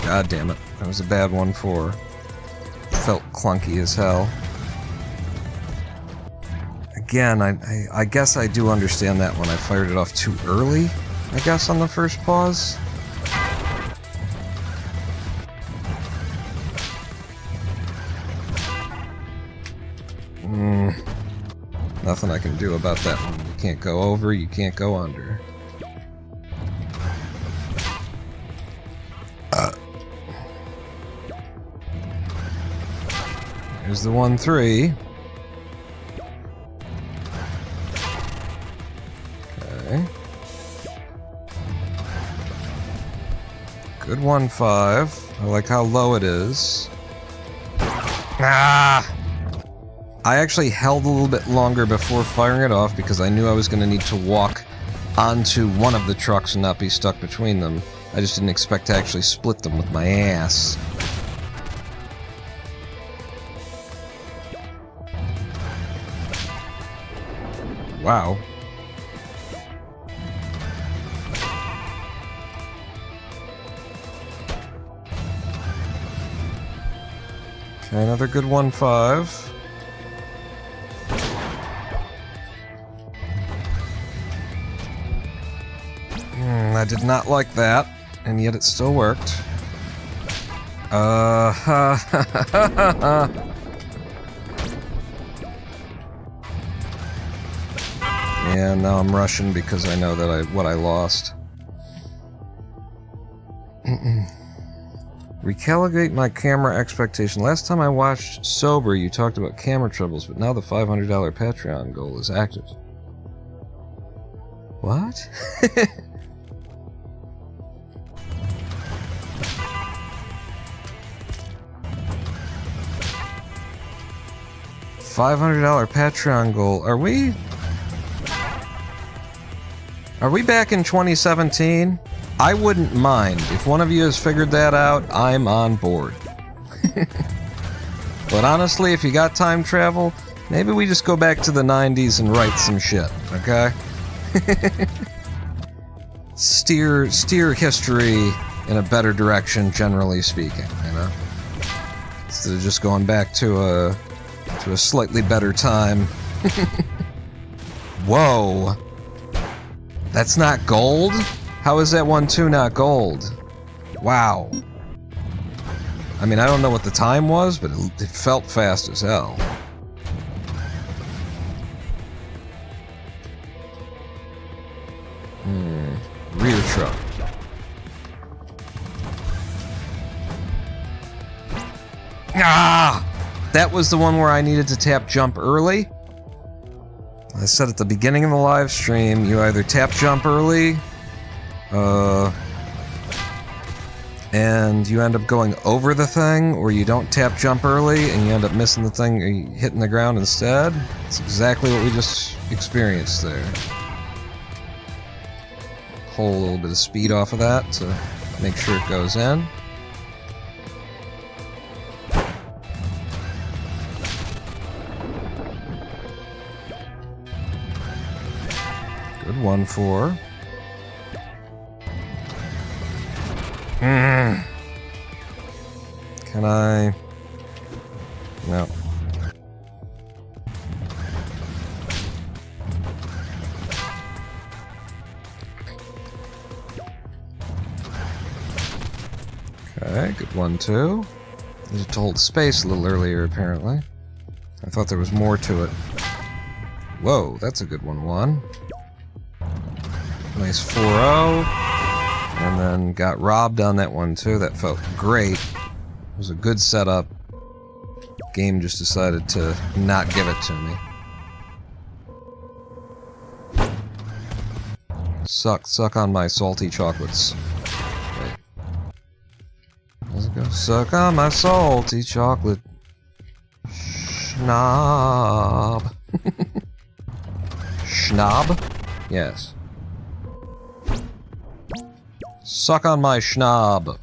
God damn it. That was a bad 1-4. Felt clunky as hell. Again, I guess I do understand that when I fired it off too early, I guess, on the first pause. Nothing I can do about that one. You can't go over, you can't go under. Here's the 1-3. Okay. Good 1-5. I like how low it is. Ah! I actually held a little bit longer before firing it off because I knew I was going to need to walk onto one of the trucks and not be stuck between them. I just didn't expect to actually split them with my ass. Wow. Okay, another good 1-5. I did not like that, and yet it still worked. Yeah, now I'm rushing because I know that what I lost. Recalibrate my camera expectation. Last time I watched sober, you talked about camera troubles, but now the $500 Patreon goal is active. What? $500 Patreon goal. Are we back in 2017? I wouldn't mind. If one of you has figured that out, I'm on board. But honestly, if you got time travel, maybe we just go back to the 90s and write some shit, okay? Steer history in a better direction, generally speaking, you know? Instead of just going back to a slightly better time. Whoa. That's not gold? How is that 1-2 not gold? Wow. I mean, I don't know what the time was, but it felt fast as hell. Rear truck. Ah! That was the one where I needed to tap jump early. I said at the beginning of the live stream, you either tap jump early, and you end up going over the thing, or you don't tap jump early and you end up missing the thing or you hitting the ground instead. It's exactly what we just experienced there. Pull a little bit of speed off of that to make sure it goes in. Good 1-4. Can I? No. Okay, good 1-2. Needed to hold space a little earlier, apparently. I thought there was more to it. Whoa, that's a good 1-1. Nice 4-0. And then got robbed on that one too. That felt great. It was a good setup. Game just decided to not give it to me. Suck on my salty chocolates. Wait. How's it go? Suck on my salty chocolate. Schnob. Schnob? Yes. Suck on my schnob.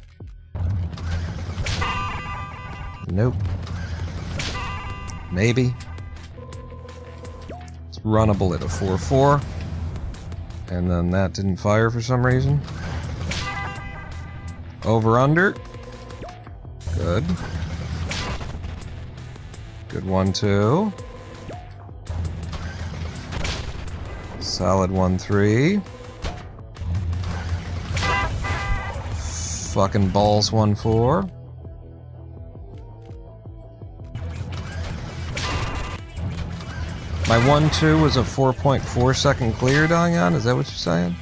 Nope. Maybe. Let's run a bullet, a 4-4. And then that didn't fire for some reason. Over under. Good. Good 1-2. Solid 1-3. Fucking balls 1-4. My 1-2 was a 4.4 second clear, Dong-Yan? Is that what you're saying?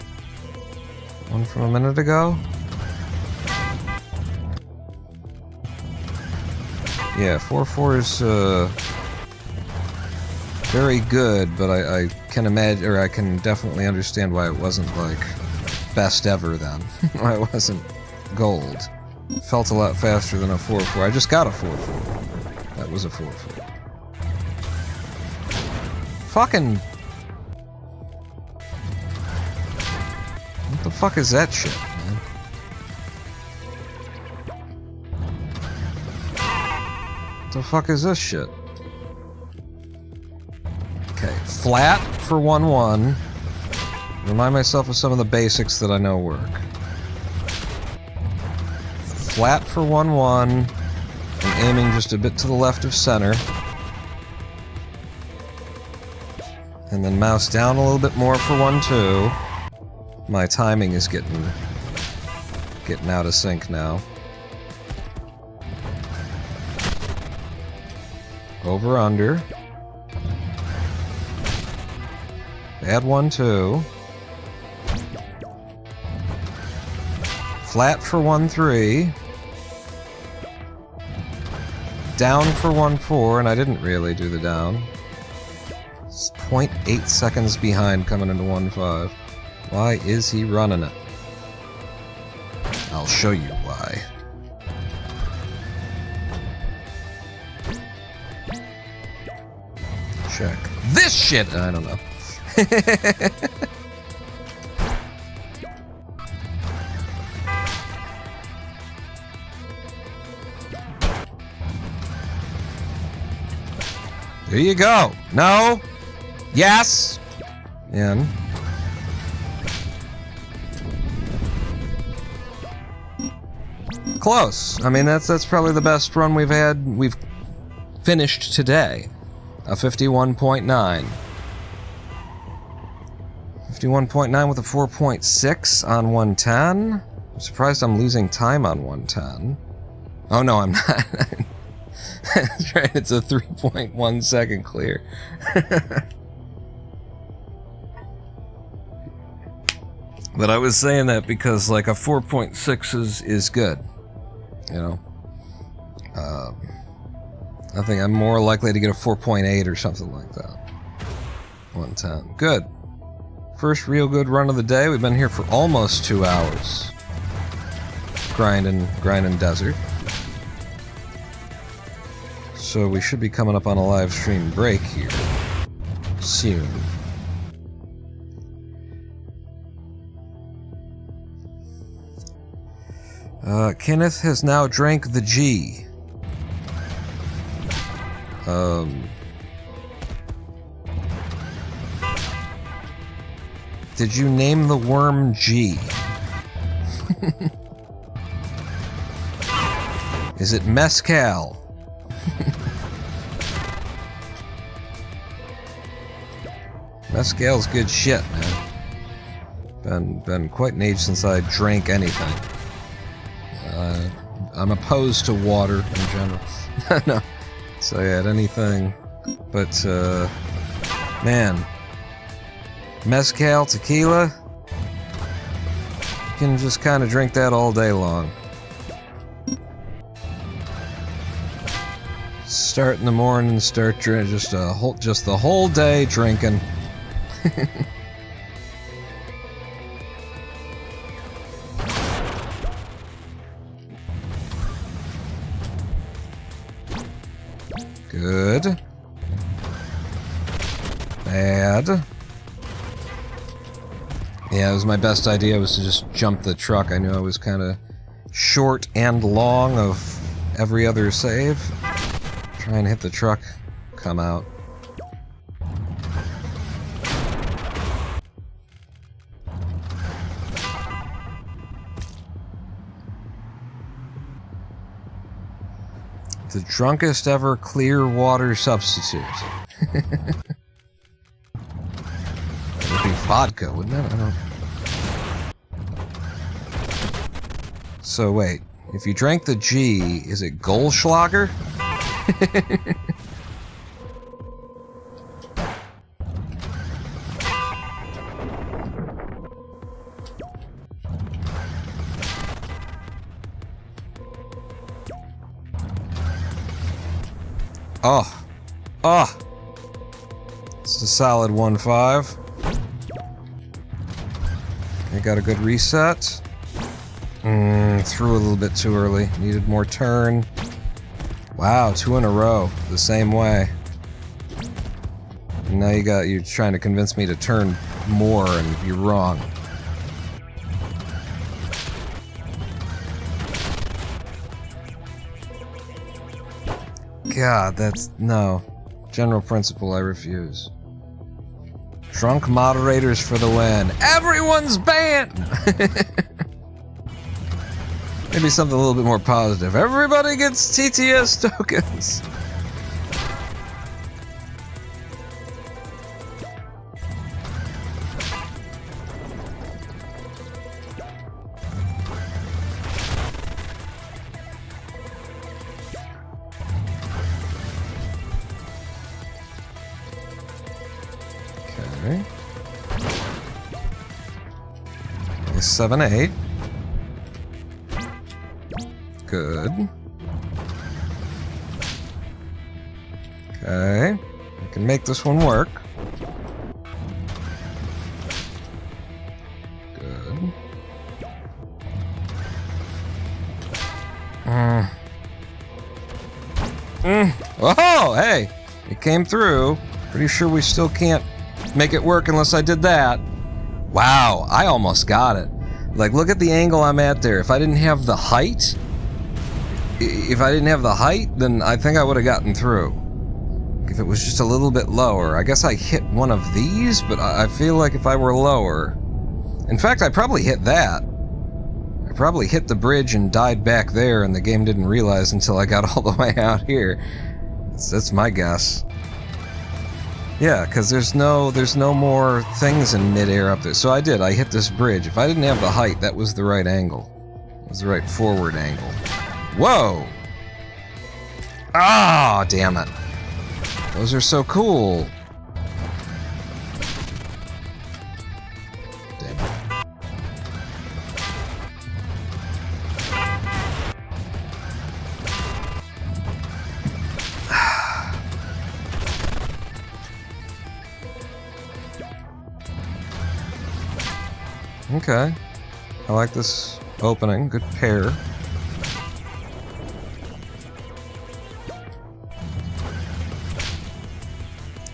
One from a minute ago? Yeah, 4-4 is very good, but I can imagine, or I can definitely understand why it wasn't like best ever then. Why it wasn't gold. It felt a lot faster than a 4-4. I just got a 4-4. That was a 4-4. Fucking... What the fuck is that shit, man? What the fuck is this shit? Okay, flat for 1-1. Remind myself of some of the basics that I know work. Flat for 1-1. And aiming just a bit to the left of center. And then mouse down a little bit more for 1-2. My timing is getting out of sync now. Over under. Add 1-2. Flat for 1-3. Down for 1-4, and I didn't really do the down. 0.8 seconds behind coming into 1-5. Why is he running it? I'll show you why. Check this shit! I don't know. There you go. No. Yes! In. Close. I mean, that's probably the best run we've finished today. A 51.9. 51.9 with a 4.6 on 110. I'm surprised I'm losing time on 110. Oh no, I'm not. That's right, it's a 3.1 second clear. But I was saying that because, like, a 4.6 is good, you know? I think I'm more likely to get a 4.8 or something like that. 110. Good. First real good run of the day. We've been here for almost 2 hours. Grinding desert. So we should be coming up on a live stream break here soon. Kenneth has now drank the G. Did you name the worm G? Is it mezcal? Mezcal's good shit, man. Been quite an age since I drank anything. I'm opposed to water in general. No. So yeah, anything. But, man. Mezcal, tequila. You can just kind of drink that all day long. Start in the morning, start drinking, just the whole day drinking. Good. Bad. Yeah, it was my best idea was to just jump the truck. I knew I was kind of short and long of every other save. Try and hit the truck. Come out. The drunkest ever clear water substitute. That would be vodka, wouldn't it? I don't... So wait, if you drank the G, is it Goldschlager? Oh. Oh. It's a solid 1-5. I got a good reset. Threw a little bit too early. Needed more turn. Wow, 2 in a row. The same way. And now you're trying to convince me to turn more and you're wrong. God, that's... no. General principle, I refuse. Drunk moderators for the win. Everyone's banned! Maybe something a little bit more positive. Everybody gets TTS tokens! Okay. 7-8. Good. Okay. I can make this one work. Good. Oh, hey! It came through. Pretty sure we still can't make it work unless I did that. Wow, I almost got it. Like, look at the angle I'm at there. If I didn't have the height, then I think I would have gotten through. If it was just a little bit lower. I guess I hit one of these, but I feel like if I were lower... In fact, I probably hit that. I probably hit the bridge and died back there, and the game didn't realize until I got all the way out here. That's my guess. Yeah, because there's no more things in midair up there. So I hit this bridge. If I didn't have the height, that was the right angle. It was the right forward angle. Whoa! Ah, damn it. Those are so cool. Damn it. Okay. I like this opening. Good pair.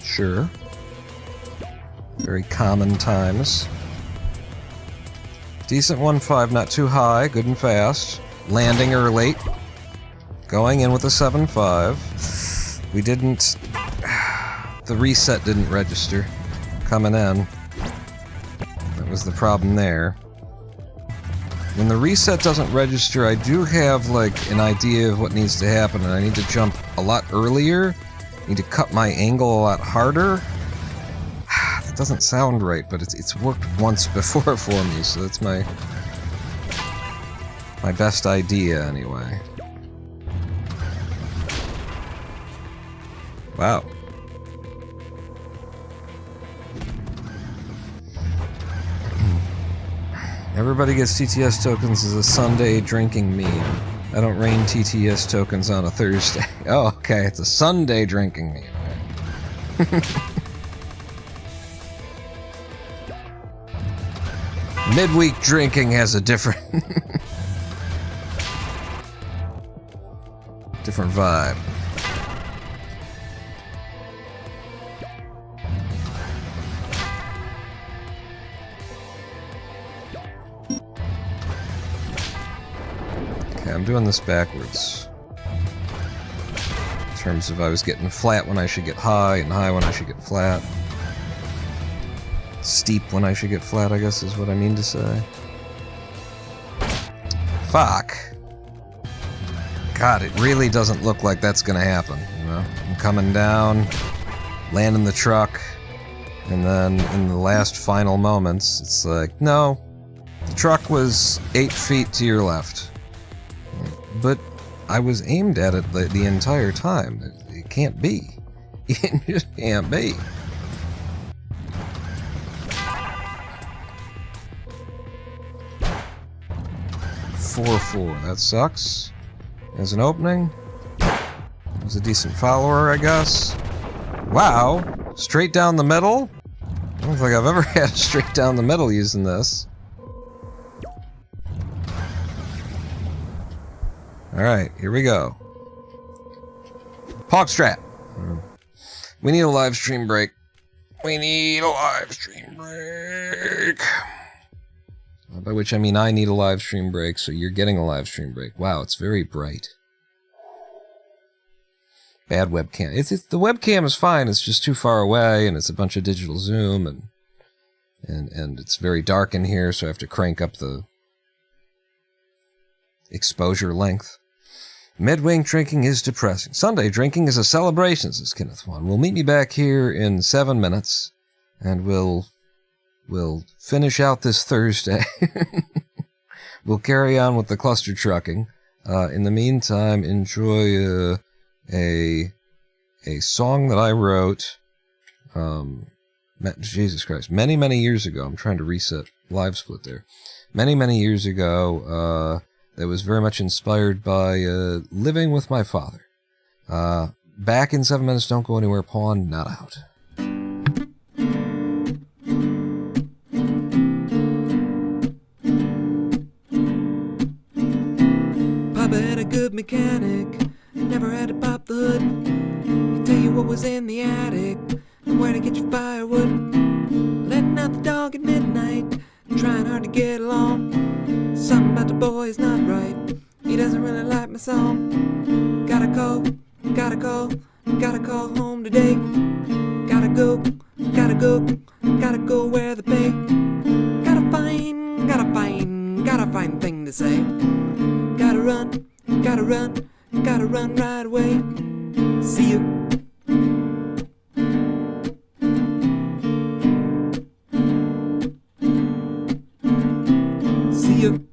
Sure. Very common times. Decent 1-5, not too high, good and fast. Landing early. Going in with a 7-5. We didn't... The reset didn't register. Coming in. That was the problem there. When the reset doesn't register, I do have, like, an idea of what needs to happen, and I need to jump a lot earlier. I need to cut my angle a lot harder. That doesn't sound right, but it's worked once before for me, so that's my best idea, anyway. Wow. Everybody gets TTS tokens as a Sunday drinking meme. I don't rain TTS tokens on a Thursday. Oh, okay, it's a Sunday drinking meme. Midweek drinking has a different... different vibe. I'm doing this backwards. In terms of I was getting flat when I should get high, and high when I should get flat. Steep when I should get flat, I guess is what I mean to say. Fuck. God, it really doesn't look like that's gonna happen, you know? I'm coming down, landing the truck, and then in the last final moments, it's like, no, the truck was 8 feet to your left. But I was aimed at it the entire time. It can't be. It just can't be. That sucks. There's an opening. There's a decent follower, I guess. Wow. Straight down the middle? I don't think I've ever had straight down the middle using this. Alright, here we go. Pogstrat. We need a live stream break. We need a live stream break. By which I mean I need a live stream break, so you're getting a live stream break. Wow, it's very bright. Bad webcam. The webcam is fine, it's just too far away, and it's a bunch of digital zoom, and it's very dark in here, so I have to crank up the exposure length. Midwing drinking is depressing. Sunday drinking is a celebration, says Kenneth Wan. We'll meet me back here in 7 minutes, and we'll finish out this Thursday. We'll carry on with the cluster trucking. In the meantime, enjoy a song that I wrote, Jesus Christ, many years ago. I'm trying to reset live split there. Many years ago, that was very much inspired by living with my father. Back in 7 minutes, don't go anywhere, pawn not out. Papa had a good mechanic, never had to pop the hood. He'd tell you what was in the attic and where to get your firewood. Letting out the dog at midnight, trying hard to get along. Something about the boy is not right, he doesn't really like my song. Gotta call home today. Gotta go where the pay. Gotta find thing to say. Gotta run right away. See you. See you.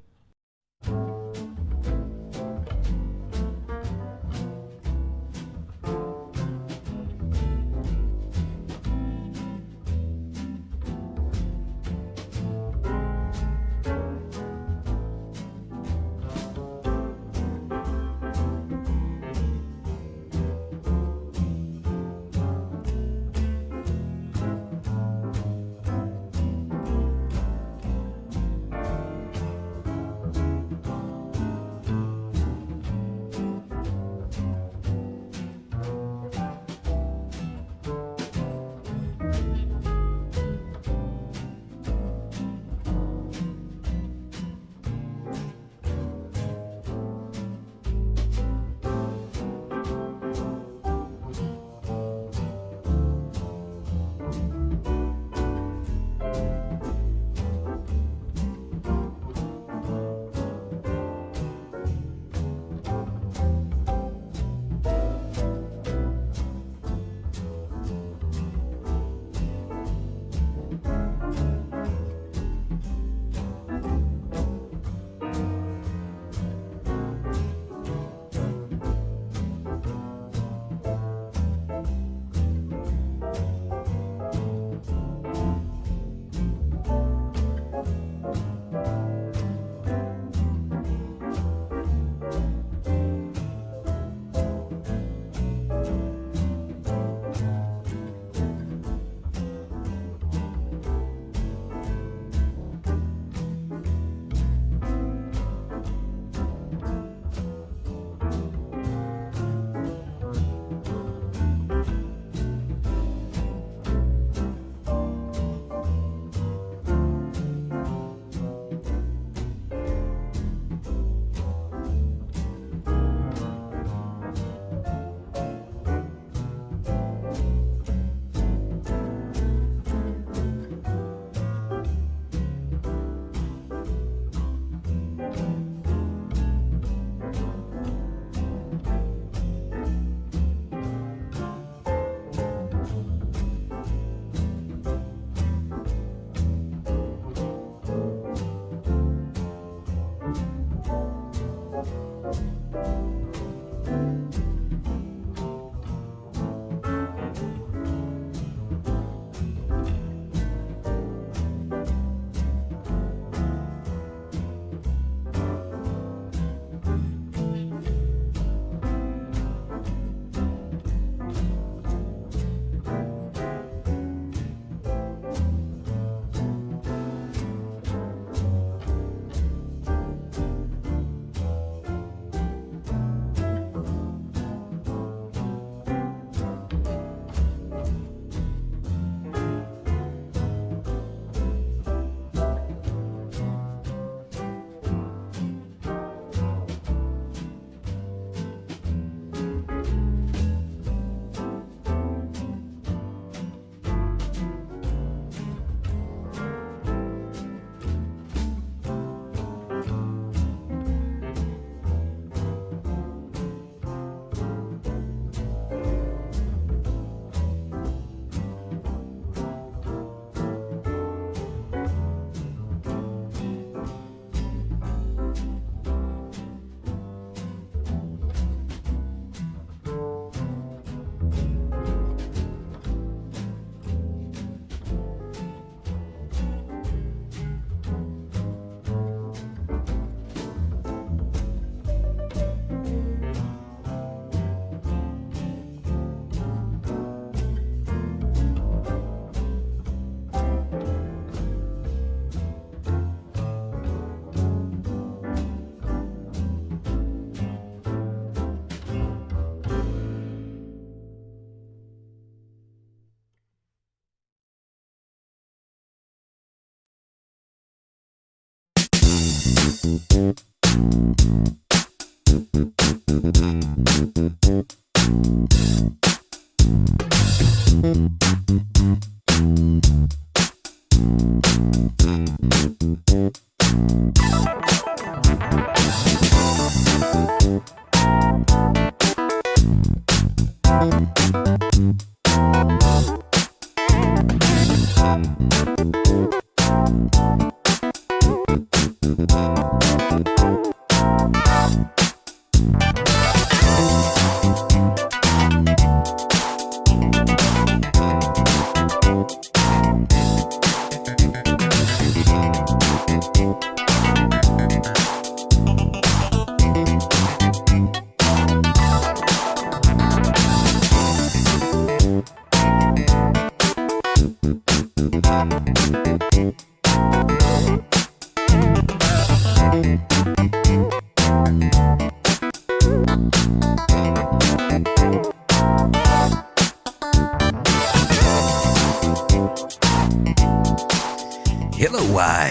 Hello, I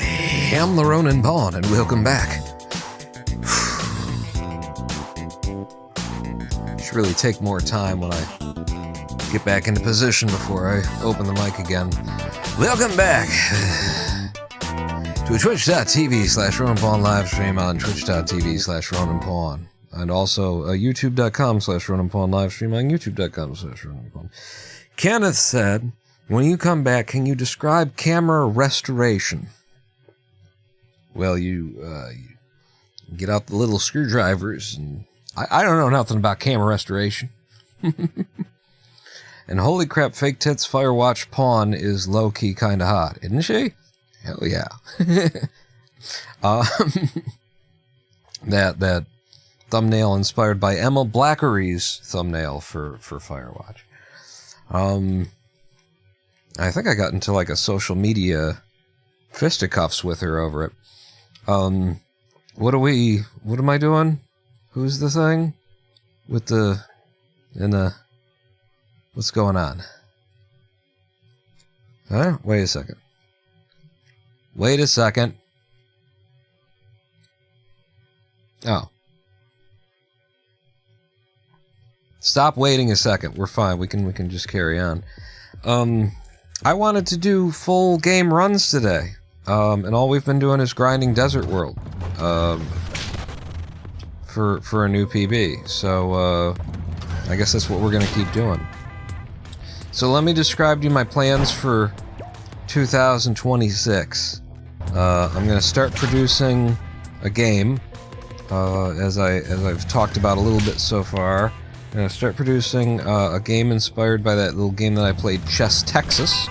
am the Ronin Pawn, and welcome back. Should really take more time when I get back into position before I open the mic again. Welcome back to a twitch.tv/RoninPawn live stream on twitch.tv/RoninPawn, and also youtube.com/RoninPawn live stream on youtube.com/RoninPawn. Kenneth said, when you come back, can you describe camera restoration? Well, you get out the little screwdrivers, and I don't know nothing about camera restoration. And holy crap, Fake Tits Firewatch Pawn is low-key kind of hot, isn't she? Hell yeah. That thumbnail inspired by Emma Blackery's thumbnail for Firewatch. I think I got into like a social media fisticuffs with her over it. What am I doing? Who's the thing? With what's going on? Huh? Wait a second. Oh. Stop waiting a second. We're fine. We can just carry on. I wanted to do full game runs today, and all we've been doing is grinding Desert World for a new PB. So I guess that's what we're gonna keep doing. So let me describe to you my plans for 2026. I'm gonna start producing a game as I've talked about a little bit so far. I'm gonna start producing a game inspired by that little game that I played, Chess Texas.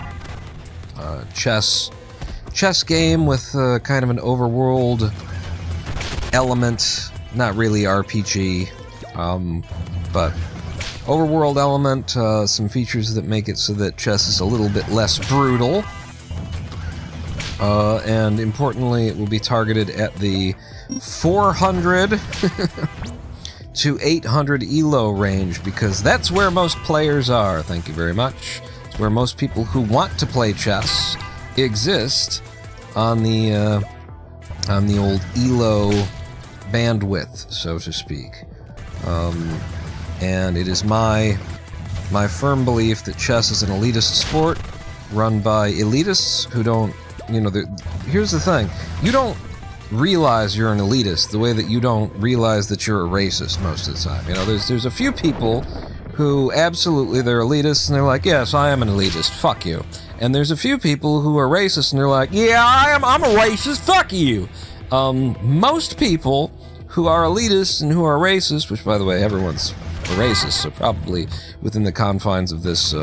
Chess game with kind of an overworld element, not really RPG, but overworld element, some features that make it so that chess is a little bit less brutal. And importantly, it will be targeted at the 400 to 800 ELO range, because that's where most players are. Thank you very much. It's where most people who want to play chess exist on the old ELO bandwidth, so to speak. And it is my firm belief that chess is an elitist sport run by elitists who don't, here's the thing, you don't realize you're an elitist the way that you don't realize that you're a racist most of the time. There's a few people who absolutely they're elitists and they're like, yes, I am an elitist, fuck you. And there's a few people who are racist and they're like, yeah, I'm a racist, fuck you. Most people who are elitists and who are racist, which by the way, everyone's a racist, so probably within the confines of this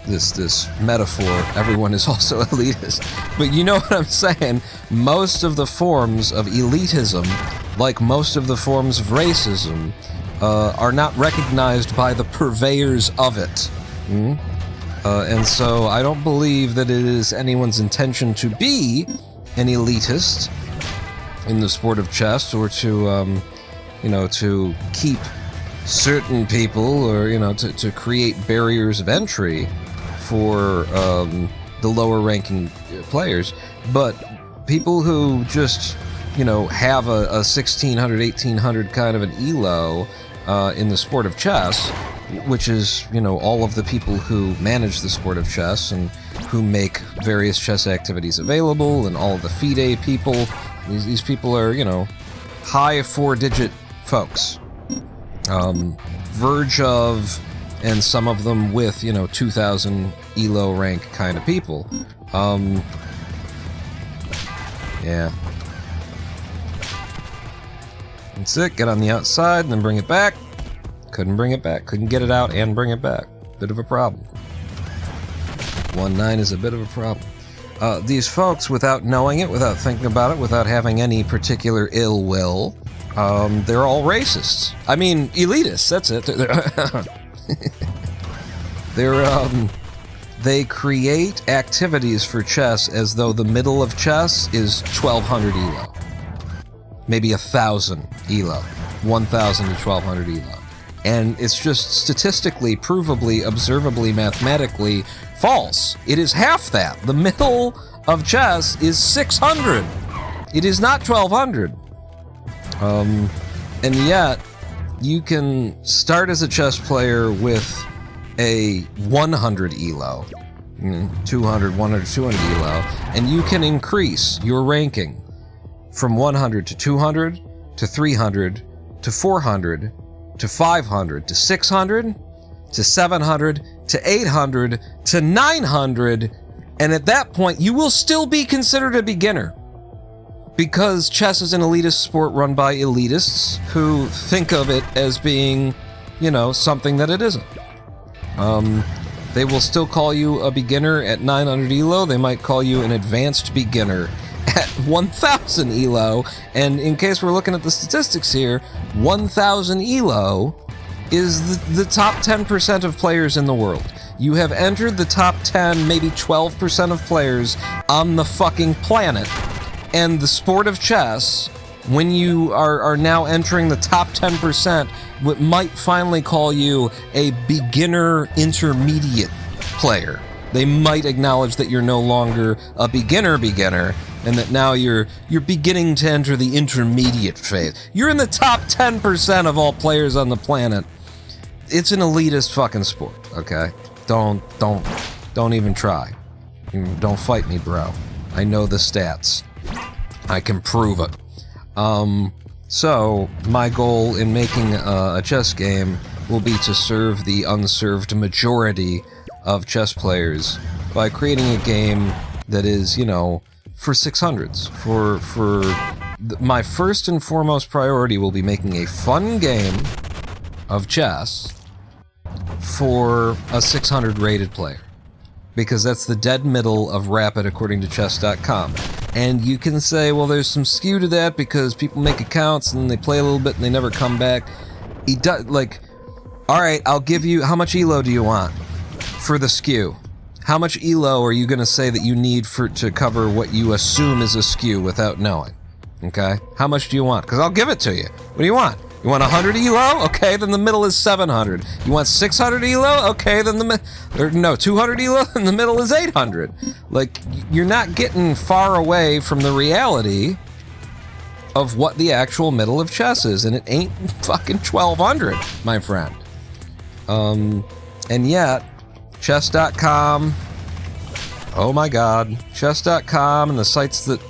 this metaphor, everyone is also elitist. But you know what I'm saying? Most of the forms of elitism, like most of the forms of racism, are not recognized by the purveyors of it. And so I don't believe that it is anyone's intention to be an elitist in the sport of chess, or to, to keep certain people, or, to create barriers of entry for the lower ranking players. But people who just, have a 1600, 1800 kind of an ELO in the sport of chess, which is, all of the people who manage the sport of chess and who make various chess activities available, and all of the FIDE people. These people are, high 4-digit folks. Verge of, and some of them with, 2000 ELO rank kind of people. Yeah. That's it. Get on the outside and then bring it back. Couldn't bring it back. Couldn't get it out and bring it back. Bit of a problem. 1-9 is a bit of a problem. These folks, without knowing it, without thinking about it, without having any particular ill will, they're all racists. I mean, elitists, that's it. They create activities for chess as though the middle of chess is 1200 ELO. Maybe 1000 ELO. 1000 to 1200 ELO. And it's just statistically, provably, observably, mathematically false. It is half that. The middle of chess is 600. It is not 1200. And yet, you can start as a chess player with a 100 ELO, 200, 100, 200 ELO, and you can increase your ranking from 100 to 200 to 300 to 400 to 500 to 600 to 700 to 800 to 900, and at that point you will still be considered a beginner, because chess is an elitist sport run by elitists who think of it as being, something that it isn't. They will still call you a beginner at 900 ELO. They might call you an advanced beginner at 1000 ELO. And in case we're looking at the statistics here, 1000 ELO is the top 10% of players in the world. You have entered the top 10, maybe 12% of players on the fucking planet. And the sport of chess, when you are now entering the top 10%, what might finally call you a beginner intermediate player. They might acknowledge that you're no longer a beginner, and that now you're beginning to enter the intermediate phase. You're in the top 10% of all players on the planet. It's an elitist fucking sport, okay? Don't even try. Don't fight me, bro. I know the stats. I can prove it. So, my goal in making a chess game will be to serve the unserved majority of chess players by creating a game that is, for 600s, for my first and foremost priority will be making a fun game of chess for a 600 rated player. Because that's the dead middle of rapid according to chess.com. And you can say, well, there's some skew to that because people make accounts and they play a little bit and they never come back. Alright, I'll give you, how much ELO do you want for the skew? How much ELO are you going to say that you need to cover what you assume is a skew without knowing? Okay? How much do you want? Because I'll give it to you. What do you want? You want 100 ELO? Okay, then the middle is 700. You want 600 ELO? Okay, then 200 ELO? Then the middle is 800. Like, you're not getting far away from the reality of what the actual middle of chess is, and it ain't fucking 1200, my friend. And yet, chess.com, oh my god, chess.com and the sites that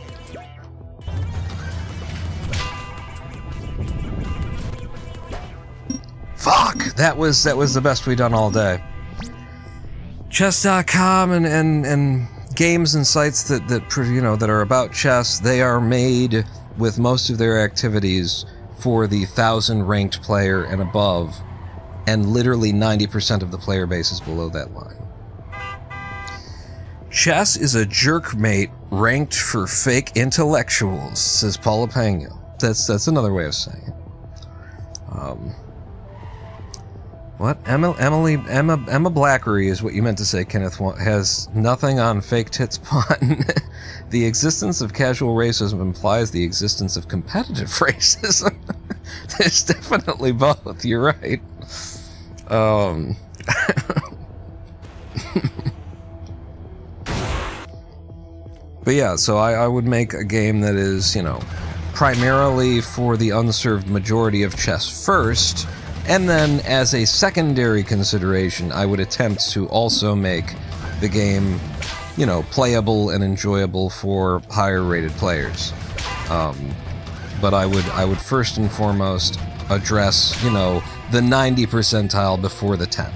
fuck! That was the best we've done all day. Chess.com and games and sites that are about chess, they are made with most of their activities for the 1,000 ranked player and above, and literally 90% of the player base is below that line. Chess is a jerkmate ranked for fake intellectuals, says Paula Pagno. That's another way of saying it. What? Emma Blackery is what you meant to say, Kenneth, has nothing on fake tits pun. The existence of casual racism implies the existence of competitive racism. There's definitely both, you're right. But yeah, so I would make a game that is, primarily for the unserved majority of chess first, and then as a secondary consideration, I would attempt to also make the game, playable and enjoyable for higher rated players. But I would first and foremost address, the 90 percentile before the 10.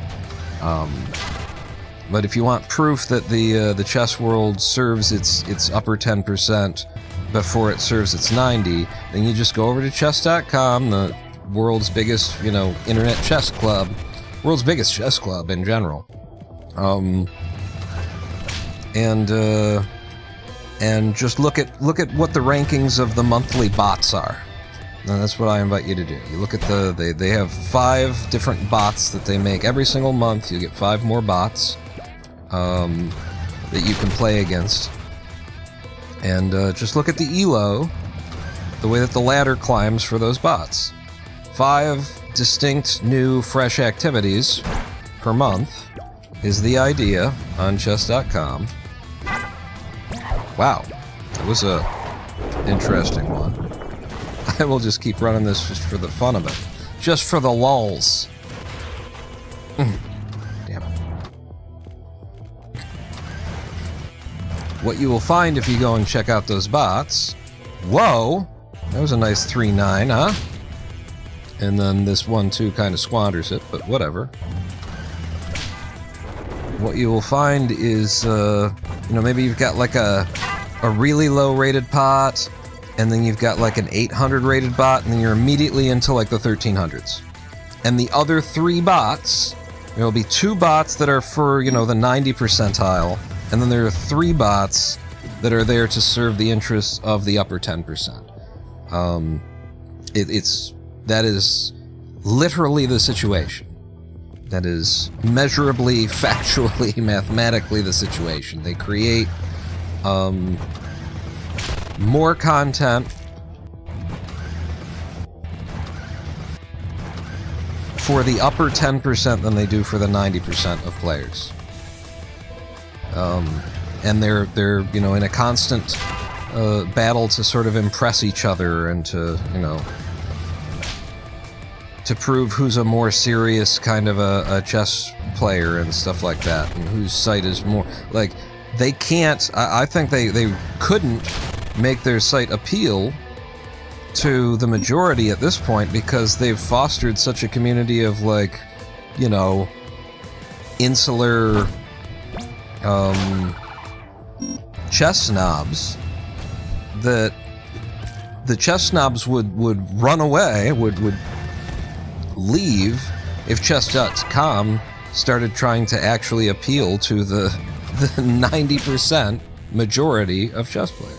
But if you want proof that the chess world serves its upper 10% before it serves its 90, then you just go over to chess.com, the world's biggest, internet chess club, world's biggest chess club in general, and just look at what the rankings of the monthly bots are. And that's what I invite you to do. You look at they have 5 different bots that they make every single month. You get 5 more bots that you can play against, and just look at the ELO, the way that the ladder climbs for those bots. 5 distinct new fresh activities per month is the idea on chess.com. Wow, that was a interesting one. I will just keep running this just for the fun of it. Just for the lulz. Damn it. What you will find if you go and check out those bots... Whoa! That was a nice 3-9, huh? And then this 1-2 kind of squanders it, but whatever. What you will find is, maybe you've got like a really low rated pot, and then you've got like an 800 rated bot, and then you're immediately into like the 1300s. And the other 3 bots, there'll be 2 bots that are for, the 90 percentile, and then there are 3 bots that are there to serve the interests of the upper 10%. That is literally the situation. That is measurably, factually, mathematically the situation. They create more content for the upper 10% than they do for the 90% of players. And they're in a constant battle to sort of impress each other and to prove who's a more serious kind of a chess player and stuff like that, and whose site is more like they can't. I think they couldn't make their site appeal to the majority at this point because they've fostered such a community of insular chess snobs that the chess snobs would run away, would leave if chess.com started trying to actually appeal to the 90% majority of chess players.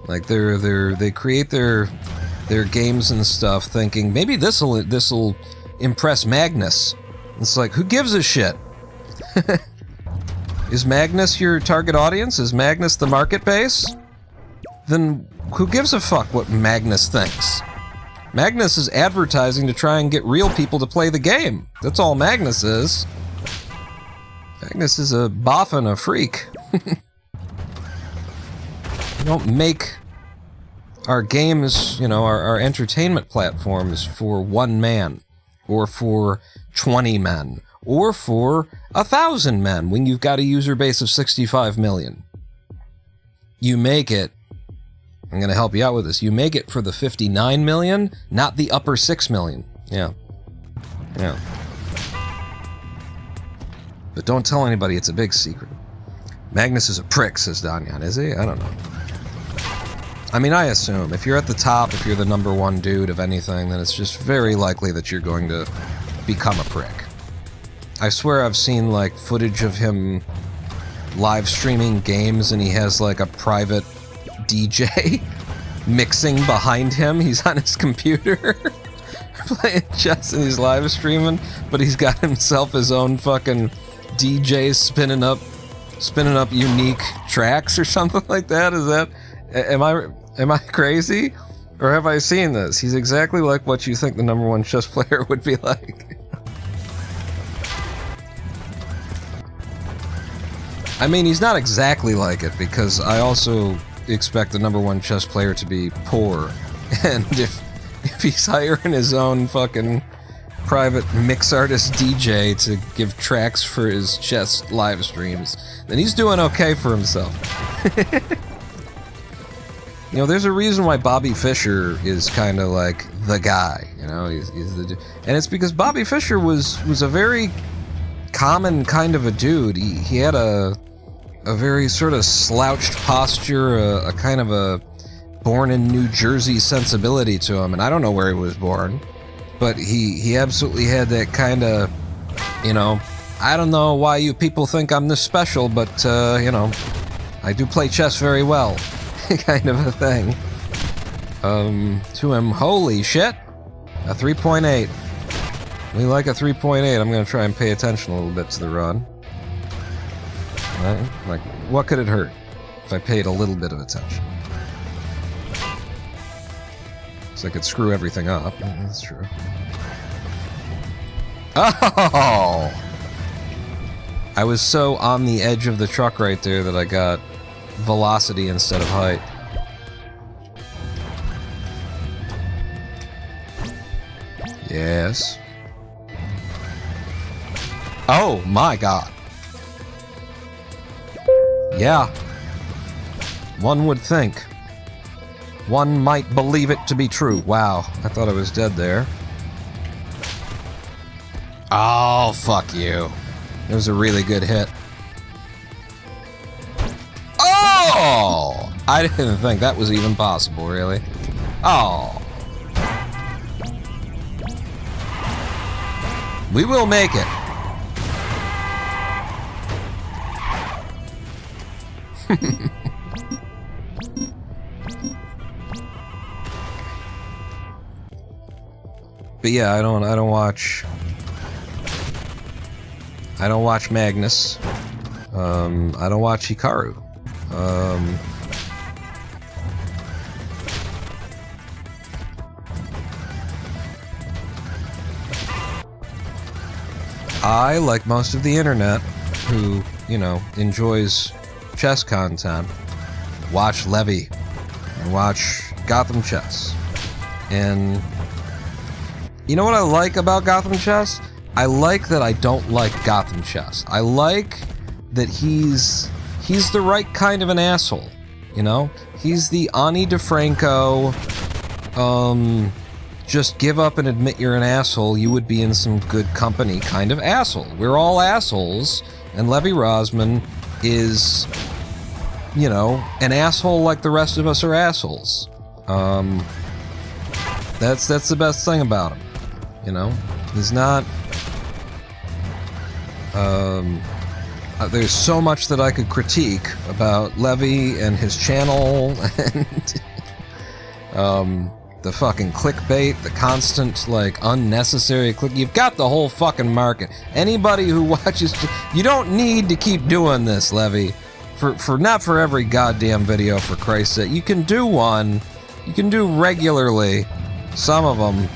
Like they create their games and stuff thinking maybe this'll impress Magnus. It's like, who gives a shit? Is Magnus your target audience? Is Magnus the market base? Then who gives a fuck what Magnus thinks? Magnus is advertising to try and get real people to play the game. That's all Magnus is. Magnus is a boffin, a freak. We don't make our games, you know, our entertainment platforms for one man, or for 20 men, or for 1,000 men when you've got a user base of 65 million. You make it, I'm going to help you out with this, you make it for the 59 million, not the upper 6 million. Yeah. Yeah. But don't tell anybody, it's a big secret. Magnus is a prick, says Danyan, is he? I don't know. I mean, I assume, if you're at the top, if you're the #1 dude of anything, then it's just very likely that you're going to become a prick. I swear I've seen, like, footage of him live streaming games and he has, like, a private DJ mixing behind him. He's on his computer playing chess and he's live streaming, but he's got himself his own fucking DJ spinning up unique tracks or something like that. Is that... Am I crazy? Or have I seen this? He's exactly like what you think the #1 chess player would be like. I mean, he's not exactly like it, because I also expect the #1 chess player to be poor. And if he's hiring his own fucking private mix artist DJ to give tracks for his chess live streams, then he's doing okay for himself. You know, there's a reason why Bobby Fischer is kind of like the guy, you know, he's the, and it's because Bobby Fischer was a very common kind of a dude. He had a very sort of slouched posture, a kind of a born in New Jersey sensibility to him, and I don't know where he was born, but he absolutely had that kind of, you know, I don't know why you people think I'm this special, but, you know, I do play chess very well. Kind of a thing. To him, holy shit! A 3.8. We like a 3.8. I'm gonna try and pay attention a little bit to the run. Right? Like, what could it hurt if I paid a little bit of attention? So I could screw everything up. Yeah, that's true. Oh! I was so on the edge of the truck right there that I got velocity instead of height. Yes. Oh my god. Yeah. One would think. One might believe it to be true. Wow. I thought I was dead there. Oh, fuck you. It was a really good hit. Oh! I didn't think that was even possible, really. Oh. We will make it. But yeah, I don't watch Magnus. I don't watch Hikaru. I, like most of the internet, who, you know, enjoys chess content, watch Levy and watch Gotham Chess. And you know what I like about Gotham Chess? I like that I don't like Gotham Chess. I like that he's the right kind of an asshole, you know? He's the Ani DeFranco, just give up and admit you're an asshole, you would be in some good company kind of asshole. We're all assholes, and Levy Rosman is, you know, an asshole like the rest of us are assholes. That's the best thing about him, you know? He's not... there's so much that I could critique about Levy and his channel, and the fucking clickbait, the constant, like, unnecessary click. You've got the whole fucking market. Anybody who watches... You don't need to keep doing this, Levy. For not for every goddamn video, for Christ's sake. You can do one. You can do regularly. Some of them.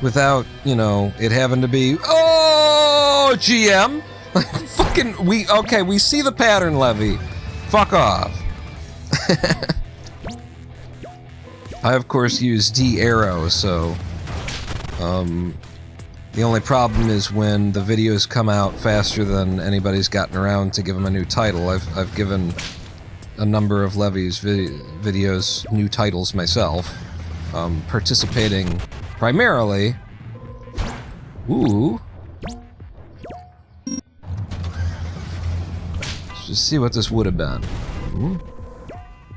Without, you know, it having to be... Oh, GM! Like, fucking... Okay, we see the pattern, Levy. Fuck off. I, of course, use D-Arrow, so... the only problem is when the videos come out faster than anybody's gotten around to give them a new title. I've given a number of Levy's videos new titles myself, participating primarily... Ooh... Let's just see what this would have been. Ooh.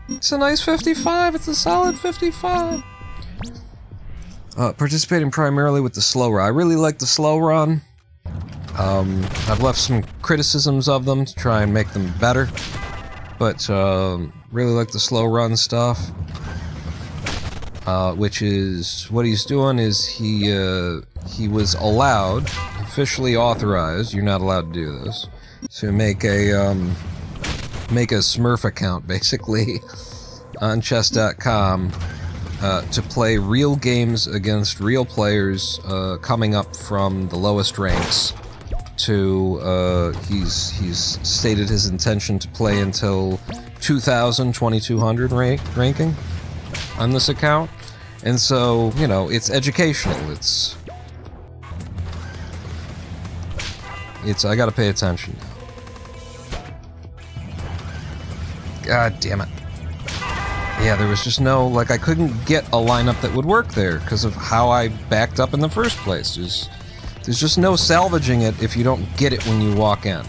It's a nice 55, it's a solid 55! Participating primarily with the slow run. I really like the slow run. I've left some criticisms of them to try and make them better. But, really like the slow run stuff. Which is, what he's doing is he was allowed, officially authorized, you're not allowed to do this, to make a Smurf account, basically, on chess.com, to play real games against real players, coming up from the lowest ranks to, he's stated his intention to play until 2,000, 2,200 ranking on this account. And so, you know, it's educational, it's I gotta pay attention now. God damn it. Yeah, there was just no, like, I couldn't get a lineup that would work there because of how I backed up in the first place. There's just no salvaging it if you don't get it when you walk in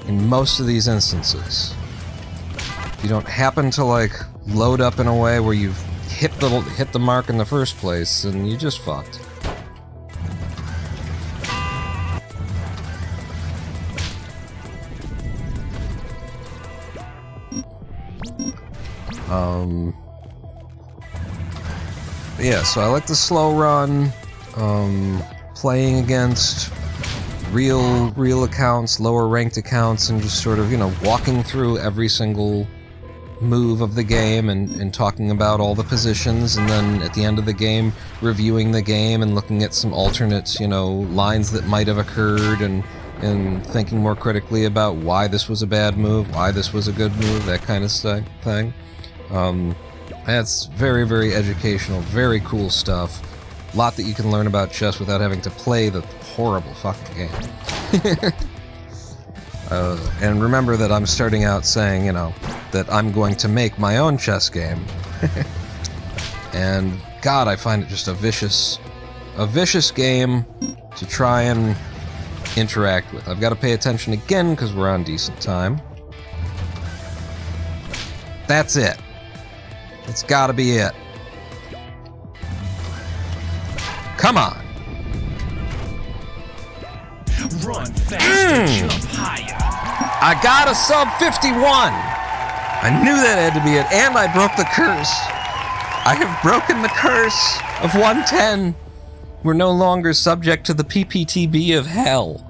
most of these instances. If you don't happen to, like, load up in a way where you've hit the mark in the first place, then you just fucked. Yeah, so I like the slow run, playing against real accounts, lower ranked accounts, and just sort of, you know, walking through every single move of the game and talking about all the positions, and then at the end of the game reviewing the game and looking at some alternates, you know, lines that might have occurred, and thinking more critically about why this was a bad move, why this was a good move, that kind of thing. That's very, very educational, very cool stuff. A lot that you can learn about chess without having to play the horrible fucking game. And remember that I'm starting out saying, you know, that I'm going to make my own chess game. And God, I find it just a vicious game to try and interact with. I've got to pay attention again because we're on decent time. That's it. It's gotta be it. Come on. Run faster, jump higher. I got a sub 51. I knew that had to be it, and I broke the curse. I have broken the curse of 110. We're no longer subject to the PPTB of hell.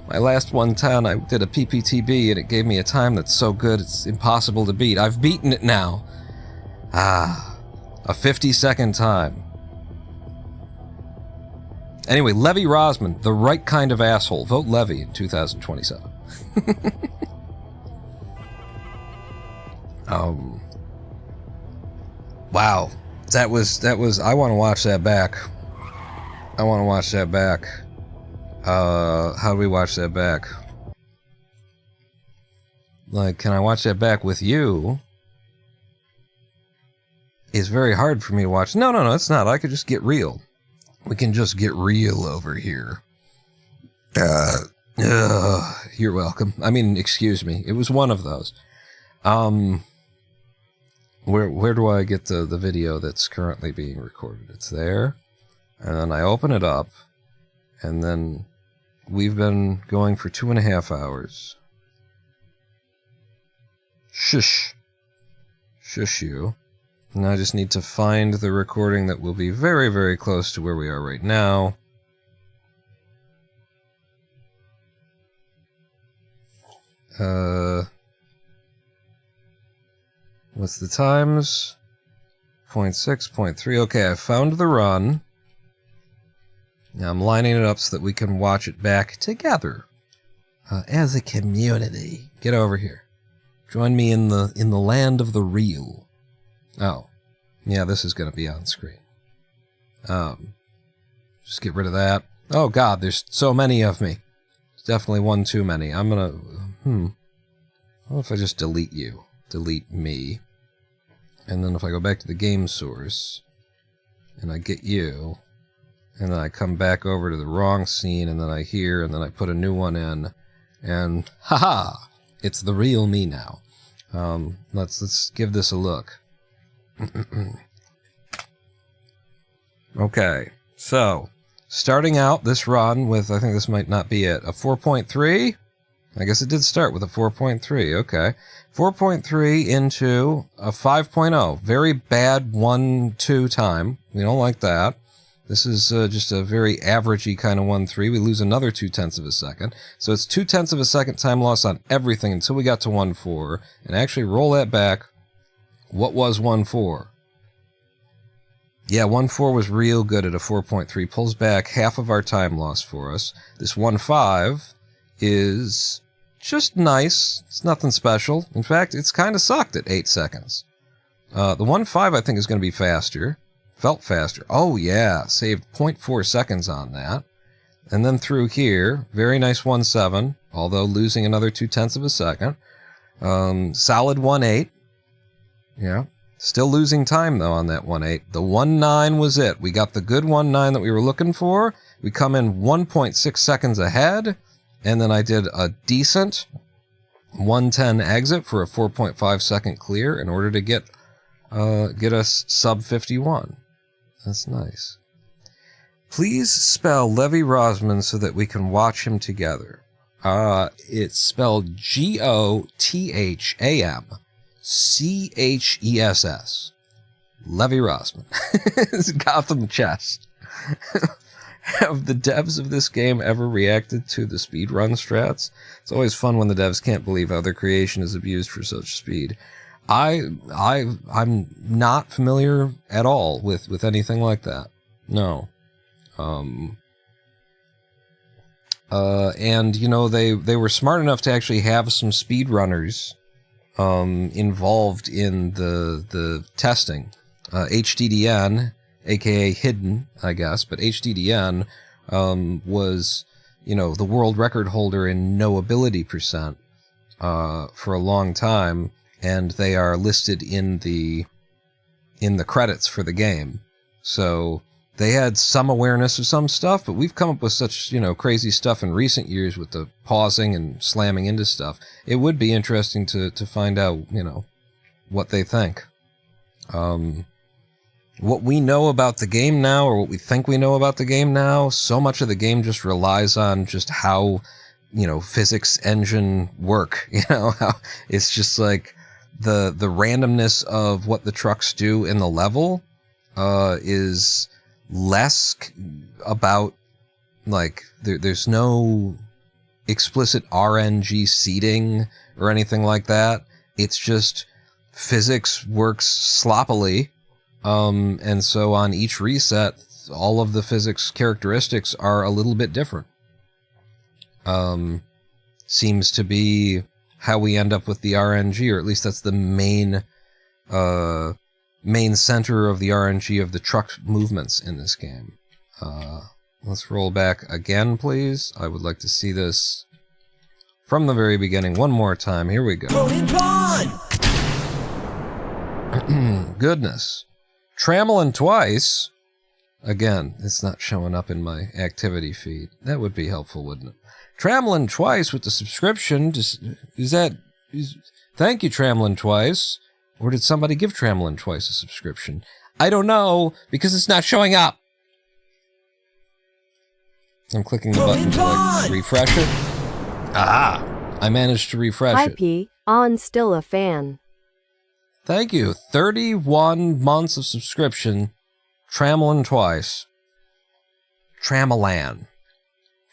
My last 110, I did a PPTB, and it gave me a time that's so good it's impossible to beat. I've beaten it now. Ah, a 50-second time. Anyway, Levy Rosman, the right kind of asshole. Vote Levy in 2027. Wow. That was, I want to watch that back. How do we watch that back? Like, can I watch that back with you? is very hard for me to watch. No, it's not. I could just get real. We can just get real over here. You're welcome. I mean, excuse me. It was one of those. Where do I get the video that's currently being recorded? It's there. And then I open it up. And then we've been going for 2.5 hours. Shush. Shush you. And I just need to find the recording that will be very, very close to where we are right now. What's the times? 0.6, 0.3. Okay, I found the run. Now I'm lining it up so that we can watch it back together. As a community. Get over here. Join me in the land of the real. Oh. Yeah, this is gonna be on screen. Just get rid of that. Oh god, there's so many of me. It's definitely one too many. I'm gonna... What if I just delete you? Delete me. And then if I go back to the game source, and I get you, and then I come back over to the wrong scene, and then I hear, and then I put a new one in, and haha! It's the real me now. Let's give this a look. Okay, so, starting out this run with, I think this might not be it, a 4.3? I guess it did start with a 4.3, okay. 4.3 into a 5.0. Very bad 1-2 time. We don't like that. This is just a very averagey kind of 1-3. We lose another 0.2 of a second. So it's 0.2 of a second time loss on everything until we got to 1-4. And actually roll that back. What was 1-4? Yeah, 1-4 was real good at a 4.3. Pulls back half of our time loss for us. This 1-5 is just nice. It's nothing special. In fact, it's kind of sucked at 8 seconds. The 1-5 I think is going to be faster. Felt faster. Oh yeah, saved 0.4 seconds on that. And then through here, very nice 1-7, although losing another 0.2 of a second. Solid 1-8. Yeah. Still losing time, though, on that 1-8. The 1-9 was it. We got the good 1-9 that we were looking for. We come in 1.6 seconds ahead. And then I did a decent 1-10 exit for a 4.5 second clear in order to get us sub 51. That's nice. Please spell Levi Rosman so that we can watch him together. It's spelled Gothamchess. Levi Rosman. It's Gotham Chess. Have the devs of this game ever reacted to the speedrun strats? It's always fun when the devs can't believe how their creation is abused for such speed. I'm not familiar at all with anything like that. No. And, you know, they were smart enough to actually have some speedrunners involved in the testing. HDDN, aka Hidden, I guess, but HDDN was, you know, the world record holder in knowability percent for a long time, and they are listed in the credits for the game. So they had some awareness of some stuff, but we've come up with such, you know, crazy stuff in recent years with the pausing and slamming into stuff. It would be interesting to find out, you know, what they think. What we know about the game now, or what we think we know about the game now, so much of the game just relies on just how, you know, physics engine work. You know, how it's just like the randomness of what the trucks do in the level is less about, like, there's no explicit RNG seeding or anything like that. It's just physics works sloppily. And so on each reset, all of the physics characteristics are a little bit different. Seems to be how we end up with the RNG, or at least that's the main center of the RNG of the truck movements in this game. Let's roll back again, please. I would like to see this from the very beginning one more time. Here we go. Goodness. Tramelin twice. Again, it's not showing up in my activity feed. That would be helpful, wouldn't it? Tramelin twice with the subscription. Thank you, Tramelin twice. Or did somebody give Tramelin twice a subscription? I don't know, because it's not showing up. I'm clicking the button to like refresh it. Aha! I managed to refresh Hi, it. P. On still a fan. Thank you. 31 months of subscription. Tramelin twice. Tramelan.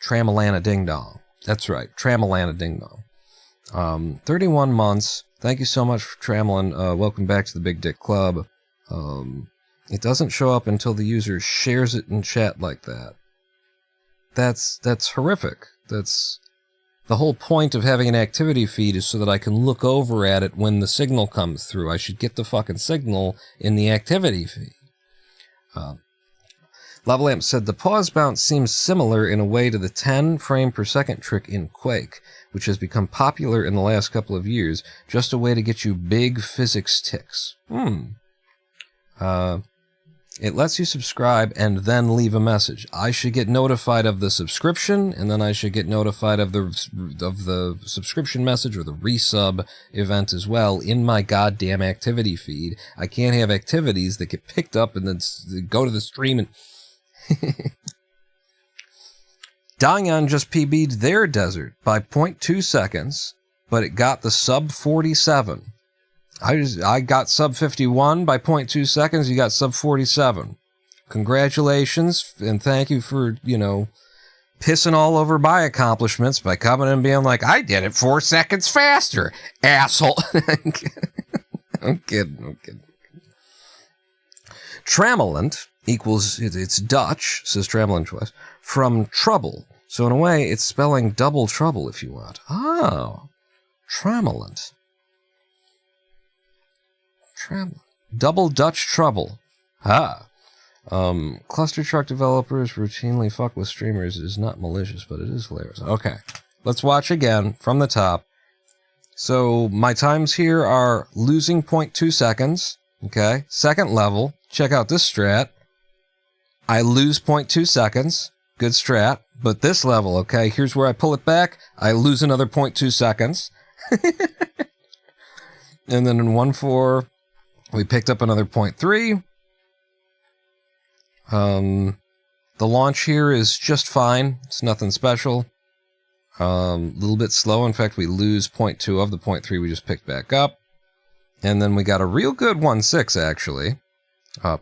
Tramelana ding dong. That's right. Tramelana ding dong. 31 months. Thank you so much for Tramelin. Welcome back to the Big Dick Club. It doesn't show up until the user shares it in chat like that. That's horrific. That's the whole point of having an activity feed is so that I can look over at it when the signal comes through. I should get the fucking signal in the activity feed. Lavalamp said the pause bounce seems similar in a way to the 10 frame per second trick in Quake, which has become popular in the last couple of years, just a way to get you big physics ticks. It lets you subscribe and then leave a message. I should get notified of the subscription, and then I should get notified of the subscription message or the resub event as well in my goddamn activity feed. I can't have activities that get picked up and then go to the stream and... Dangyan just PB'd their desert by 0.2 seconds, but it got the sub 47. I got sub 51 by 0.2 seconds. You got sub 47. Congratulations, and thank you for, pissing all over my accomplishments by coming and being like, I did it 4 seconds faster, asshole. I'm kidding. Tramelant equals, it's Dutch, says Tramelant twice, from trouble. So in a way, it's spelling double trouble if you want. Oh, Tramelant. Double Dutch trouble. Clustertruck developers routinely fuck with streamers is not malicious, but it is hilarious. Okay, let's watch again from the top. So my times here are losing 0.2 seconds. Okay, second level. Check out this strat. I lose 0.2 seconds. Good strat. But this level, okay, here's where I pull it back. I lose another 0.2 seconds. And then in 1-4... we picked up another 0.3. The launch here is just fine. It's nothing special. A little bit slow. In fact, we lose 0.2 of the 0.3 we just picked back up. And then we got a real good 1.6, actually.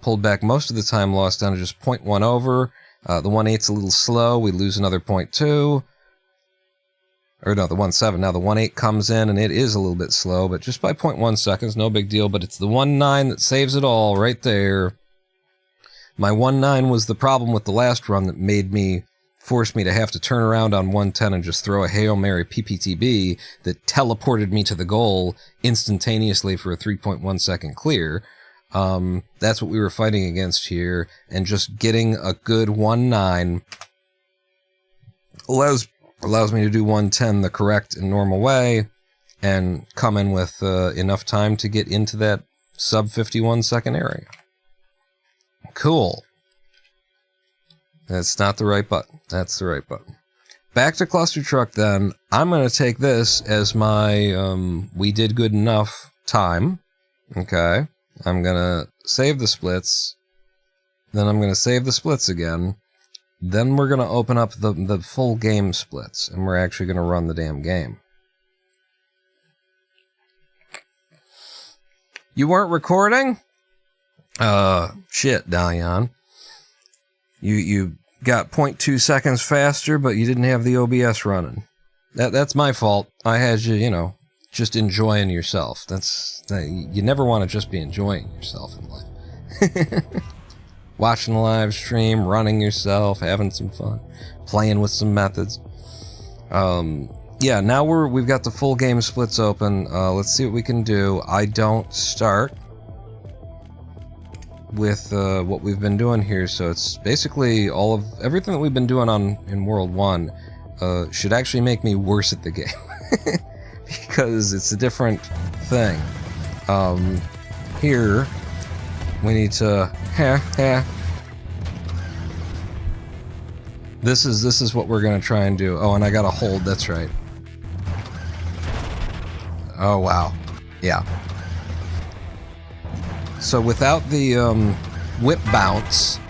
Pulled back most of the time lost down to just 0.1 over. The 1.8's a little slow. We lose another 0.2. Or no, the 1.7. Now the 1.8 comes in, and it is a little bit slow, but just by 0.1 seconds, no big deal. But it's the 1.9 that saves it all right there. My 1.9 was the problem with the last run that forced me to have to turn around on 1.10 and just throw a Hail Mary PPTB that teleported me to the goal instantaneously for a 3.1 second clear. That's what we were fighting against here, and just getting a good 1.9 allows me to do 1.10 the correct and normal way and come in with enough time to get into that sub 51 second area. Cool. That's not the right button. That's the right button. Back to Clustertruck then. I'm going to take this as my we did good enough time. Okay. I'm going to save the splits. Then I'm going to save the splits again. Then we're going to open up the full game splits, and we're actually going to run the damn game. You weren't recording? Shit, Dalian. You got 0.2 seconds faster, but you didn't have the OBS running. That's my fault. I had you, just enjoying yourself. You never want to just be enjoying yourself in life. Watching the live stream, running yourself, having some fun, playing with some methods. Yeah, now we've got the full game splits open. Let's see what we can do. I don't start with what we've been doing here, so it's basically everything that we've been doing in World 1 should actually make me worse at the game. Because it's a different thing. Here, We need to... This is what we're gonna try and do. Oh, and I gotta hold, that's right. Oh, wow. Yeah. So without the whip bounce,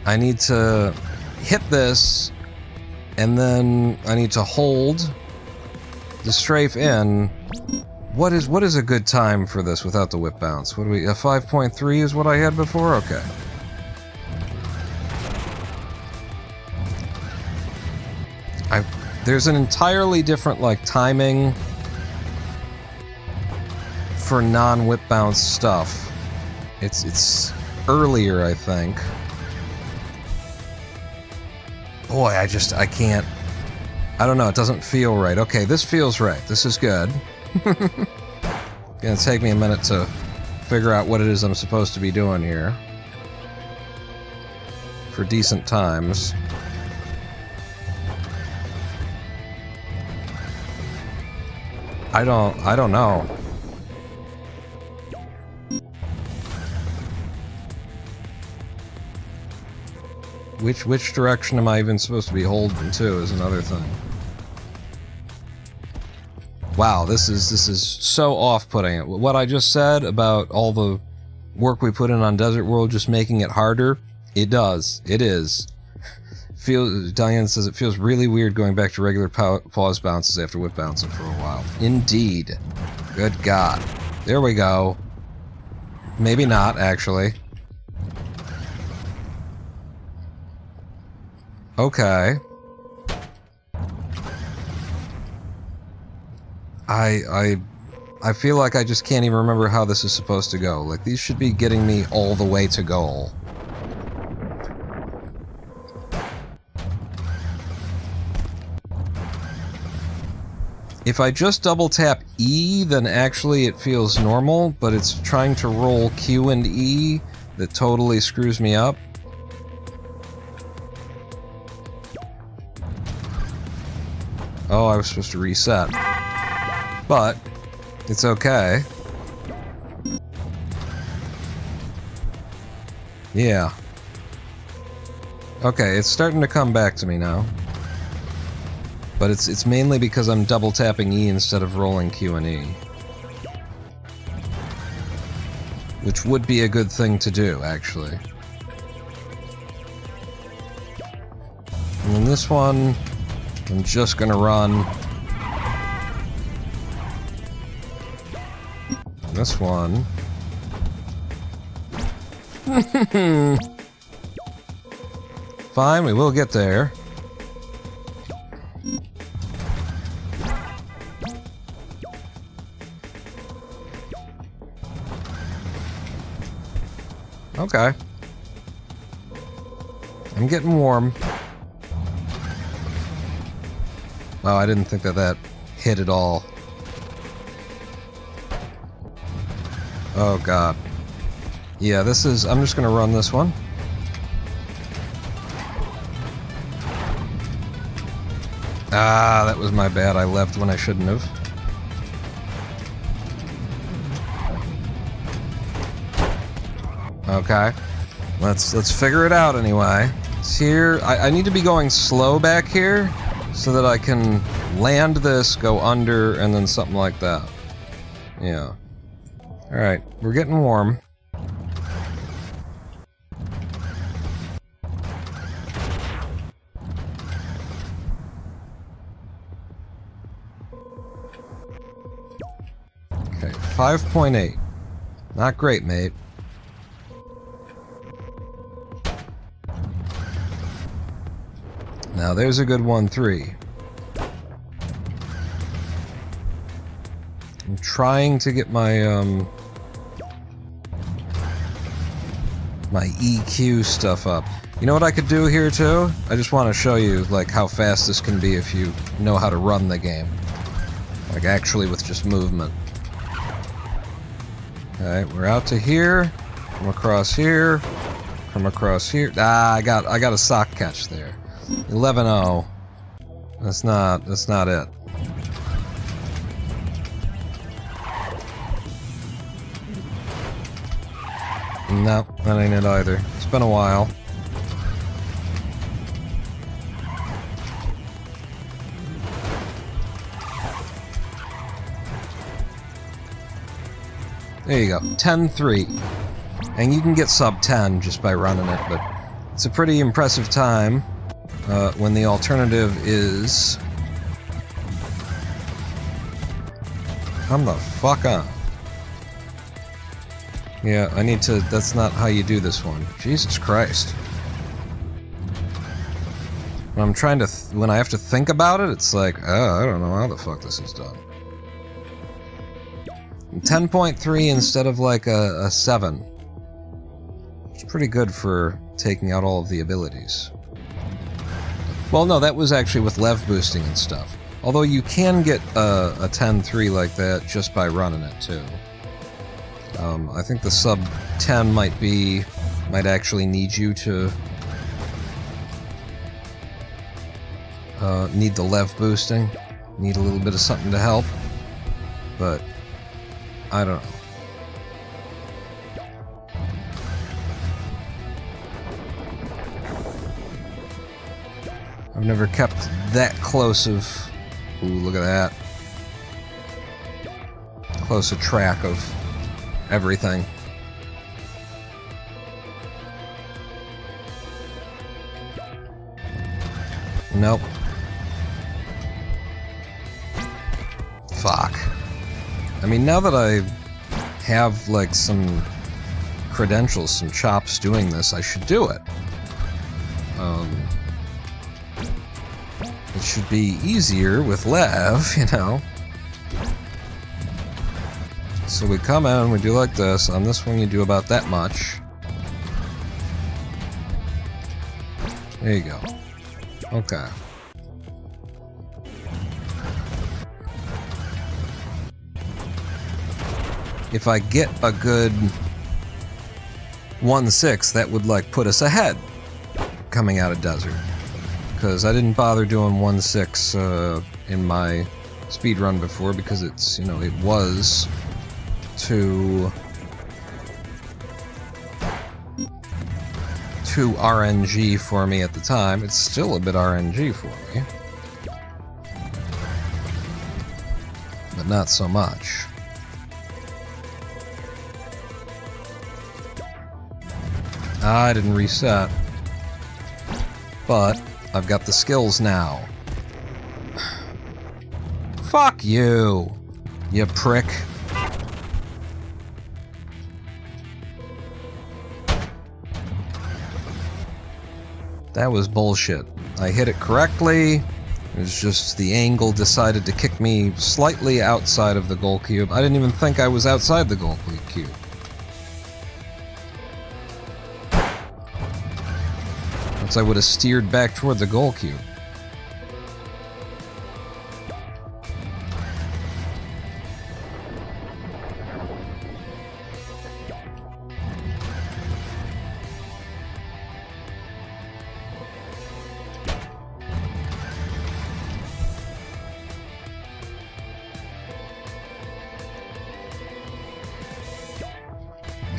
I need to hit this, and then I need to hold the strafe in. What is a good time for this without the whip bounce? What do we... A 5.3 is what I had before? Okay. There's an entirely different, like, timing for non-whip bounce stuff. It's earlier, I think. Boy, I can't... I don't know, it doesn't feel right. Okay, this feels right. This is good. Gonna take me a minute to figure out what it is I'm supposed to be doing here. For decent times. I don't know. Which direction am I even supposed to be holding to is another thing. Wow, this is so off-putting. What I just said about all the work we put in on Desert World just making it harder, it does. It is. Diane says it feels really weird going back to regular pause bounces after whip bouncing for a while. Indeed. Good God. There we go. Maybe not, actually. Okay. I feel like I just can't even remember how this is supposed to go. Like, these should be getting me all the way to goal. If I just double tap E, then actually it feels normal, but it's trying to roll Q and E that totally screws me up. Oh, I was supposed to reset. But, it's okay. Yeah. Okay, it's starting to come back to me now. But it's mainly because I'm double tapping E instead of rolling Q and E. Which would be a good thing to do, actually. And then this one, I'm just gonna run. This one. Fine, we will get there. Okay. I'm getting warm. Wow, I didn't think that hit at all. Oh God. Yeah, this is... I'm just gonna run this one. Ah, that was my bad. I left when I shouldn't have. Okay. Let's figure it out anyway. It's here. I need to be going slow back here so that I can land this, go under, and then something like that. Yeah. Alright, we're getting warm. Okay, 5.8. Not great, mate. Now there's a good 1-3. I'm trying to get my my EQ stuff up. You know what I could do here too? I just want to show you like how fast this can be if you know how to run the game. Like actually with just movement. Okay, we're out to here. Come across here. Come across here. Ah, I got a sock catch there. 11-0. That's not it. No, that ain't it either. It's been a while. There you go, 10-3. And you can get sub 10 just by running it, but it's a pretty impressive time when the alternative is... Come the fuck on. Yeah, I need to... That's not how you do this one. Jesus Christ. When I'm trying to... when I have to think about it, it's like, oh, I don't know how the fuck this is done. 10.3 instead of like a 7. It's pretty good for taking out all of the abilities. Well, no, that was actually with lev boosting and stuff. Although you can get a 10-3 like that just by running it, too. I think the sub 10 might actually need you to... need the lev boosting. Need a little bit of something to help. But... I don't know. I've never kept that close of... Ooh, look at that. Close a track of everything. Nope. Fuck. I mean, now that I have, like, some credentials, some chops doing this, I should do it. It should be easier with Lev, you know. So we come in, we do like this. On this one, you do about that much. There you go. Okay. If I get a good 1-6, that would, like, put us ahead coming out of Desert. Because I didn't bother doing 1-6 in my speedrun before because it's, you know, it was too RNG for me at the time. It's still a bit RNG for me. But not so much. I didn't reset. But I've got the skills now. Fuck you, you prick. That was bullshit. I hit it correctly. It was just the angle decided to kick me slightly outside of the goal cube. I didn't even think I was outside the goal cube. I would have steered back toward the goal cube.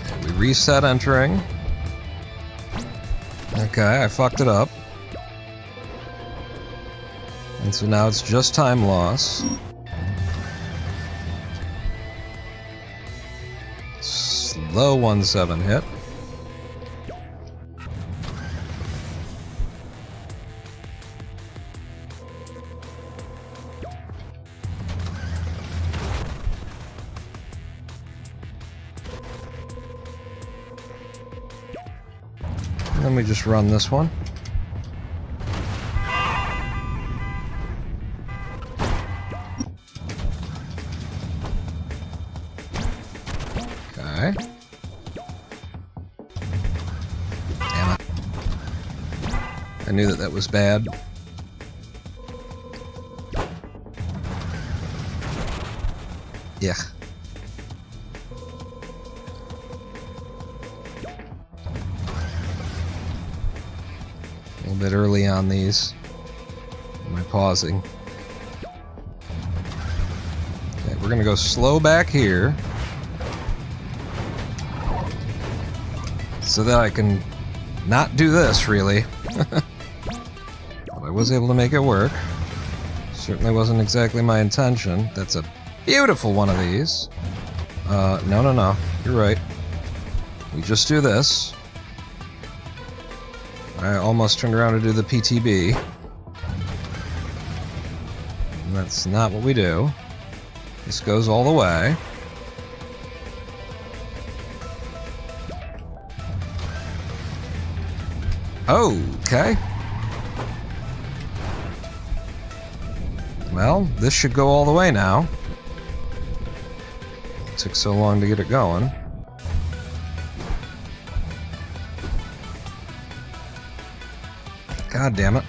Okay, we reset entering. Okay, I fucked it up. And so now it's just time loss. Slow 1-7 hit. Let me just run this one. Okay. Damn it. I knew that was bad. Yeah. A little bit early on these. Am I pausing? Okay, we're gonna go slow back here. so that I can not do this, really. But I was able to make it work. Certainly wasn't exactly my intention. That's a beautiful one of these. No. You're right. We just do this. I almost turned around to do the PTB. And that's not what we do. This goes all the way. Okay. Well, this should go all the way now. It took so long to get it going. God damn it.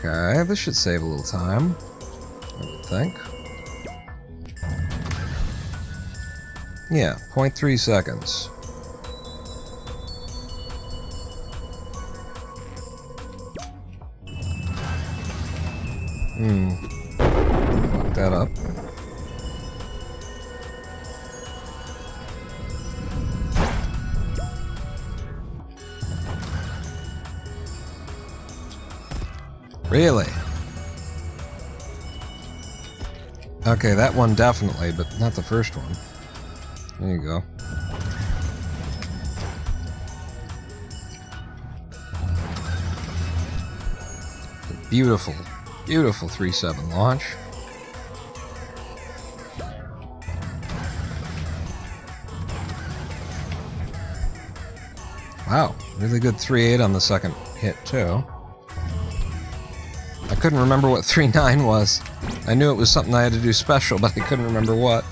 Okay, this should save a little time, I would think. Yeah, 0.3 seconds. Fuck that up. Really? Okay, that one definitely, but not the first one. There you go. Beautiful, beautiful 3.7 launch. Wow, really good 3.8 on the second hit, too. I couldn't remember what 3.9 was. I knew it was something I had to do special, but I couldn't remember what.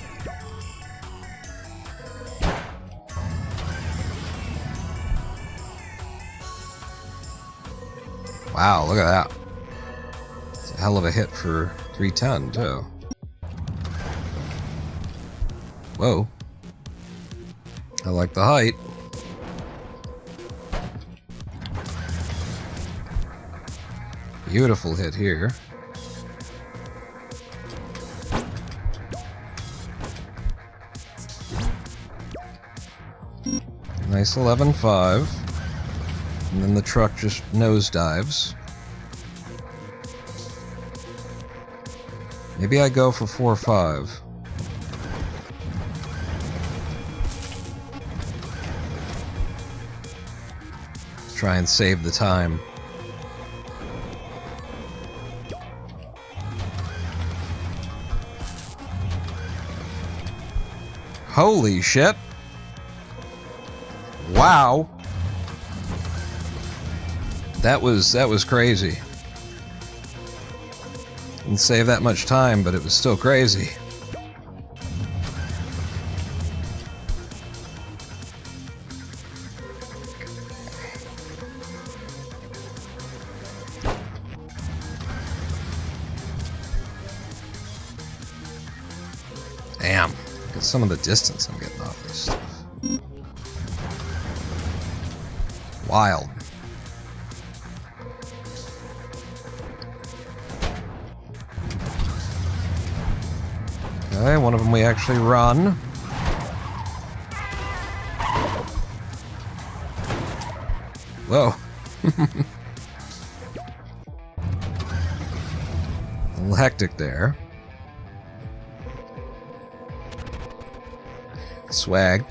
Wow, look at that. It's a hell of a hit for 310, too. Whoa. I like the height. Beautiful hit here. Nice 11.5. And then the truck just nosedives. Maybe I go for 4.5. Try and save the time. Holy shit. Wow. That was crazy. Didn't save that much time, but it was still crazy. Damn. Look at some of the distance I'm getting off this stuff. Wild. Okay, one of them we actually run. Whoa. A little hectic there. Swag.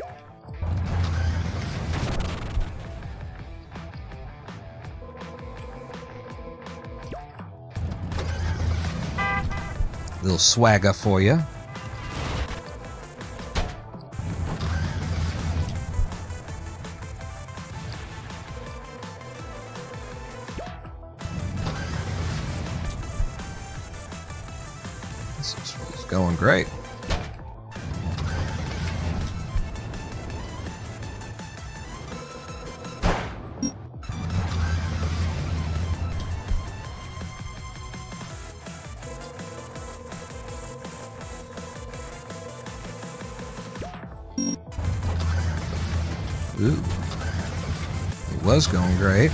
Little swagger for you. This is going great. Ooh. It was going great.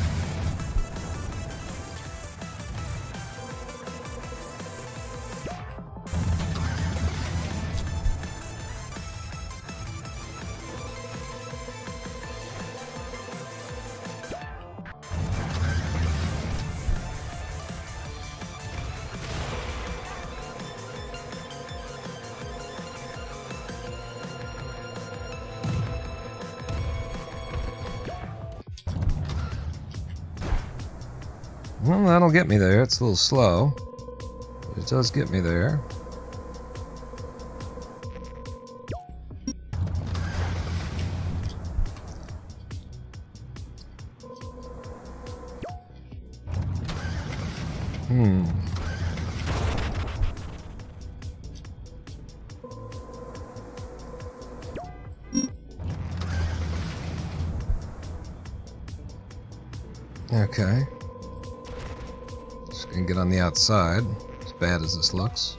Well, that'll get me there. It's a little slow, but it does get me there. Okay. Just gonna get on the outside, as bad as this looks.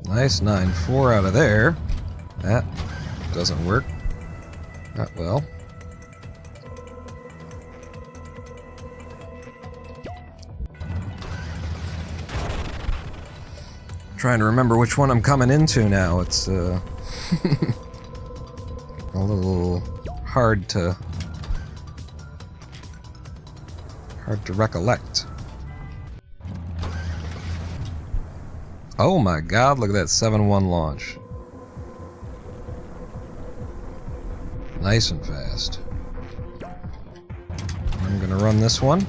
Nice 9-4 out of there. That doesn't work. Not well. Trying to remember which one I'm coming into now. It's a little hard to recollect. Oh my god, look at that 7-1 launch. Nice and fast. I'm gonna run this one.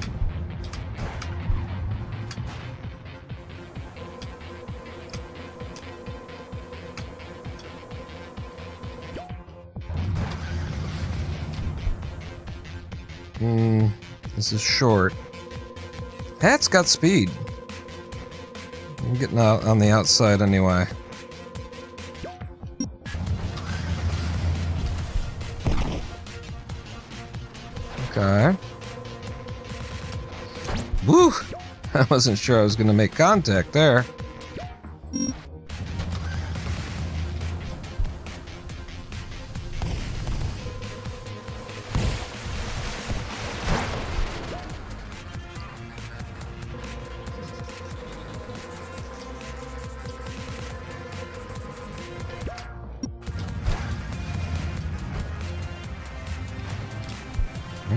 This is short. That's got speed. I'm getting out on the outside anyway. Okay. Woo! I wasn't sure I was gonna make contact there.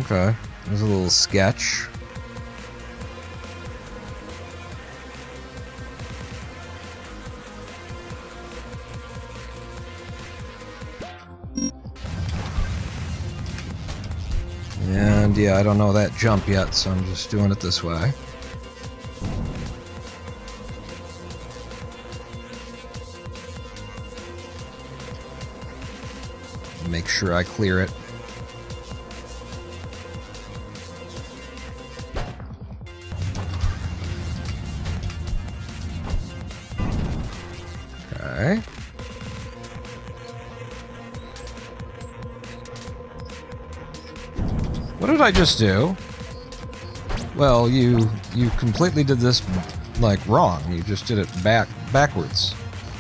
Okay, there's a little sketch. And yeah, I don't know that jump yet, so I'm just doing it this way. Make sure I clear it. Okay. What did I just do? Well, you completely did this like wrong. You just did it backwards.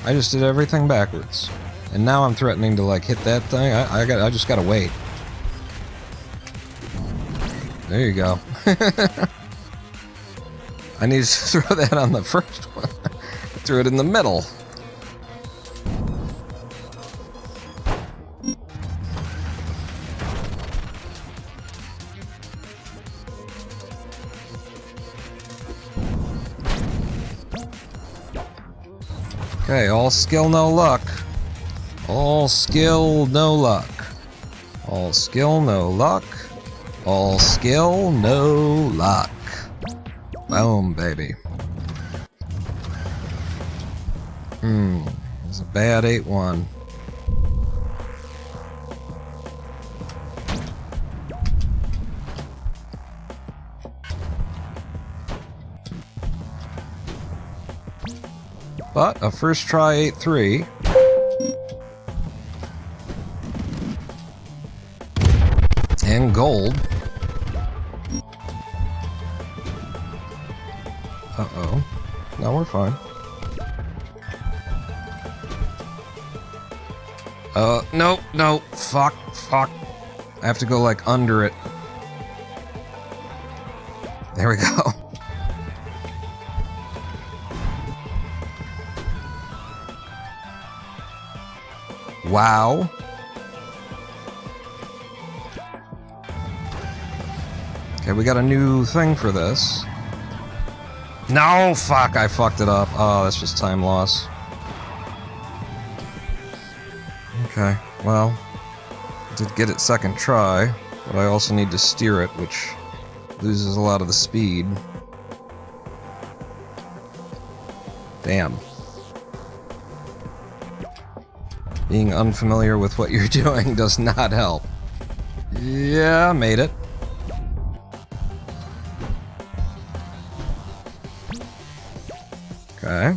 I just did everything backwards. And now I'm threatening to like hit that thing. I just gotta wait. There you go. I need to throw that on the first one. Threw it in the middle. Okay, all skill, no luck. All skill, no luck. All skill, no luck. All skill, no luck. Boom, baby. It's a bad 8-1. But a first try 8-3. And gold. Uh-oh. No, we're fine. No, no. Fuck. I have to go, like, under it. There we go. Wow. Okay, we got a new thing for this. No, fuck, I fucked it up. Oh, that's just time loss. Okay, well, did get it second try, but I also need to steer it, which loses a lot of the speed. Damn. Being unfamiliar with what you're doing does not help. Yeah, made it. Okay.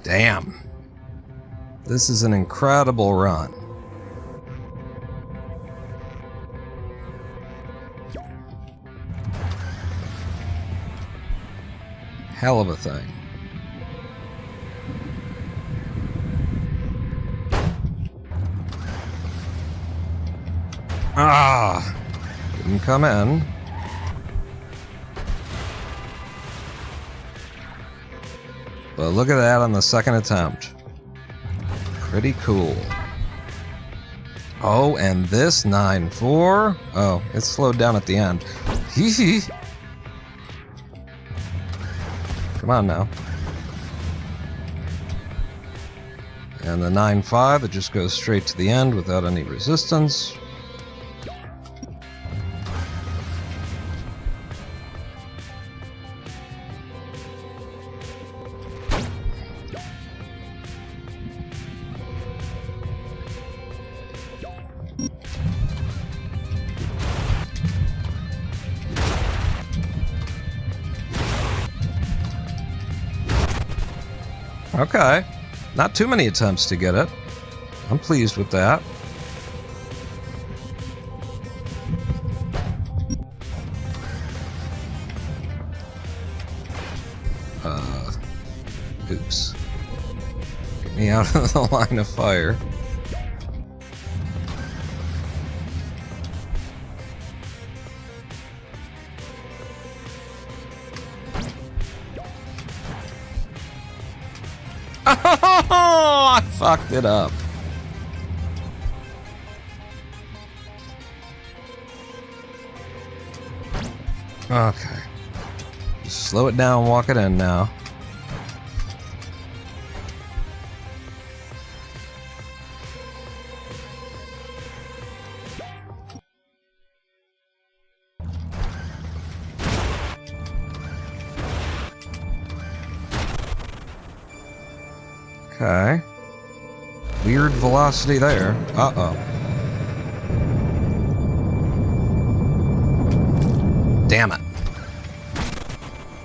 Damn. This is an incredible run. Hell of a thing. Ah! Didn't come in. But look at that on the second attempt. Pretty cool. Oh, and this 9-4. Oh, it slowed down at the end. Hee hee. Come on now. And the 9-5, it just goes straight to the end without any resistance. Okay. Not too many attempts to get it. I'm pleased with that. Oops. Get me out of the line of fire. Oh, I fucked it up. Okay. Just slow it down, walk it in now. Okay. Weird velocity there. Uh-oh. Damn it.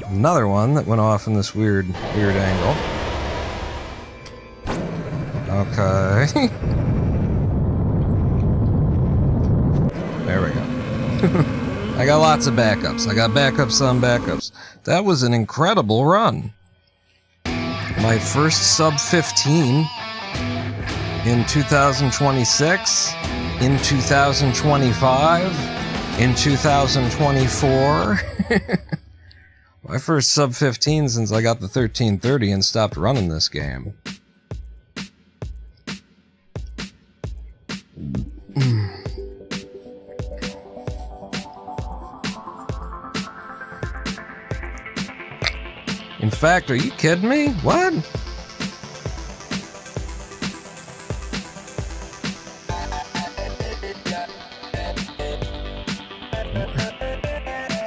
Another one that went off in this weird angle. Okay. There we go. I got lots of backups. I got backups on backups. That was an incredible run. My first sub 15 in 2026, in 2025, in 2024. My first sub 15 since I got the 1330 and stopped running this game. In fact, are you kidding me? What?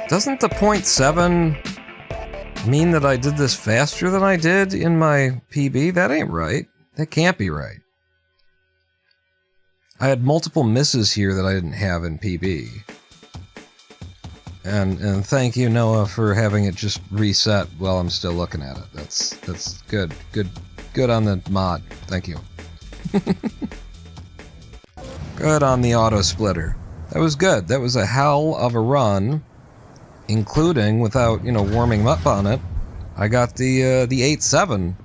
Doesn't the 0.7 mean that I did this faster than I did in my PB? That ain't right. That can't be right. I had multiple misses here that I didn't have in PB. And thank you, Noah, for having it just reset while I'm still looking at it. That's good. Good on the mod. Thank you. Good on the auto splitter. That was good. That was a hell of a run, including, without, you know, warming up on it, I got the 8-7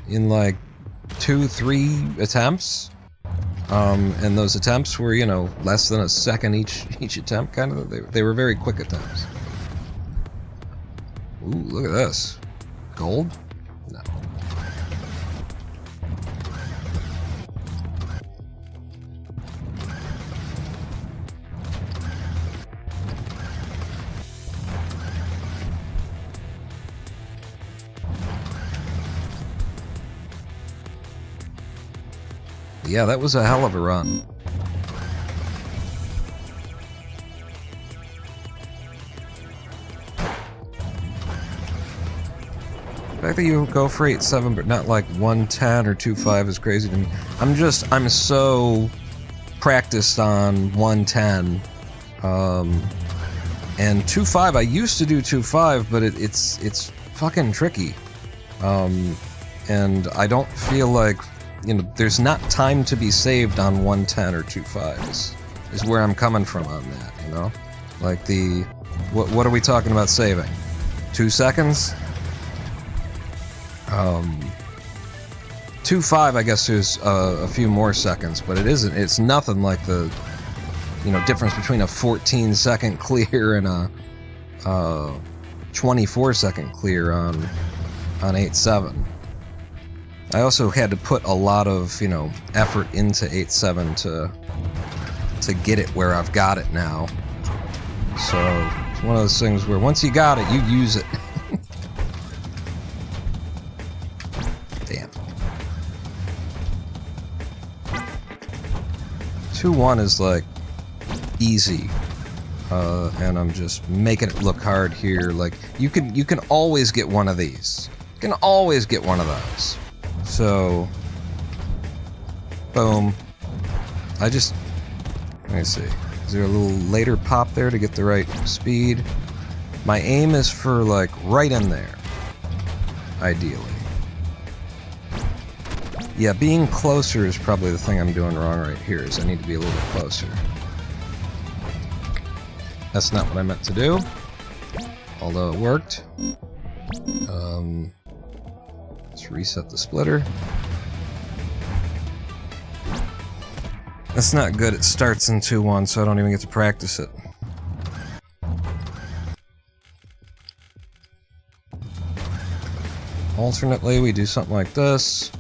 in like 2-3 attempts. And those attempts were, you know, less than a second each attempt, kind of. They were very quick attempts. Ooh, look at this. Gold? No. Yeah, that was a hell of a run. The fact that you go for 8-7 but not like 1-10 or 2-5 is crazy to me. I'm so practiced on 1-10. And 2-5, I used to do 2-5, but it's fucking tricky. And I don't feel like, you know, there's not time to be saved on 1-10 or 2-5 is where I'm coming from on that, you know? Like what are we talking about saving? 2 seconds? 2-5, I guess there's a few more seconds, but it's nothing like the, you know, difference between a 14-second clear and a 24-second clear on 8-7. I also had to put a lot of, you know, effort into 8-7 to get it where I've got it now. So it's one of those things where once you got it, you use it. Damn. 2-1 is like easy, and I'm just making it look hard here. Like you can always get one of these. You can always get one of those. So, boom. Let me see. Is there a little later pop there to get the right speed? My aim is for, like, right in there. Ideally. Yeah, being closer is probably the thing I'm doing wrong right here, is I need to be a little bit closer. That's not what I meant to do. Although it worked. Let's reset the splitter. That's not good. It starts in 2-1, so I don't even get to practice it. Alternately, we do something like this.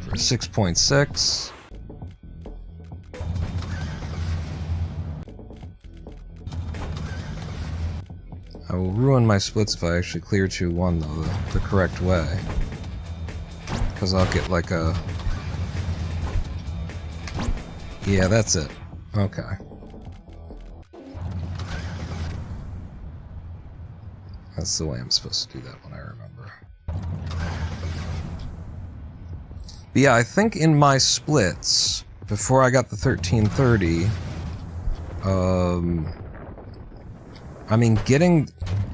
For 6.6. I will ruin my splits if I actually clear 2-1, though, the correct way. Because I'll get like a... Yeah, that's it. Okay. That's the way I'm supposed to do that one, I remember. But yeah, I think in my splits, before I got the 1330, I mean, getting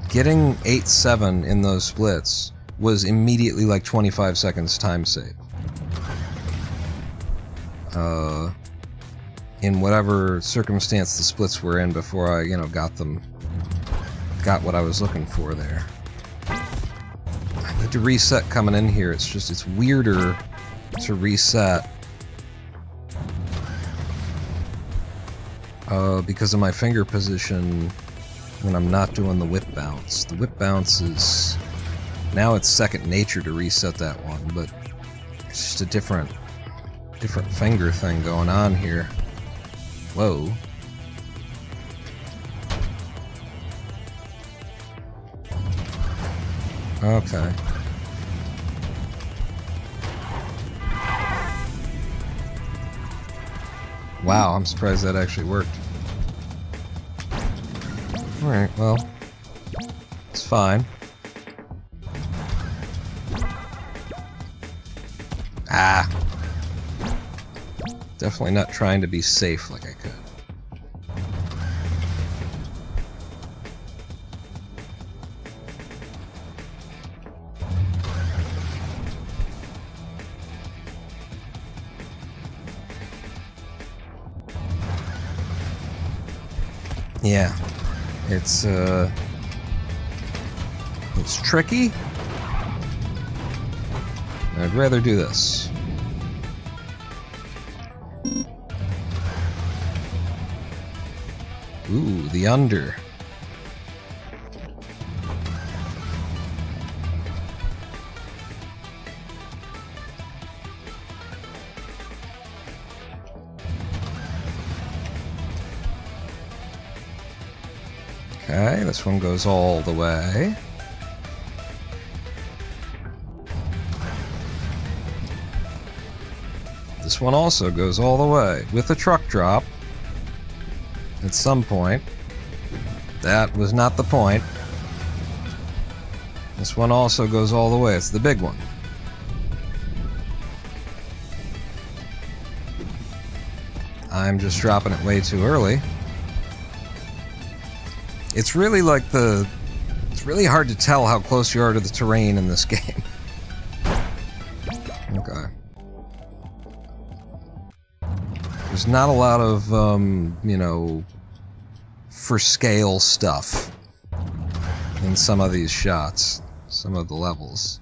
8-7 in those splits was immediately like 25 seconds time save. In whatever circumstance the splits were in before I, you know, got what I was looking for there. I need to reset coming in here. It's weirder to reset because of my finger position when I'm not doing the whip bounce. The whip bounce is... Now it's second nature to reset that one, but it's just a different finger thing going on here. Whoa. Okay. Wow, I'm surprised that actually worked. Alright, well, it's fine. Ah. Definitely not trying to be safe like I could. Yeah, it's tricky. I'd rather do this. Ooh, the under. Okay, this one goes all the way. This one also goes all the way, with a truck drop. At some point. That was not the point. This one also goes all the way. It's the big one. I'm just dropping it way too early. It's really like it's really hard to tell how close you are to the terrain in this game. Okay. There's not a lot of, you know, for scale stuff in some of these shots, some of the levels.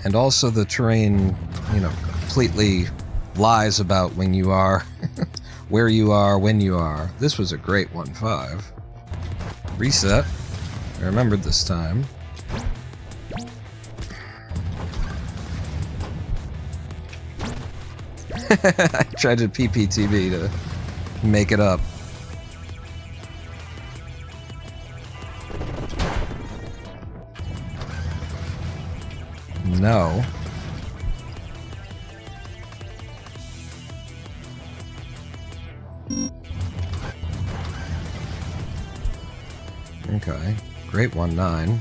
And also the terrain, you know, completely lies about when you are, where you are, when you are. This was a great 1-5. Reset. I remembered this time. I tried to PPTB to make it up. No. Okay. Great 1-9.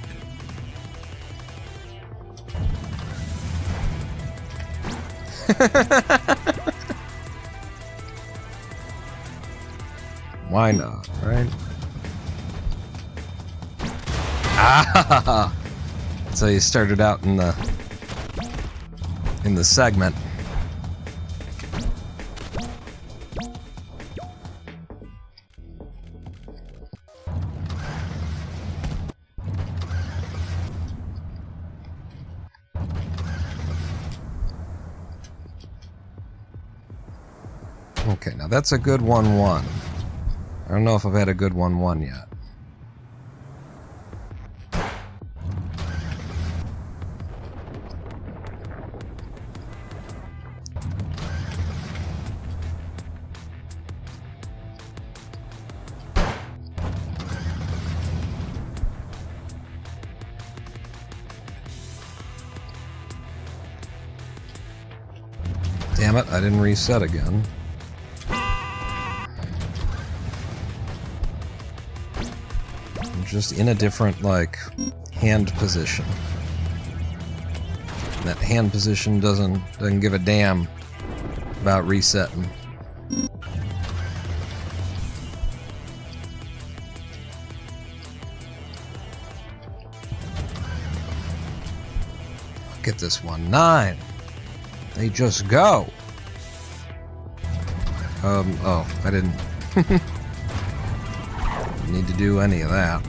Why not, right? Ah! So you started out in the segment. Okay, now that's a good 1-1. I don't know if I've had a good 1-1 yet. Damn it, I didn't reset again. I'm just in a different, like, hand position. That hand position doesn't give a damn about resetting. Look at this 1-9. They just go. Oh, I didn't need to do any of that.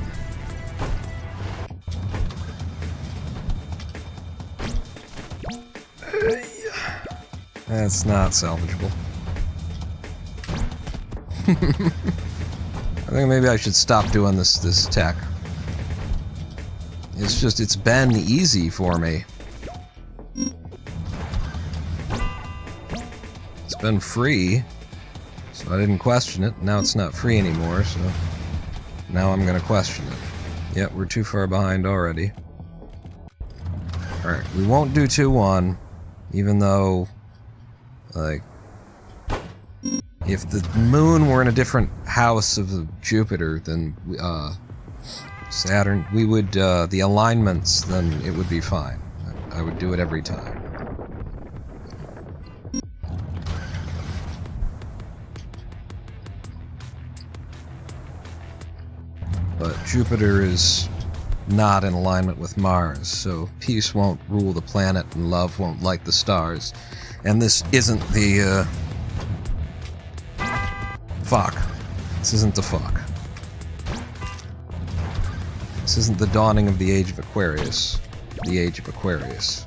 That's not salvageable. I think maybe I should stop doing this tech. It's been easy for me. It's been free, so I didn't question it. Now it's not free anymore, so now I'm gonna question it. Yep, we're too far behind already. Alright, we won't do 2-1, even though, like, If the moon were in a different house of Jupiter than Saturn, we would, the alignments, then it would be fine. I would do it every time. But Jupiter is not in alignment with Mars, so peace won't rule the planet and love won't light the stars. And this isn't the, fuck. This isn't the fuck. This isn't the dawning of the age of Aquarius. The age of Aquarius.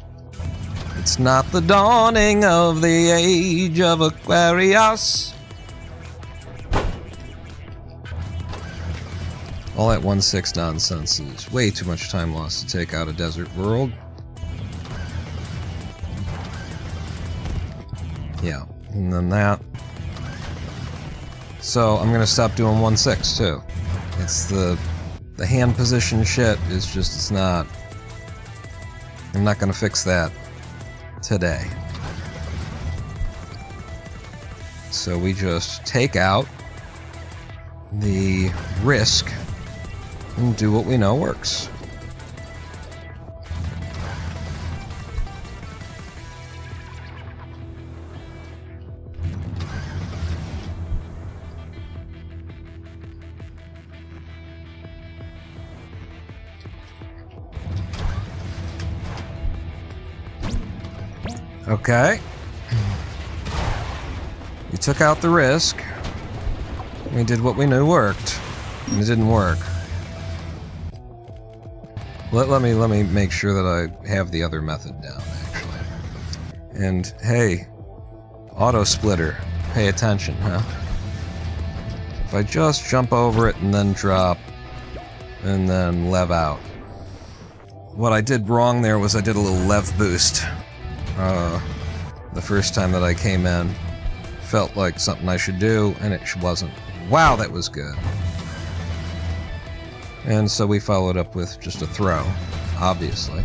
It's not the dawning of the age of Aquarius. All that 1/6 nonsense is way too much time lost to take out a desert world. Yeah, and then that. So I'm gonna stop doing 1/6 too. It's the hand position shit is just, it's not. I'm not gonna fix that today. So we just take out the risk and do what we know works. Okay. We took out the risk. We did what we knew worked. And it didn't work. Let me make sure that I have the other method down, actually. And hey, auto splitter, pay attention, huh? If I just jump over it and then drop, and then lev out. What I did wrong there was I did a little lev boost. The first time that I came in, felt like something I should do, and it wasn't. Wow, that was good. And so we followed up with just a throw, obviously.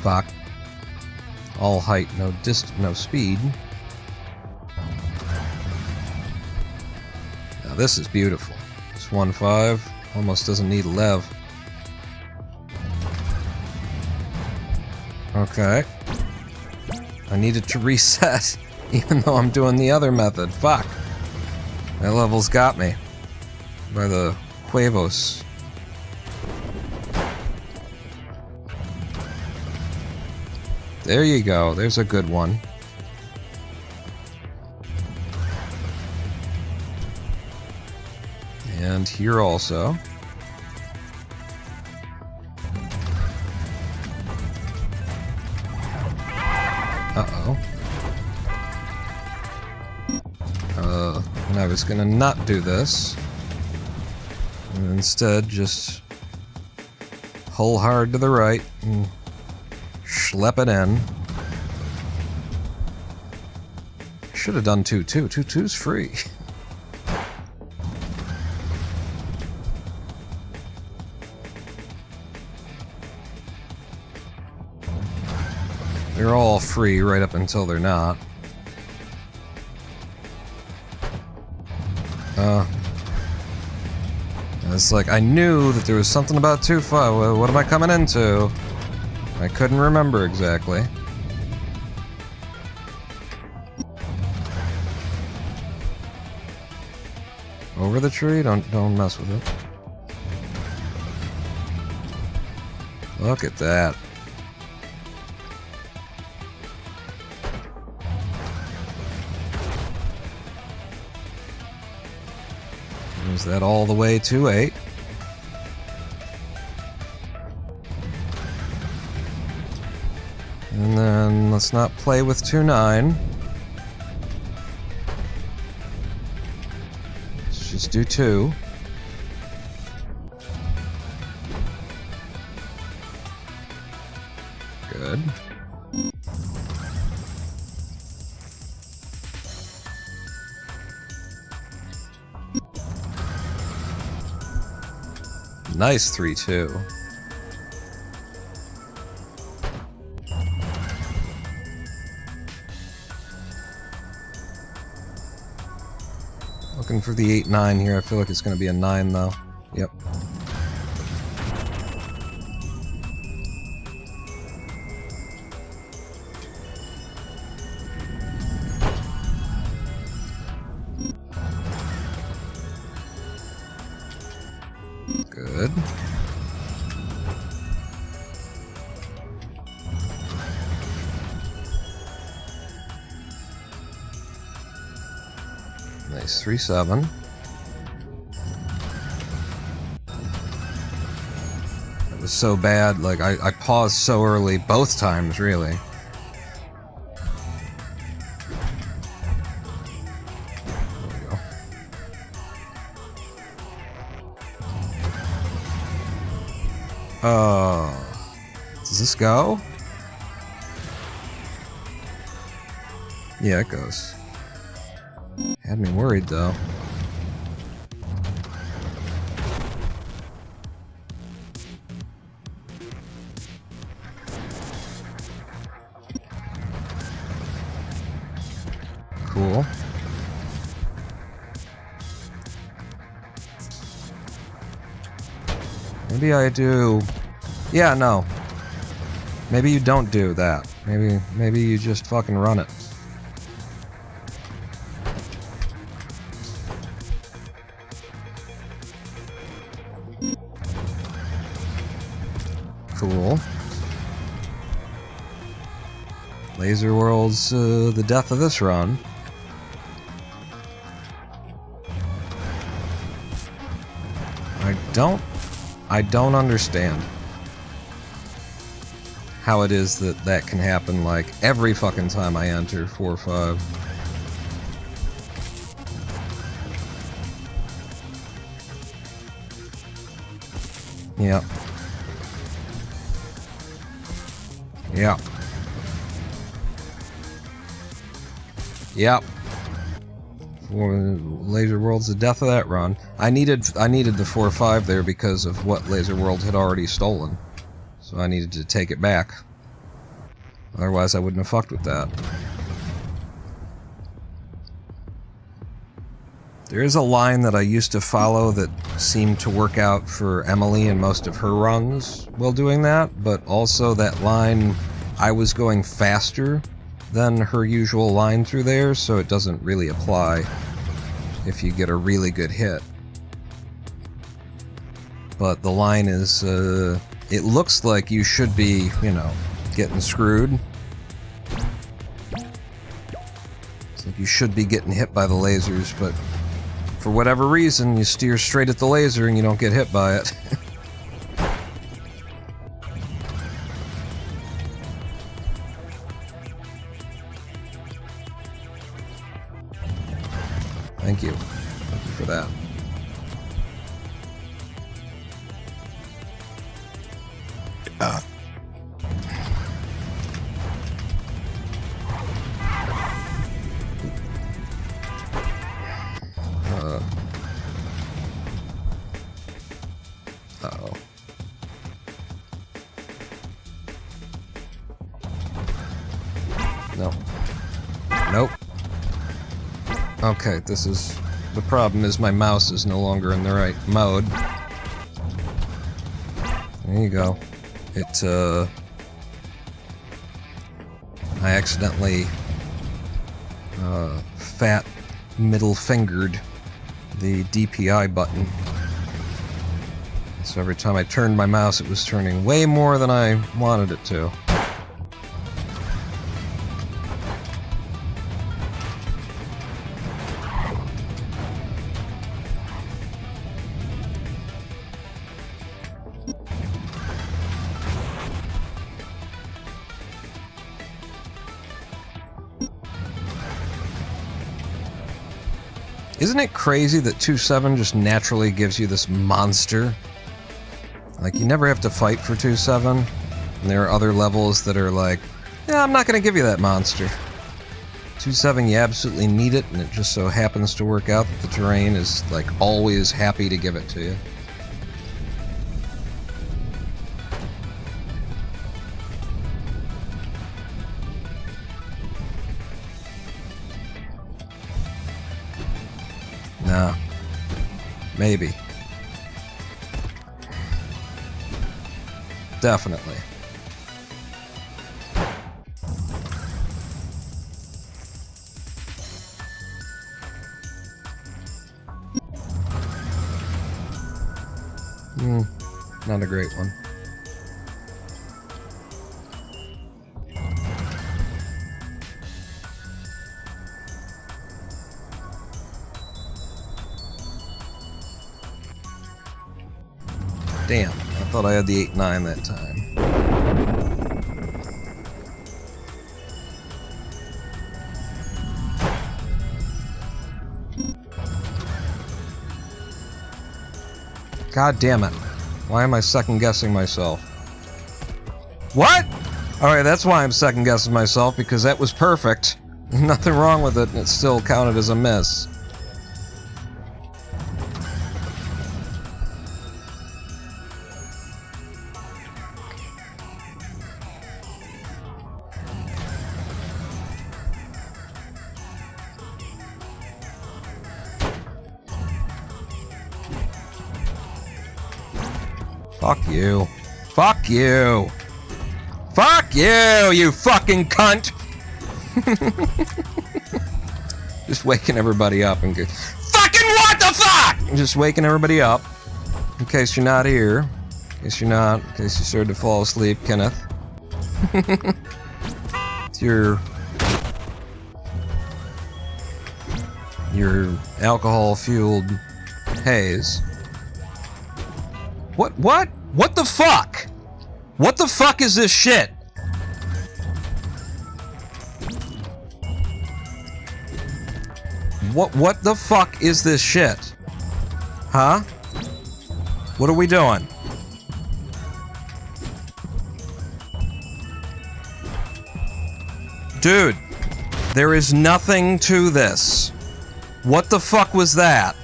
Fuck. All height, no speed. Now this is beautiful. This 1.5 almost doesn't need a lev. Okay. I needed to reset, even though I'm doing the other method. Fuck. That level's got me. By the huevos. There you go. There's a good one. And here also. Uh-oh. And I was gonna not do this. And instead just pull hard to the right and schlep it in. Should have done 2-2. 2-2's free. They're all free right up until they're not. It's like I knew that there was something about 2-5. What am I coming into? I couldn't remember exactly. Over the tree? Don't mess with it. Look at that. Is that all the way to 8? And then let's not play with 2-9. Let's just do 2. Good. Nice 3-2. Looking for the 8-9 here. I feel like it's going to be a 9 though. Yep. Good. Nice 3-7. It was so bad, like I paused so early both times, really. There we go. Does this go? Yeah, it goes. Had me worried, though. Cool. Maybe I do... Yeah, no. Maybe you don't do that. Maybe you just fucking run it. Cool. Laser World's the death of this run. I don't understand how it is that that can happen, like, every fucking time I enter 4-5. Yep. Yep. Yep. Laser World's the death of that run. I needed the 4-5 there because of what Laser World had already stolen. So I needed to take it back. Otherwise I wouldn't have fucked with that. There is a line that I used to follow that seemed to work out for Emily in most of her runs while doing that, but also that line, I was going faster than her usual line through there, so it doesn't really apply if you get a really good hit. But the line is, it looks like you should be, you know, getting screwed. It's like you should be getting hit by the lasers, but for whatever reason, you steer straight at the laser and you don't get hit by it. Thank you. Thank you for that. Uh-oh. No. Nope. Okay, this is... The problem is my mouse is no longer in the right mode. There you go. It, I accidentally, fat middle-fingered the DPI button. So every time I turned my mouse, it was turning way more than I wanted it to. Isn't it crazy that 2-7 just naturally gives you this monster? Like, you never have to fight for 2-7. And there are other levels that are like, yeah, I'm not going to give you that monster. 2-7, you absolutely need it, and it just so happens to work out that the terrain is, like, always happy to give it to you. Maybe. Definitely. Not a great one. Damn, I thought I had the 8-9 that time. God damn it. Why am I second guessing myself? What? Alright, that's why I'm second guessing myself, because that was perfect. Nothing wrong with it, and it still counted as a miss. Fuck you. Fuck you. Fuck you, you fucking cunt! Just waking everybody up and go, fucking what the fuck?! Just waking everybody up. In case you're not here. In case you're not. In case you started to fall asleep, Kenneth. It's your alcohol-fueled haze. What? What the fuck? What the fuck is this shit? What the fuck is this shit? Huh? What are we doing? Dude, there is nothing to this. What the fuck was that?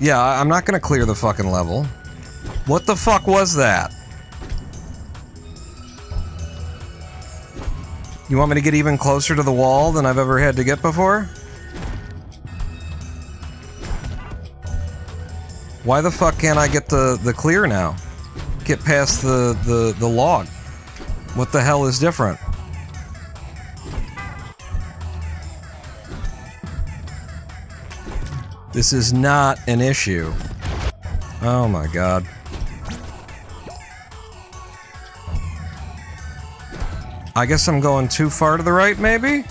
Yeah, I'm not gonna clear the fucking level. What the fuck was that? You want me to get even closer to the wall than I've ever had to get before? Why the fuck can't I get the clear now? Get past the log. What the hell is different? This is not an issue. Oh my god. I guess I'm going too far to the right, maybe?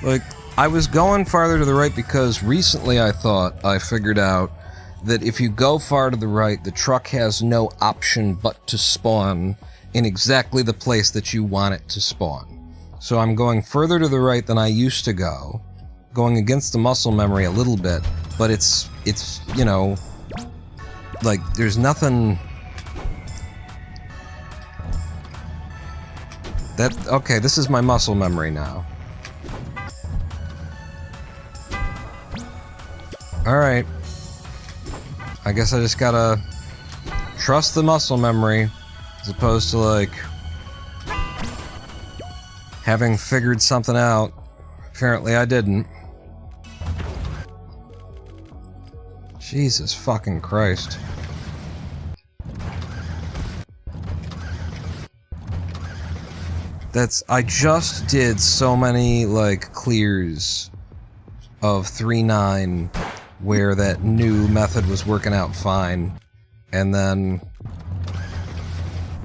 Like, I was going farther to the right because recently I thought I figured out that if you go far to the right, the truck has no option but to spawn in exactly the place that you want it to spawn. So I'm going further to the right than I used to go, going against the muscle memory a little bit, but it's you know, like, there's nothing... Okay, this is my muscle memory now. Alright. I guess I just gotta trust the muscle memory, as opposed to, like, having figured something out. Apparently I didn't. Jesus fucking Christ. I just did so many, like, clears of 3-9 where that new method was working out fine, and then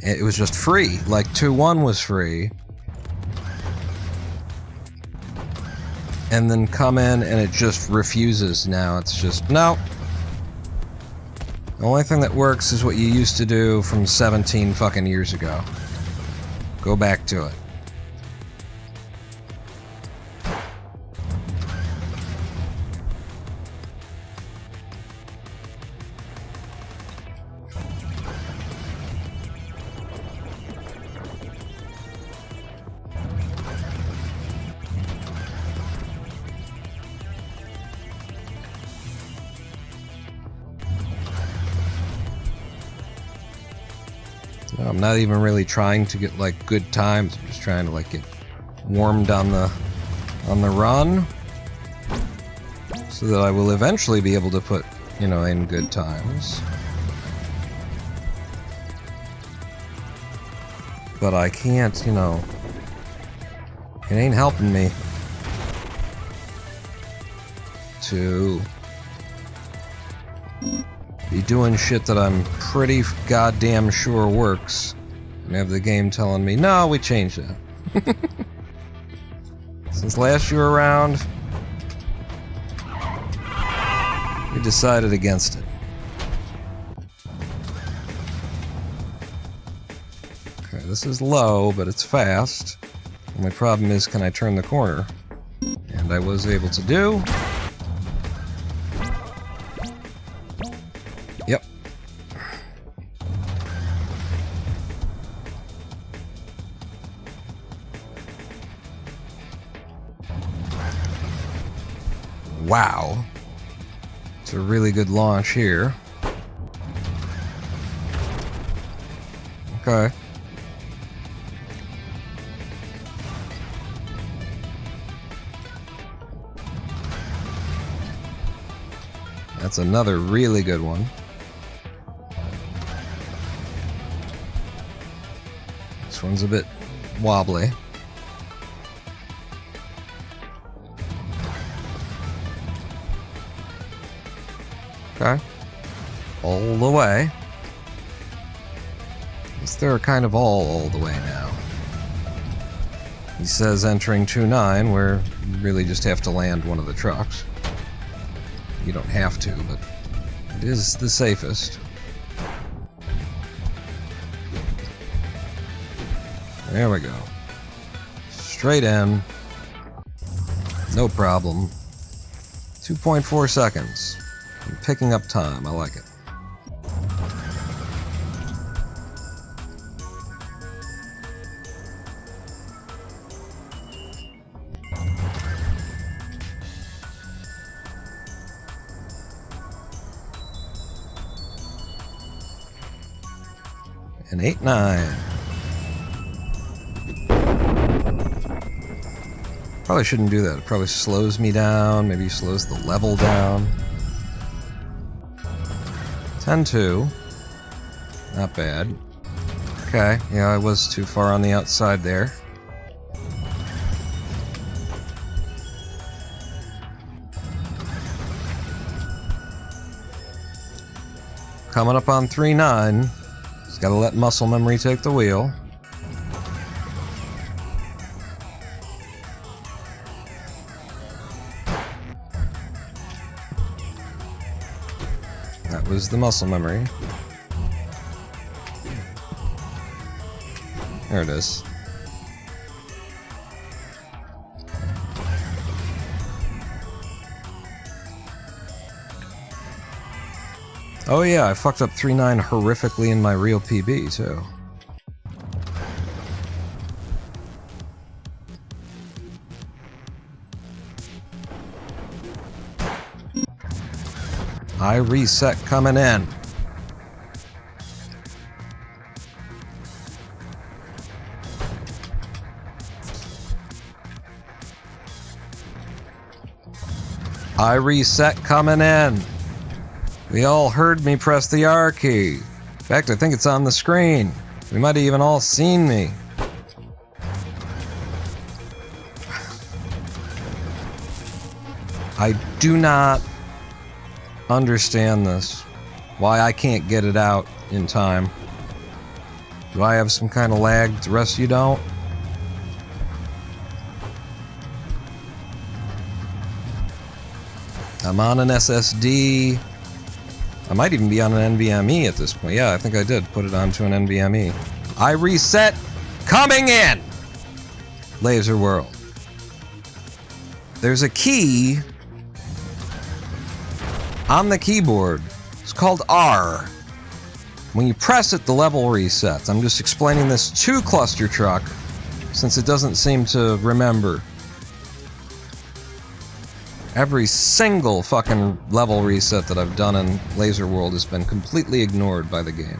it was just free. Like, 2-1 was free, and then come in and it just refuses now. It's just, no. The only thing that works is what you used to do from 17 fucking years ago. Go back to it. I'm not even really trying to get, like, good times. I'm just trying to, like, get warmed on the run, so that I will eventually be able to put you know, in good times. But I can't, you know, it ain't helping me to be doing shit that I'm pretty goddamn sure works, and have the game telling me, no, we changed it. Since last you were around, we decided against it. Okay, this is low, but it's fast. Only problem is, can I turn the corner? And I was able to do. Yep. Wow. It's a really good launch here. Okay. That's another really good one. This one's a bit wobbly. Okay. All the way. I guess they're kind of all the way now. He says entering 2-9, where you really just have to land one of the trucks. You don't have to, but it is the safest. There we go. Straight in. No problem. 2.4 seconds. I'm picking up time. I like it. And 8-9. Probably shouldn't do that. It probably slows me down. Maybe slows the level down. 10-2. Not bad. Okay, yeah, I was too far on the outside there. Coming up on 3-9. Just gotta let muscle memory take the wheel. That was the muscle memory. There it is. Oh yeah, I fucked up 3-9 horrifically in my real PB, too. High reset coming in. High reset coming in. We all heard me press the R key. In fact, I think it's on the screen. We might have even all seen me. I do not understand this. Why I can't get it out in time. Do I have some kind of lag the rest of you don't? I'm on an SSD. I might even be on an NVMe at this point. Yeah, I think I did put it onto an NVMe. I reset. Coming in! Laser World. There's a key on the keyboard. It's called R. When you press it, the level resets. I'm just explaining this to Clustertruck, since it doesn't seem to remember. Every single fucking level reset that I've done in Laser World has been completely ignored by the game.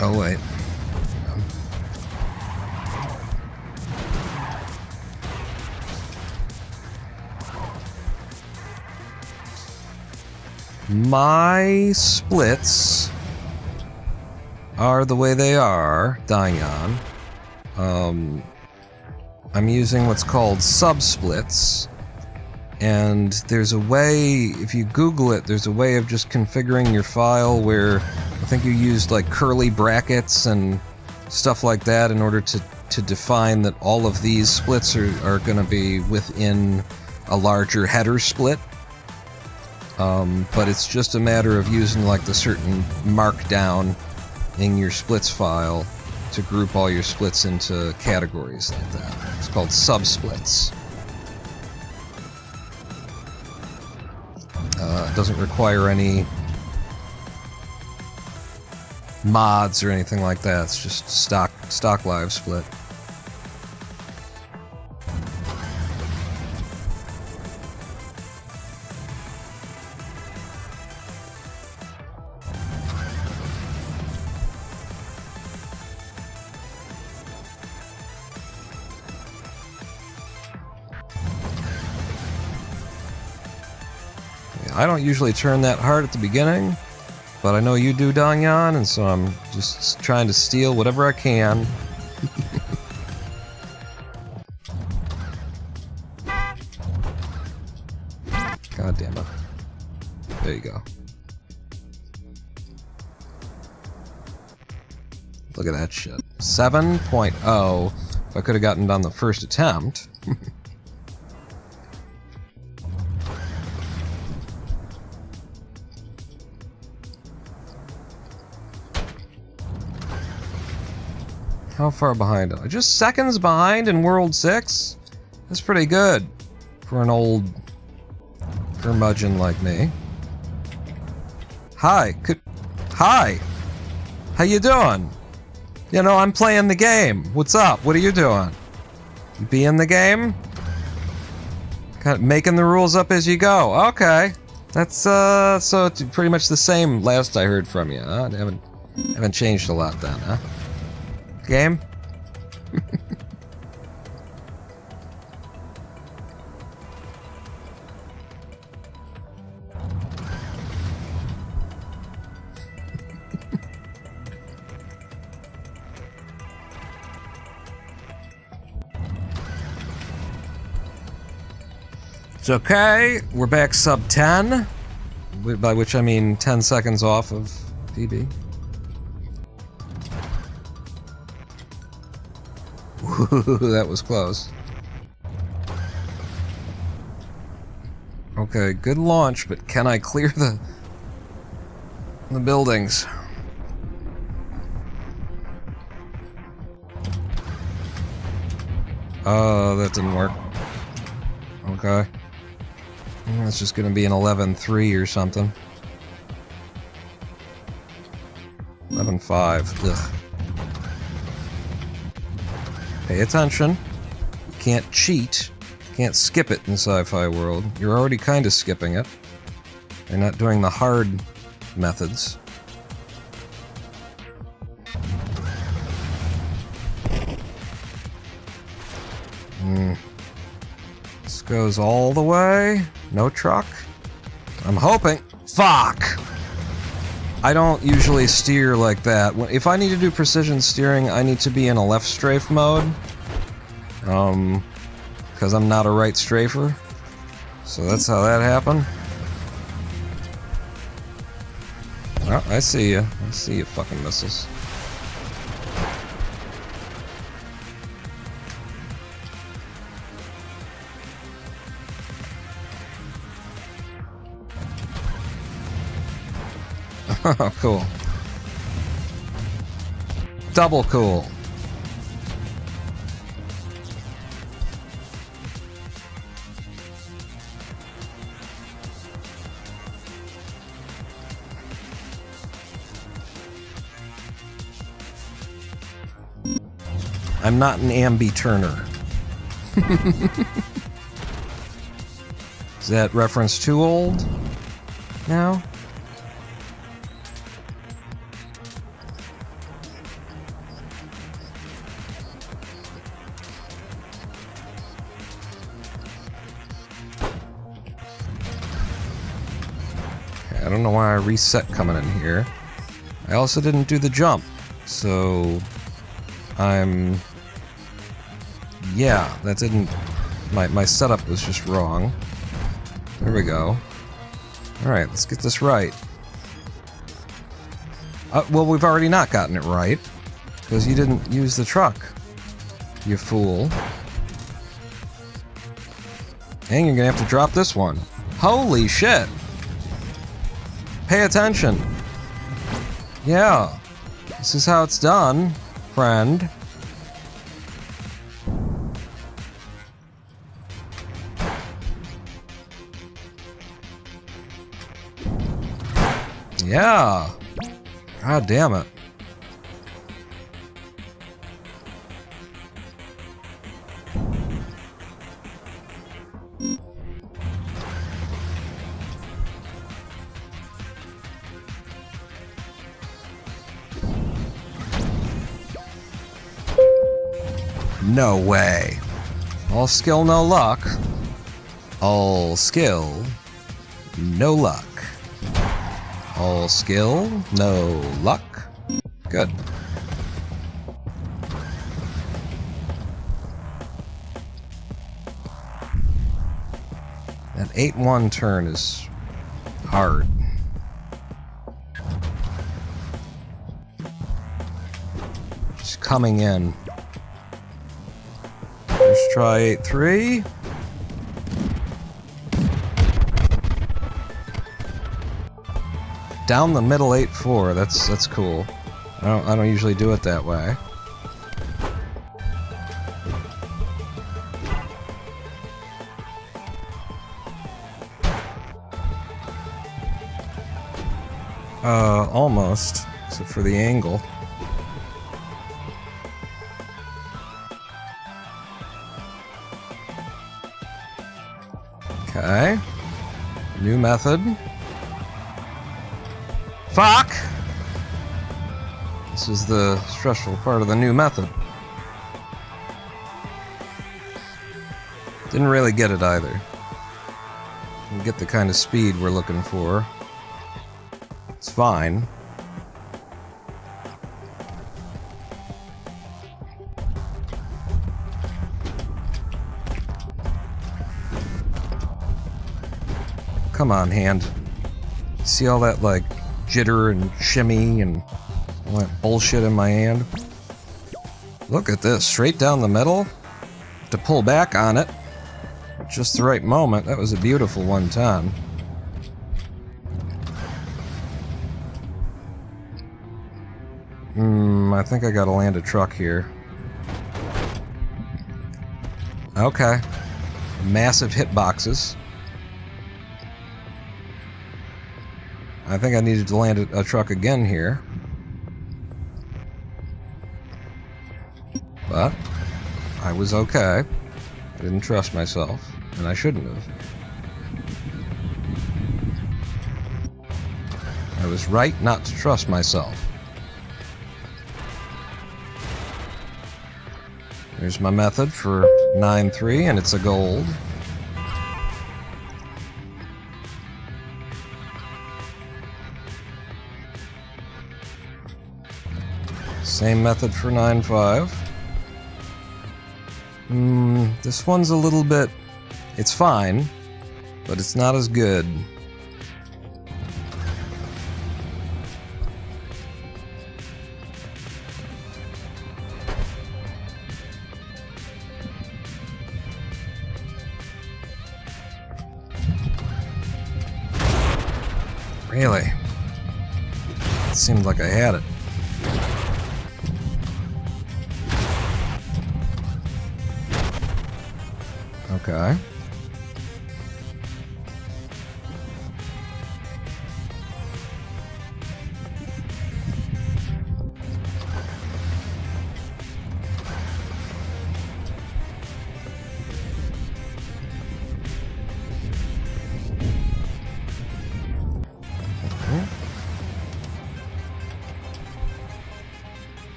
Oh wait. my splits are the way they are, Dyngon. I'm using what's called subsplits, and there's a way, if you Google it, there's a way of just configuring your file where I think you used like curly brackets and stuff like that in order to define that all of these splits are going to be within a larger header split. But it's just a matter of using like the certain markdown in your splits file to group all your splits into categories like that. It's called subsplits. It doesn't require any mods or anything like that. It's just stock live split. I don't usually turn that hard at the beginning, but I know you do, Dangyan, and so I'm just trying to steal whatever I can. God damn it. There you go. Look at that shit. 7.0. If I could have gotten done the first attempt. How far behind am I? Just seconds behind in World 6? That's pretty good for an old curmudgeon like me. Hi. Hi! How you doing? You know, I'm playing the game. What's up? What are you doing? You be in the game? Kind of making the rules up as you go. Okay. That's, so it's pretty much the same last I heard from you, huh? Haven't changed a lot then, huh? Game? It's okay. We're back sub 10, by which I mean 10 seconds off of PB. That was close. Okay, good launch, but can I clear the buildings? Oh, that didn't work. Okay. That's just gonna be an 11-3 or something. 11-5. Ugh. Pay attention. You can't cheat. You can't skip it in Sci-Fi World. You're already kind of skipping it. You're not doing the hard methods. This goes all the way. No truck. I'm hoping. Fuck! I don't usually steer like that. If I need to do precision steering, I need to be in a left strafe mode. Because I'm not a right strafer. So that's how that happened. Oh, I see you. I see you fucking missiles. Oh, cool. Double cool. I'm not an ambi turner. Is that reference too old now? I don't know why I reset coming in here. I also didn't do the jump, so yeah, that didn't... My setup was just wrong. There we go. Alright, let's get this right. Well, we've already not gotten it right, because you didn't use the truck, you fool. And you're gonna have to drop this one. Holy shit! Pay attention. Yeah. This is how it's done, friend. Yeah. God damn it. No way. All skill, no luck. All skill, no luck. All skill, no luck. Good. That 8-1 turn is hard. Just coming in. First try 8-3. Down the middle 8-4. That's cool. I don't usually do it that way. Almost, except for the angle. Okay. New method. Fuck! This is the stressful part of the new method. Didn't really get it either. Didn't get the kind of speed we're looking for. It's fine. Come on, hand. See all that, like, jitter and shimmy and all that bullshit in my hand? Look at this, straight down the middle. To pull back on it. Just the right moment. That was a beautiful 110. I think I gotta land a truck here. Okay. Massive hitboxes. I think I needed to land a truck again here. But I was okay. I didn't trust myself, and I shouldn't have. I was right not to trust myself. Here's my method for 9-3, and it's a gold. Same method for 9-5. This one's a little bit... It's fine, but it's not as good. Really? It seemed like I had it. Okay.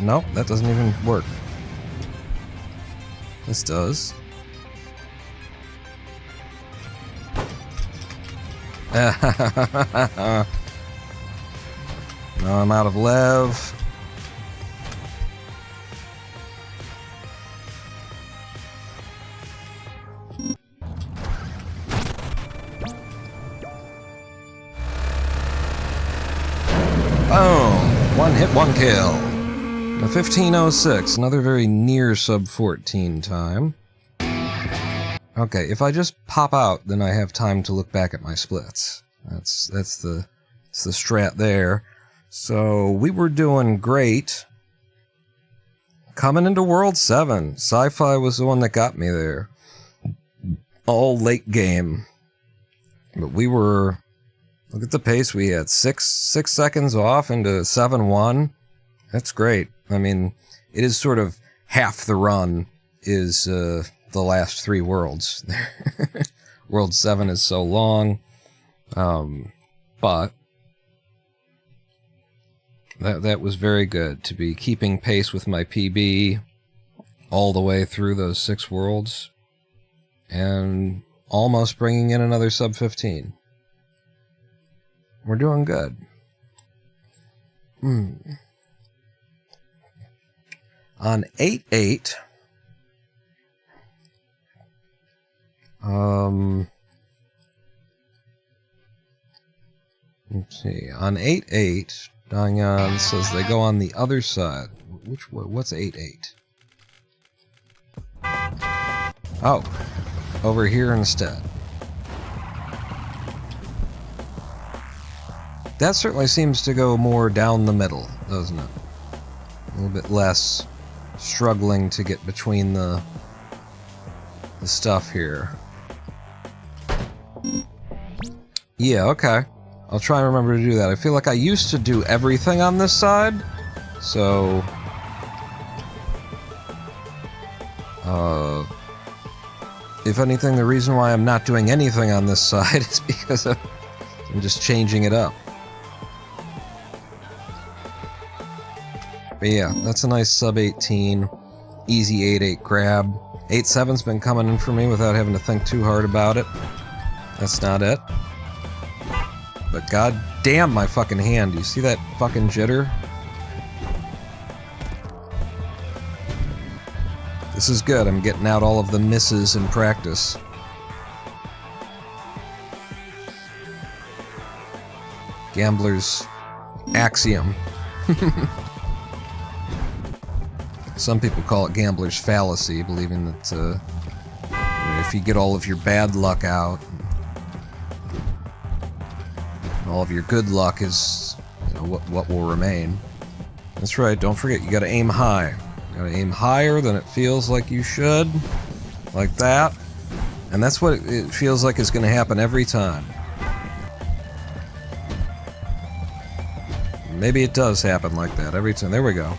No, that doesn't even work. This does. Now I'm out of lev. Boom! One hit, one kill. A 15:06, another very near sub 14 time. Okay, if I just pop out, then I have time to look back at my splits. That's the strat there. So we were doing great. Coming into World 7, Sci-Fi was the one that got me there. All late game. But we were... Look at the pace we had. 6 seconds off into 7-1. That's great. I mean, it is sort of half the run is the last 3 worlds. World 7 is so long. But that was very good to be keeping pace with my PB all the way through those 6 worlds and almost bringing in another sub 15. We're doing good. On 8-8, let's see. On 8-8, Dangyan says they go on the other side. What's 8-8? Oh, over here instead. That certainly seems to go more down the middle, doesn't it? A little bit less struggling to get between the stuff here. Yeah, okay. I'll try and remember to do that. I feel like I used to do everything on this side, so... if anything, the reason why I'm not doing anything on this side is because I'm just changing it up. But yeah, that's a nice sub 18, easy 8-8 grab. 8-7's been coming in for me without having to think too hard about it. That's not it. But god damn my fucking hand, do you see that fucking jitter? This is good, I'm getting out all of the misses in practice. Gambler's axiom. Some people call it gambler's fallacy, believing that if you get all of your bad luck out, all of your good luck is what will remain. That's right, don't forget, you gotta aim high. You gotta aim higher than it feels like you should. Like that. And that's what it feels like is gonna happen every time. Maybe it does happen like that every time. There we go.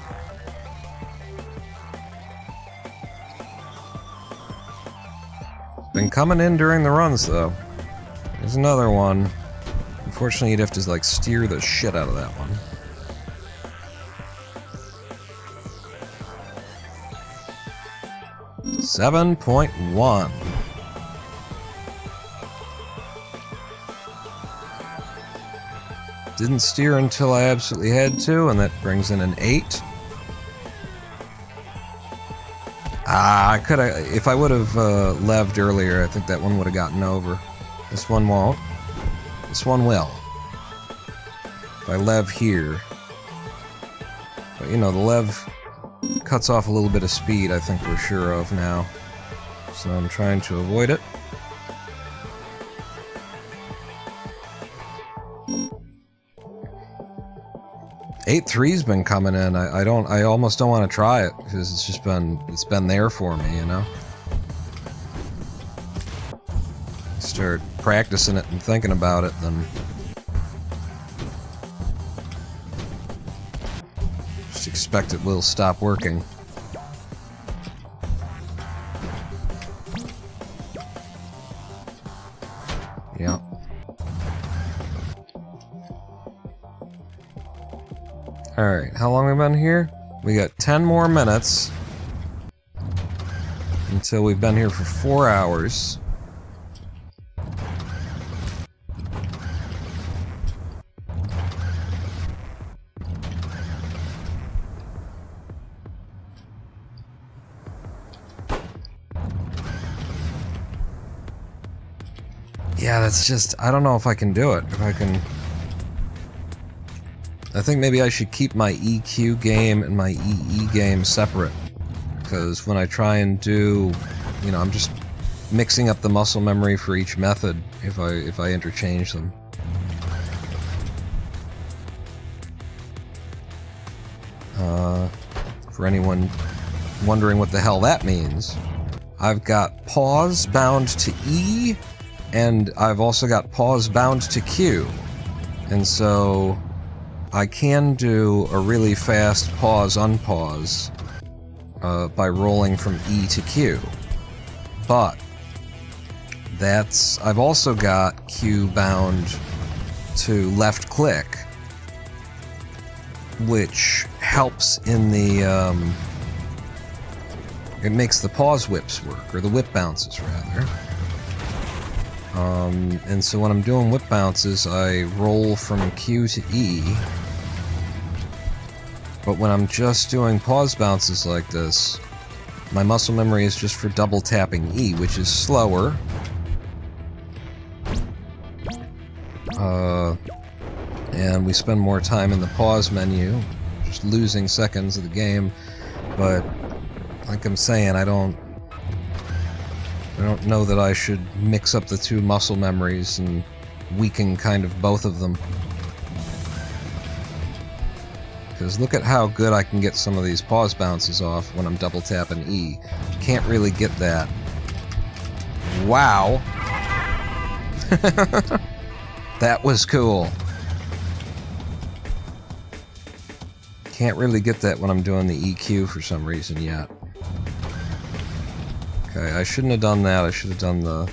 Been coming in during the runs, though. There's another one. Unfortunately, you'd have to, like, steer the shit out of that one. $7.1. Didn't steer until I absolutely had to, and that brings in an 8. I could have, if I would have leved earlier, I think that one would have gotten over. This one won't. This one will. If I lev here. But you know, the lev cuts off a little bit of speed, I think we're sure of now. So I'm trying to avoid it. Eight three's been coming in. I almost don't want to try it because it's been there for me, you know. Start practicing it and thinking about it, then just expect it will stop working. Yeah. Alright, how long have we been here? We got 10 more minutes until we've been here for 4 hours. Yeah, that's just... I don't know if I can do it. If I can... I think maybe I should keep my EQ game and my EE game separate. Because when I try and do... You know, I'm just mixing up the muscle memory for each method if I interchange them. For anyone wondering what the hell that means, I've got pause bound to E, and I've also got pause bound to Q. And so I can do a really fast pause unpause by rolling from E to Q. But I've also got Q bound to left click, which helps in the, it makes the pause whips work, or the whip bounces rather. And so when I'm doing whip bounces, I roll from Q to E. But when I'm just doing pause bounces like this, my muscle memory is just for double tapping E, which is slower. And we spend more time in the pause menu, just losing seconds of the game. But like I'm saying, I don't know that I should mix up the two muscle memories and weaken kind of both of them. Because look at how good I can get some of these pause bounces off when I'm double tapping E. Can't really get that. Wow. That was cool. Can't really get that when I'm doing the EQ for some reason yet. Okay, I shouldn't have done that. I should have done the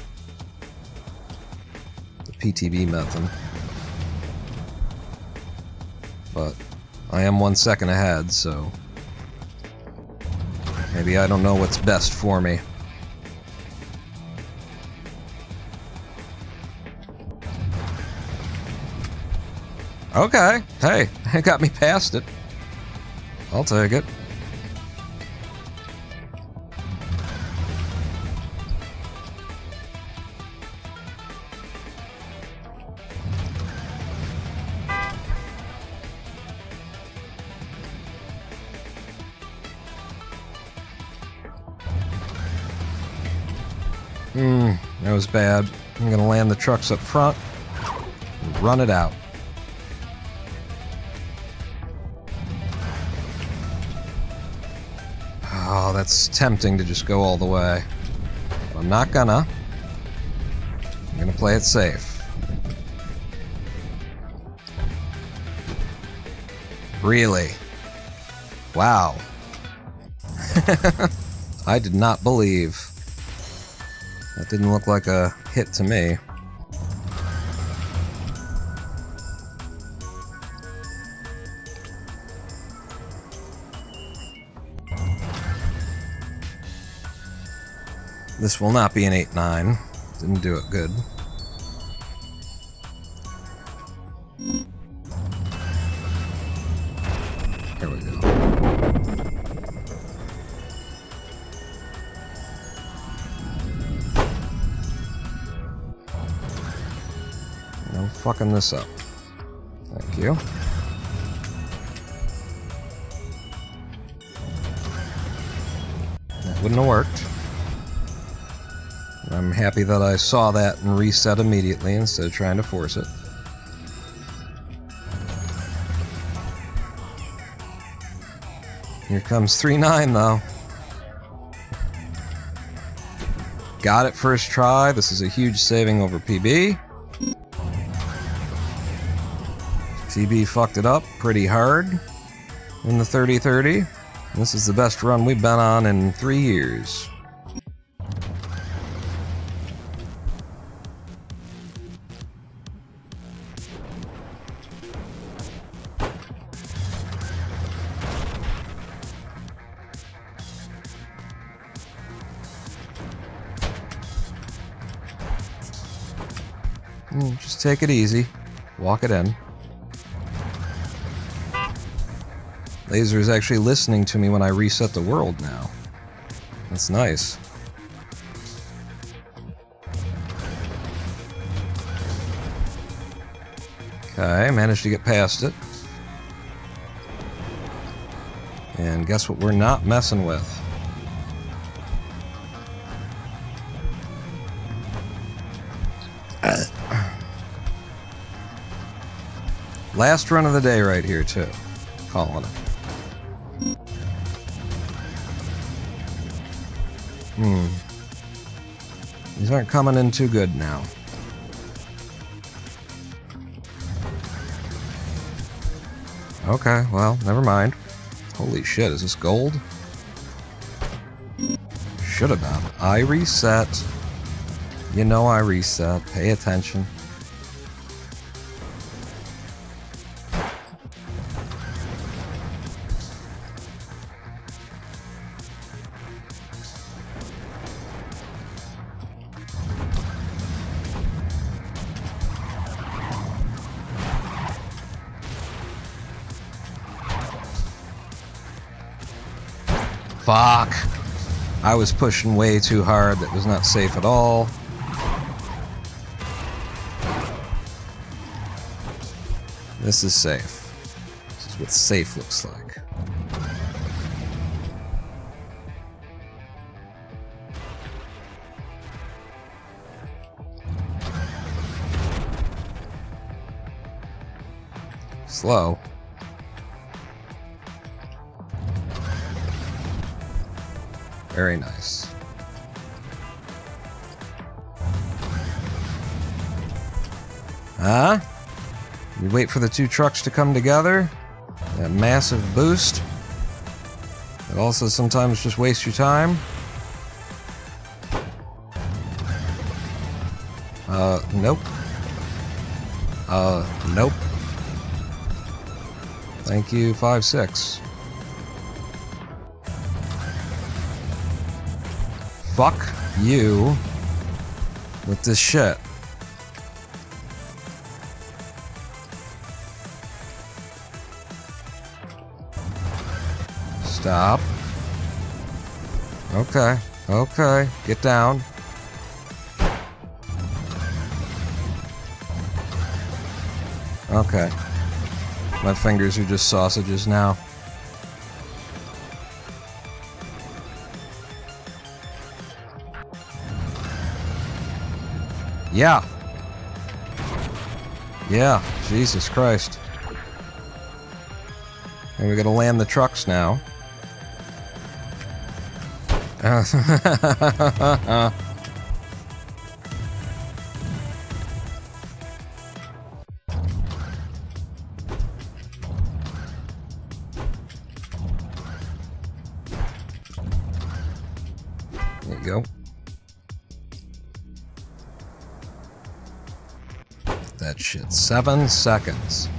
PTB method. But I am 1 second ahead, so maybe I don't know what's best for me. Okay, hey, it got me past it. I'll take it. That was bad. I'm gonna land the trucks up front and run it out. Oh, that's tempting to just go all the way. But I'm not gonna. I'm gonna play it safe. Really? Wow. I did not believe. That didn't look like a hit to me. This will not be an 8-9. Didn't do it good. Here we go. No fucking this up. Thank you. That wouldn't have worked. I'm happy that I saw that and reset immediately instead of trying to force it. Here comes 3-9 though. Got it first try. This is a huge saving over PB. PB fucked it up pretty hard in the 30-30. This is the best run we've been on in 3 years. Just take it easy. Walk it in. Laser is actually listening to me when I reset the world now. That's nice. Okay, managed to get past it. And guess what we're not messing with? Last run of the day right here, too. Calling it. These aren't coming in too good now. Okay, well, never mind. Holy shit, is this gold? Should have been. I reset. You know I reset. Pay attention. Fuck! I was pushing way too hard. That was not safe at all. This is safe. This is what safe looks like. Slow. Very nice. Huh? You wait for the two trucks to come together. That massive boost. It also sometimes just wastes your time. Nope. Nope. Thank you, 5-6. Fuck you with this shit. Stop. Okay, okay, get down. Okay. My fingers are just sausages now. Yeah. Yeah, Jesus Christ. And we gotta land the trucks now. There you go. That shit. 7 seconds.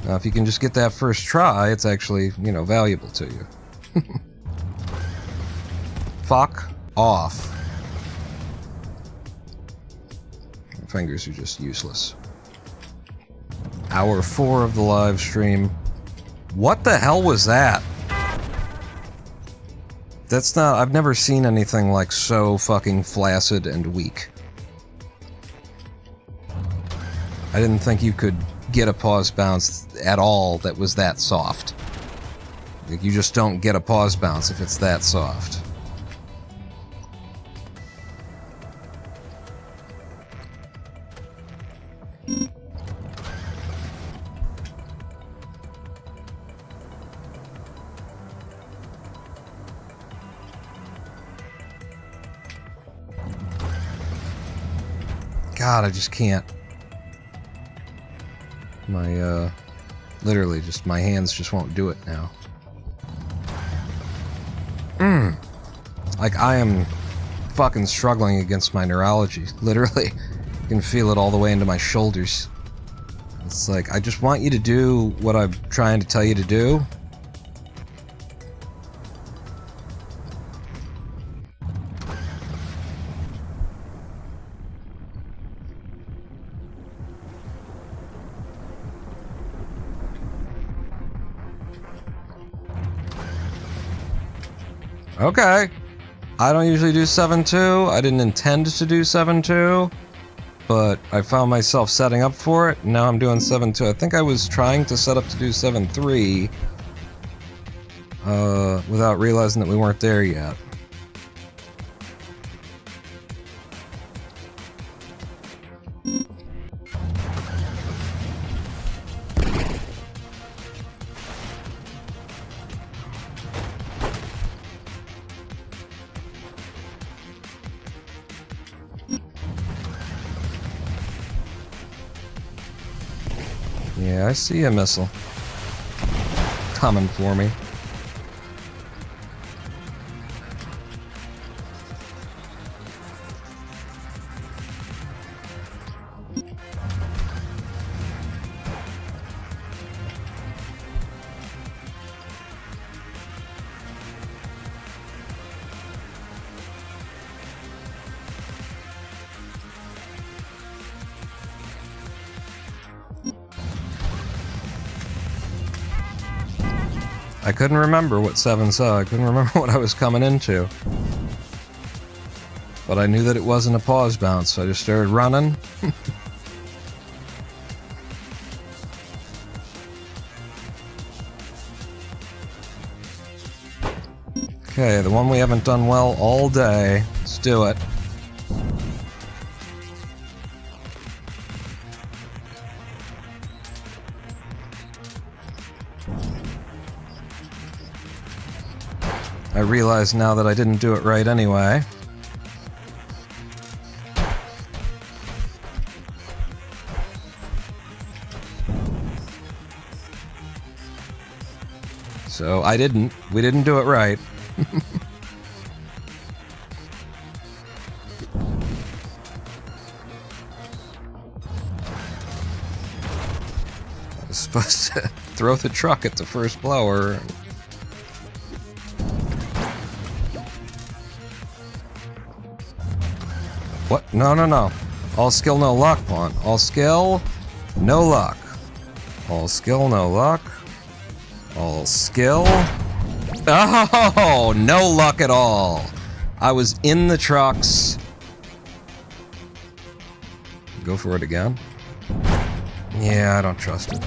Now, if you can just get that first try, it's actually, you know, valuable to you. Fuck off. My fingers are just useless. Hour 4 of the live stream. What the hell was that? That's not... I've never seen anything like so fucking flaccid and weak. I didn't think you could get a pause bounce at all that was that soft. Like, you just don't get a pause bounce if it's that soft. God, I just can't. My, literally just, my hands just won't do it now. Like, I am fucking struggling against my neurology. Literally. You can feel it all the way into my shoulders. It's like, I just want you to do what I'm trying to tell you to do. Okay. I don't usually do 7-2. I didn't intend to do 7-2. but I found myself setting up for it, and now I'm doing 7-2. I think I was trying to set up to do 7-3, without realizing that we weren't there yet. Yeah, I see a missile coming for me. I couldn't remember what 7 saw. I couldn't remember what I was coming into. But I knew that it wasn't a pause bounce, so I just started running. Okay, the one we haven't done well all day. Let's do it. I realize now that I didn't do it right anyway. So we didn't do it right. I was supposed to throw the truck at the first blower. What? No, no, no. All skill, no luck, Pawn. All skill, no luck. All skill, no luck. All skill. Oh, no luck at all. I was in the trucks. Go for it again. Yeah, I don't trust it.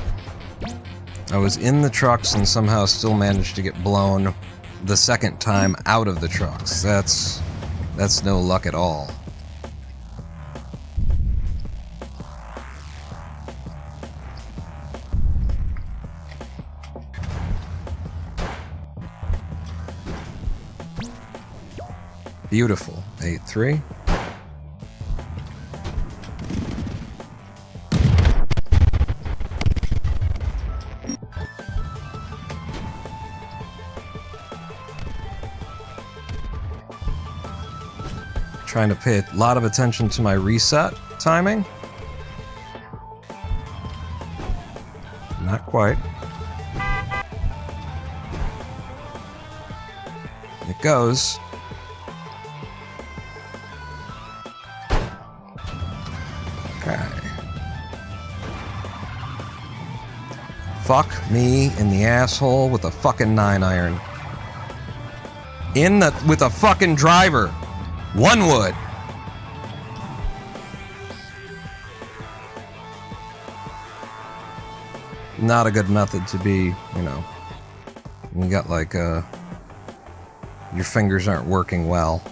I was in the trucks and somehow still managed to get blown the second time out of the trucks. That's no luck at all. Beautiful. 8-3. Trying to pay a lot of attention to my reset timing. Not quite. It goes. Okay. Fuck me in the asshole with a fucking 9-iron. With a fucking driver. One wood. Not a good method to be, you know. You got like your fingers aren't working well.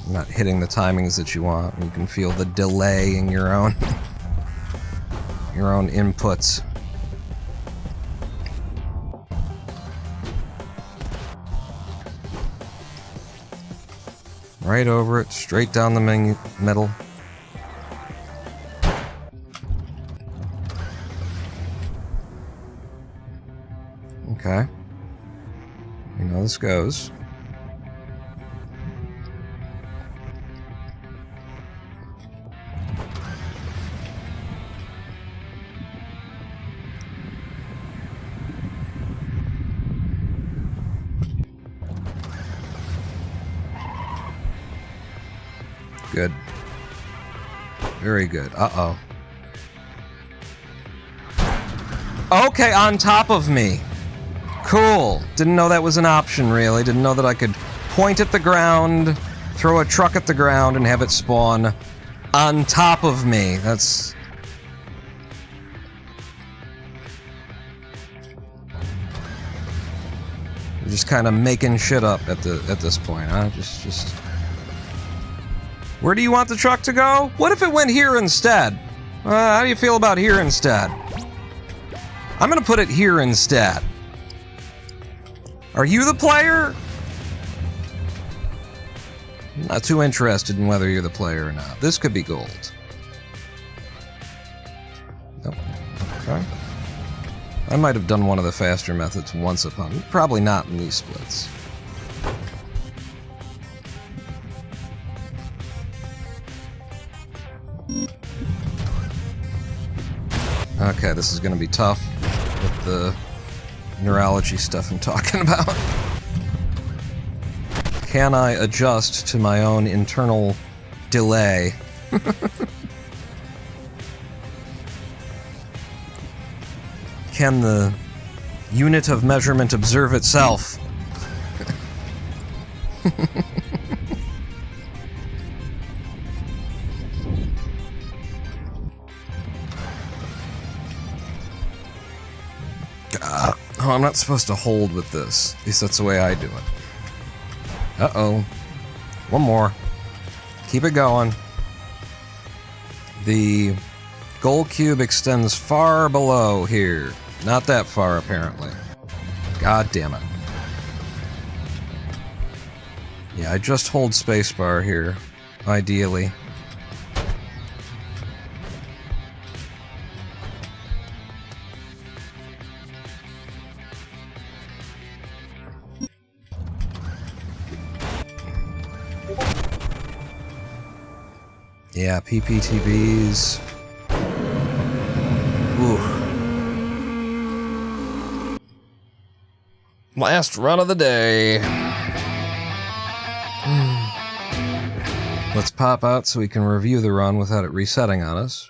Not hitting the timings that you want. You can feel the delay in your own inputs. Right over it, straight down the middle. Okay. You know this goes. Good. Very good. Uh-oh. Okay, on top of me. Cool. Didn't know that was an option, really. Didn't know that I could point at the ground, throw a truck at the ground, and have it spawn on top of me. That's... You're just kind of making shit up at this point, huh? Just... Where do you want the truck to go? What if it went here instead? How do you feel about here instead? I'm gonna put it here instead. Are you the player? I'm not too interested in whether you're the player or not. This could be gold. Nope. Okay. I might have done one of the faster methods once upon. Probably not in these splits. Okay, this is gonna be tough with the neurology stuff I'm talking about. Can I adjust to my own internal delay? Can the unit of measurement observe itself? Oh, I'm not supposed to hold with this. At least that's the way I do it. Uh-oh. One more. Keep it going. The goal cube extends far below here. Not that far, apparently. God damn it. Yeah, I just hold spacebar here, ideally. Yeah, PPTBs. Ooh. Last run of the day. Let's pop out so we can review the run without it resetting on us.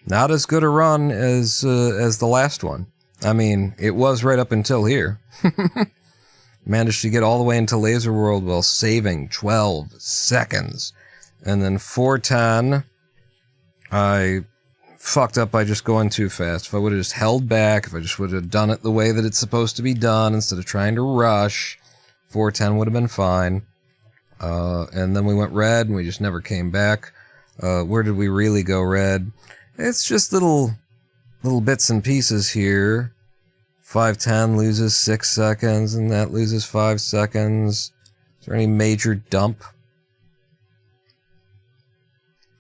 Not as good a run as the last one. I mean, it was right up until here. Managed to get all the way into Laser World while saving 12 seconds. And then 410, I fucked up by just going too fast. If I would have just held back, if I just would have done it the way that it's supposed to be done instead of trying to rush, 410 would have been fine. And then we went red and we just never came back. Where did we really go red? It's just little bits and pieces here. 510 loses 6 seconds, and that loses 5 seconds. Is there any major dump?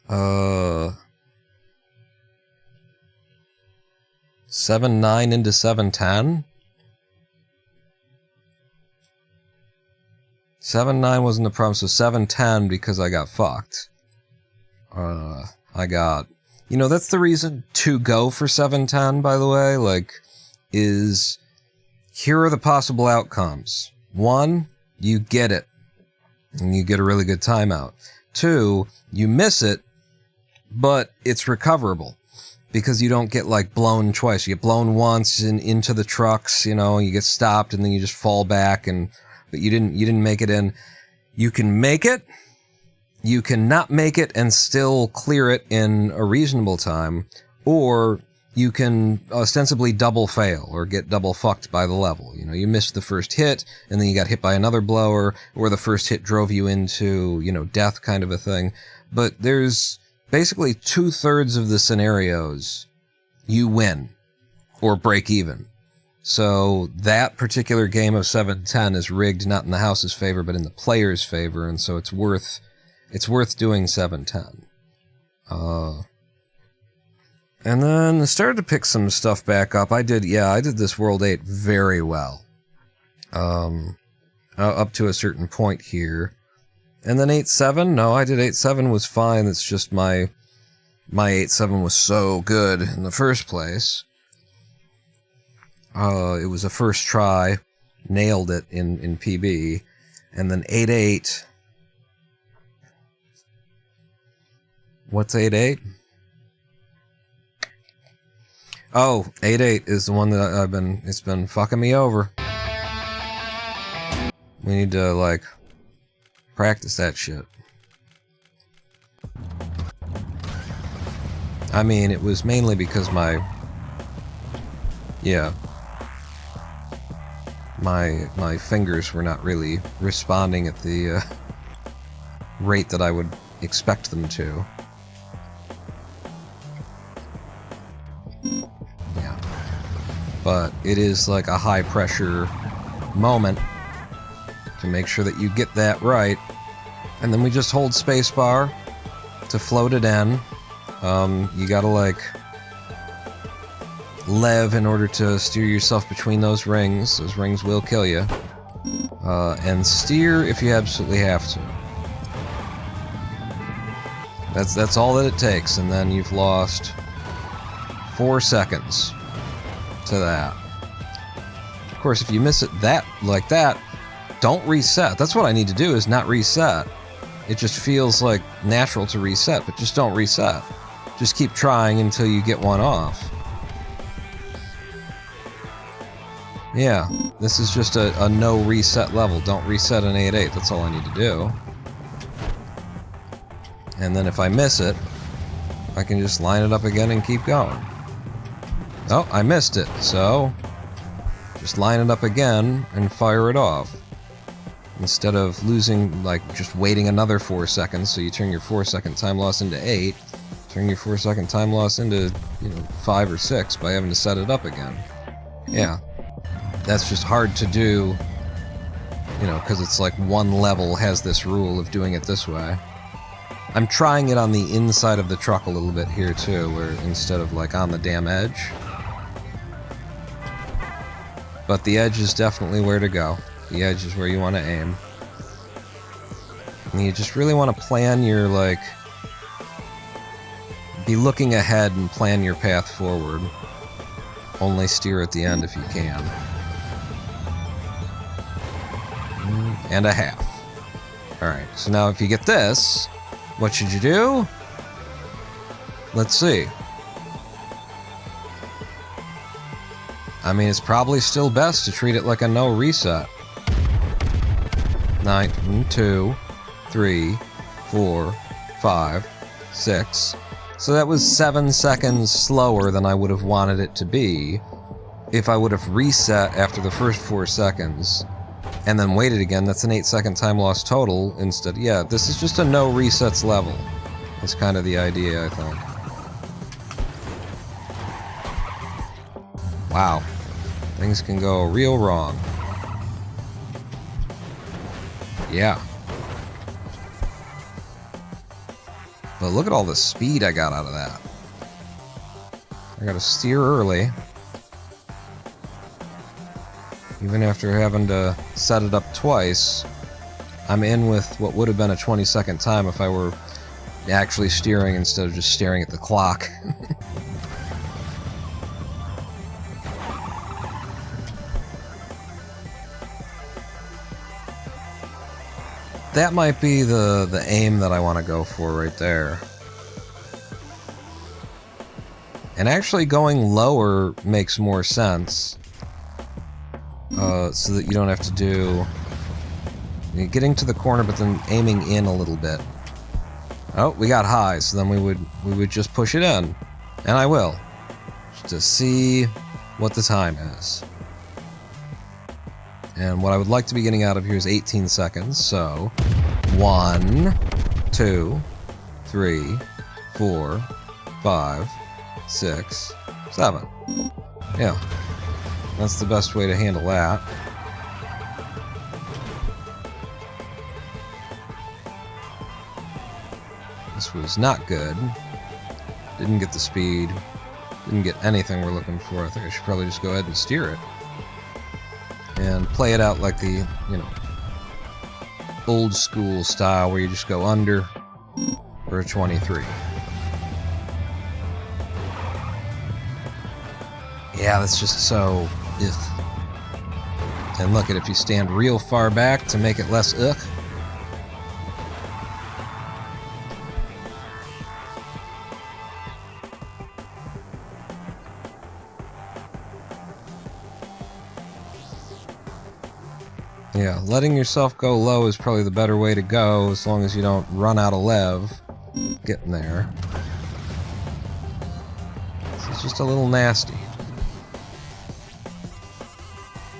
7-9 into 7-10? 7-9 wasn't the problem, so 7-10 because I got fucked. I got... You know, that's the reason to go for 7-10, by the way, like... is here are the possible outcomes. 1, you get it, and you get a really good timeout. 2, you miss it, but it's recoverable, because you don't get, like, blown twice. You get blown once into the trucks, you know, you get stopped, and then you just fall back, but you didn't make it in. You can make it, you can not make it and still clear it in a reasonable time, or you can ostensibly double fail or get double fucked by the level. You know, you missed the first hit, and then you got hit by another blower, or the first hit drove you into, you know, death kind of a thing. But there's basically 2/3 of the scenarios you win or break even. So that particular game of 7-10 is rigged not in the house's favor, but in the player's favor, and so it's worth doing 7-10. And then I started to pick some stuff back up. I did this World 8 very well. Up to a certain point here. And then 8-7, no, I did 8-7 was fine. It's just my 8-7 was so good in the first place. It was a first try. Nailed it in PB. And then 8-8. What's 8-8? Oh, 8-8 is the one that it's been fucking me over. We need to, like, practice that shit. I mean, it was mainly because my fingers were not really responding at the rate that I would expect them to. Yeah. But it is like a high pressure moment to make sure that you get that right. And then we just hold spacebar to float it in. You gotta like lev in order to steer yourself between those rings. Those rings will kill you. And steer if you absolutely have to. That's all that it takes, and then you've lost 4 seconds to that. Of course, if you miss it like that, don't reset. That's what I need to do, is not reset. It just feels like natural to reset, but just don't reset. Just keep trying until you get one off. Yeah, this is just a no reset level. Don't reset an 8-8. That's all I need to do. And then if I miss it, I can just line it up again and keep going. Oh, I missed it, so just line it up again and fire it off. Instead of losing, like, just waiting another 4 seconds, so you turn your 4-second time loss into 8, turn your 4-second time loss into, 5 or 6 by having to set it up again. Yeah. That's just hard to do, because it's like one level has this rule of doing it this way. I'm trying it on the inside of the truck a little bit here too, where instead of like on the damn edge. But the edge is definitely where to go. The edge is where you want to aim. And you just really want to plan your, like, be looking ahead and plan your path forward. Only steer at the end if you can. And a half. Alright, so now if you get this, what should you do? Let's see. I mean, it's probably still best to treat it like a no reset. 9, 2, 3, 4, 5, 6. So that was 7 seconds slower than I would have wanted it to be if I would have reset after the first 4 seconds and then waited again. That's an 8-second time loss total instead. Yeah, this is just a no resets level. That's kind of the idea, I think. Wow. Things can go real wrong. Yeah. But look at all the speed I got out of that. I gotta steer early. Even after having to set it up twice, I'm in with what would have been a 20-second time if I were actually steering instead of just staring at the clock. That might be the aim that I want to go for right there. And actually going lower makes more sense. So that you don't have to do... getting to the corner but then aiming in a little bit. Oh, we got high, so then we would just push it in. And I will. Just to see what the time is. And what I would like to be getting out of here is 18 seconds, so 1, 2, 3, 4, 5, 6, 7. Yeah. That's the best way to handle that. This was not good. Didn't get the speed. Didn't get anything we're looking for. I think I should probably just go ahead and steer it. And play it out like the, old school style where you just go under for a 23. Yeah, that's just so ugh. And look at if you stand real far back to make it less ugh. Yeah, letting yourself go low is probably the better way to go, as long as you don't run out of lev getting there. This is just a little nasty.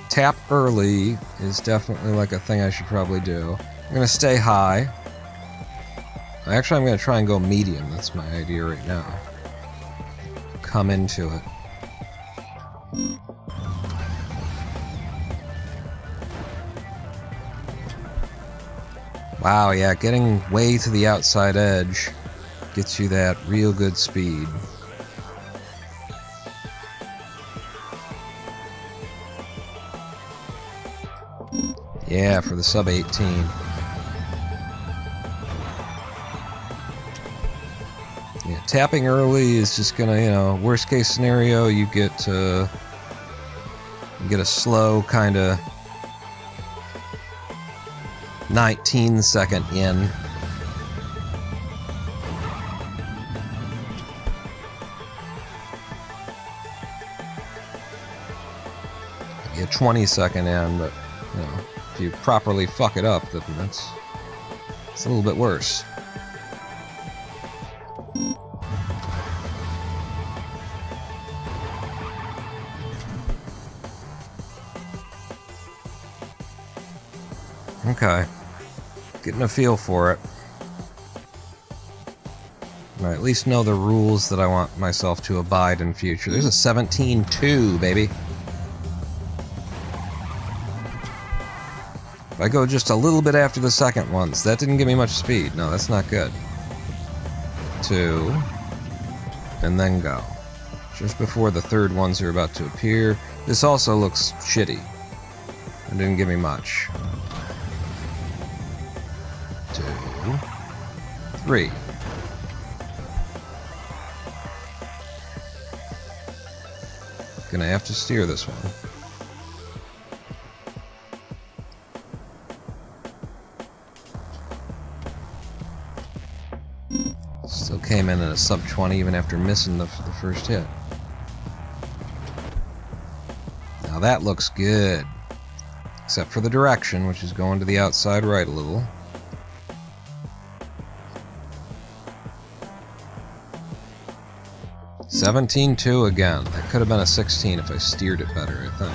Tap early is definitely like a thing I should probably do. I'm gonna stay high. Actually, I'm gonna try and go medium. That's my idea right now. Come into it. Wow, yeah, getting way to the outside edge gets you that real good speed. Yeah, for the sub 18. Yeah, tapping early is just gonna, you know, worst case scenario, you get a slow kind of 19-second in. You get 20-second in, but you know, if you properly fuck it up, then it's a little bit worse. Okay. Getting a feel for it. I at least know the rules that I want myself to abide in future. There's a 17.2, baby. If I go just a little bit after the second ones, that didn't give me much speed. No, that's not good. 2. And then go. Just before the third ones are about to appear. This also looks shitty. It didn't give me much. 2, 3. Gonna have to steer this one. Still came in at a sub 20 even after missing the first hit. Now that looks good. Except for the direction, which is going to the outside right a little. $17.2 again. That could have been a 16 if I steered it better, I think.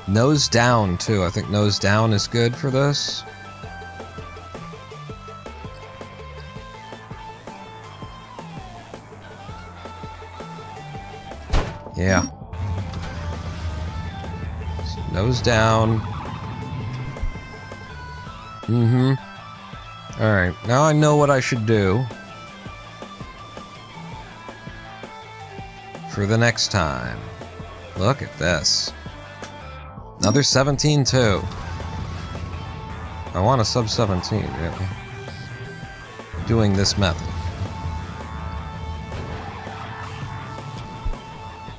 Nose down, too. I think nose down is good for this. Yeah. Nose down. Alright, now I know what I should do for the next time. Look at this. Another 17.2. I want a sub 17, really. Doing this method.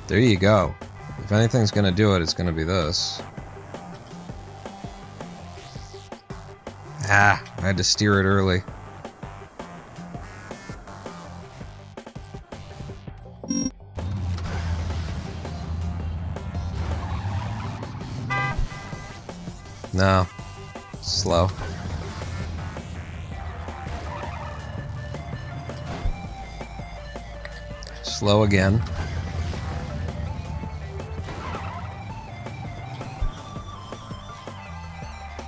There you go. If anything's gonna do it, it's gonna be this. Ah, I had to steer it early. No. Slow. Slow again.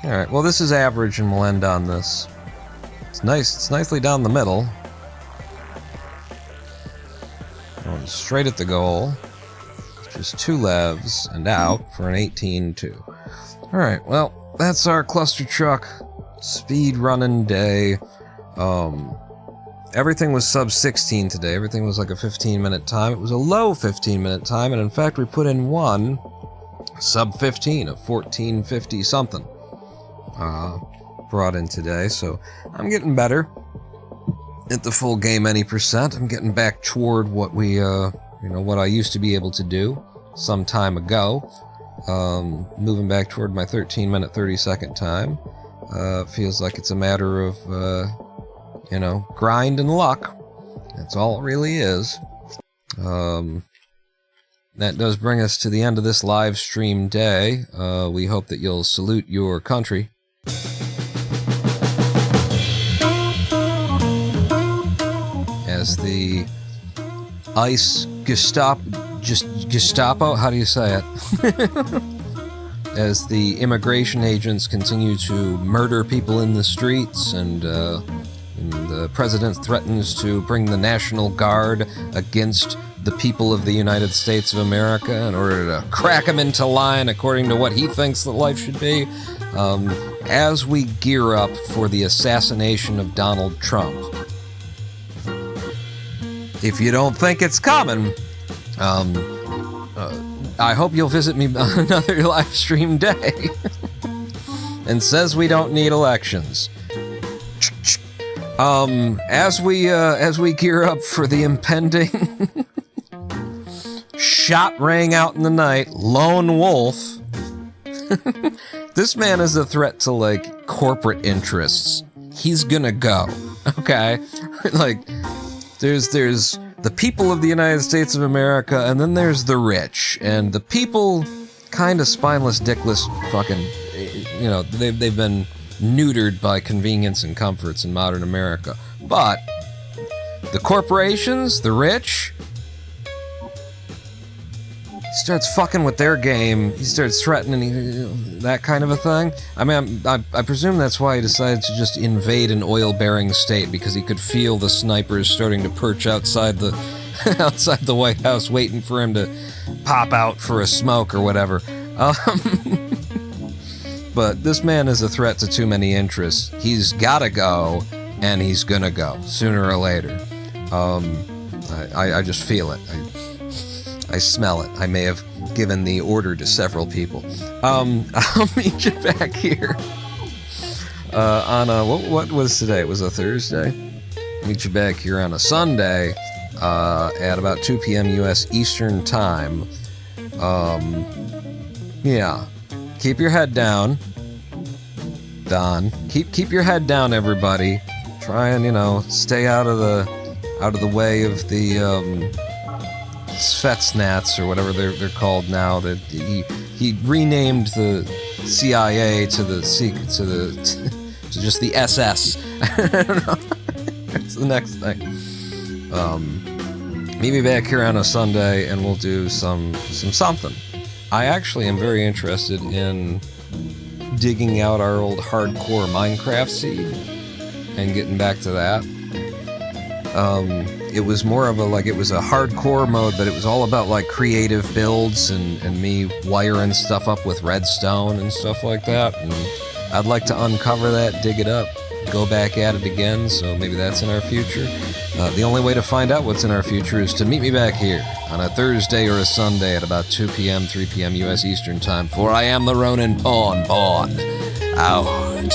Alright, well this is average and we'll end on this. It's nice, it's nicely down the middle. Going straight at the goal. Just 2 levs and out for an 18.2. Alright, well, that's our Clustertruck speed running day. Everything was sub 16 today. Everything was like a 15-minute time. It was a low 15-minute time, and in fact we put in one sub 15 of 1450 something. Brought in today, so I'm getting better at the full game any percent. I'm getting back toward what we, what I used to be able to do some time ago. Moving back toward my 13-minute, 30-second time. Feels like it's a matter of, grind and luck. That's all it really is. that does bring us to the end of this live stream day. We hope that you'll salute your country. As the ICE Gestapo, how do you say it? As the immigration agents continue to murder people in the streets, and the president threatens to bring the National Guard against the people of the United States of America in order to crack them into line according to what he thinks that life should be. As we gear up for the assassination of Donald Trump, if you don't think it's coming, I hope you'll visit me on another live stream day and says we don't need elections. As we gear up for the impending shot rang out in the night, lone wolf. This man is a threat to, like, corporate interests. He's gonna go, okay? Like, there's the people of the United States of America, and then there's the rich. And the people, kind of spineless, dickless, fucking, you know, they've been neutered by convenience and comforts in modern America. But the corporations, the rich, he starts fucking with their game. He starts threatening that kind of a thing. I mean, I presume that's why he decided to just invade an oil-bearing state, because he could feel the snipers starting to perch outside the outside the White House, waiting for him to pop out for a smoke or whatever. But this man is a threat to too many interests. He's gotta go, and he's gonna go sooner or later. I just feel it. I smell it. I may have given the order to several people. I'll meet you back here on a, what was today? It was a Thursday? Meet you back here on a Sunday at about 2 p.m. U.S. Eastern Time. Yeah. Keep your head down. Don. Keep your head down, everybody. Try and, you know, stay out of the way of the Spetsnaz, or whatever they're called now. That he renamed the CIA to just the SS. I don't know. That's the next thing. Meet me back here on a Sunday, and we'll do something. I actually am very interested in digging out our old hardcore Minecraft seed and getting back to that. It was more of it was a hardcore mode, but it was all about, like, creative builds and me wiring stuff up with redstone and stuff like that. And I'd like to uncover that, dig it up, go back at it again, so maybe that's in our future. The only way to find out what's in our future is to meet me back here on a Thursday or a Sunday at about 2 p.m., 3 p.m. U.S. Eastern Time, for I am the Ronin Pawn. Out.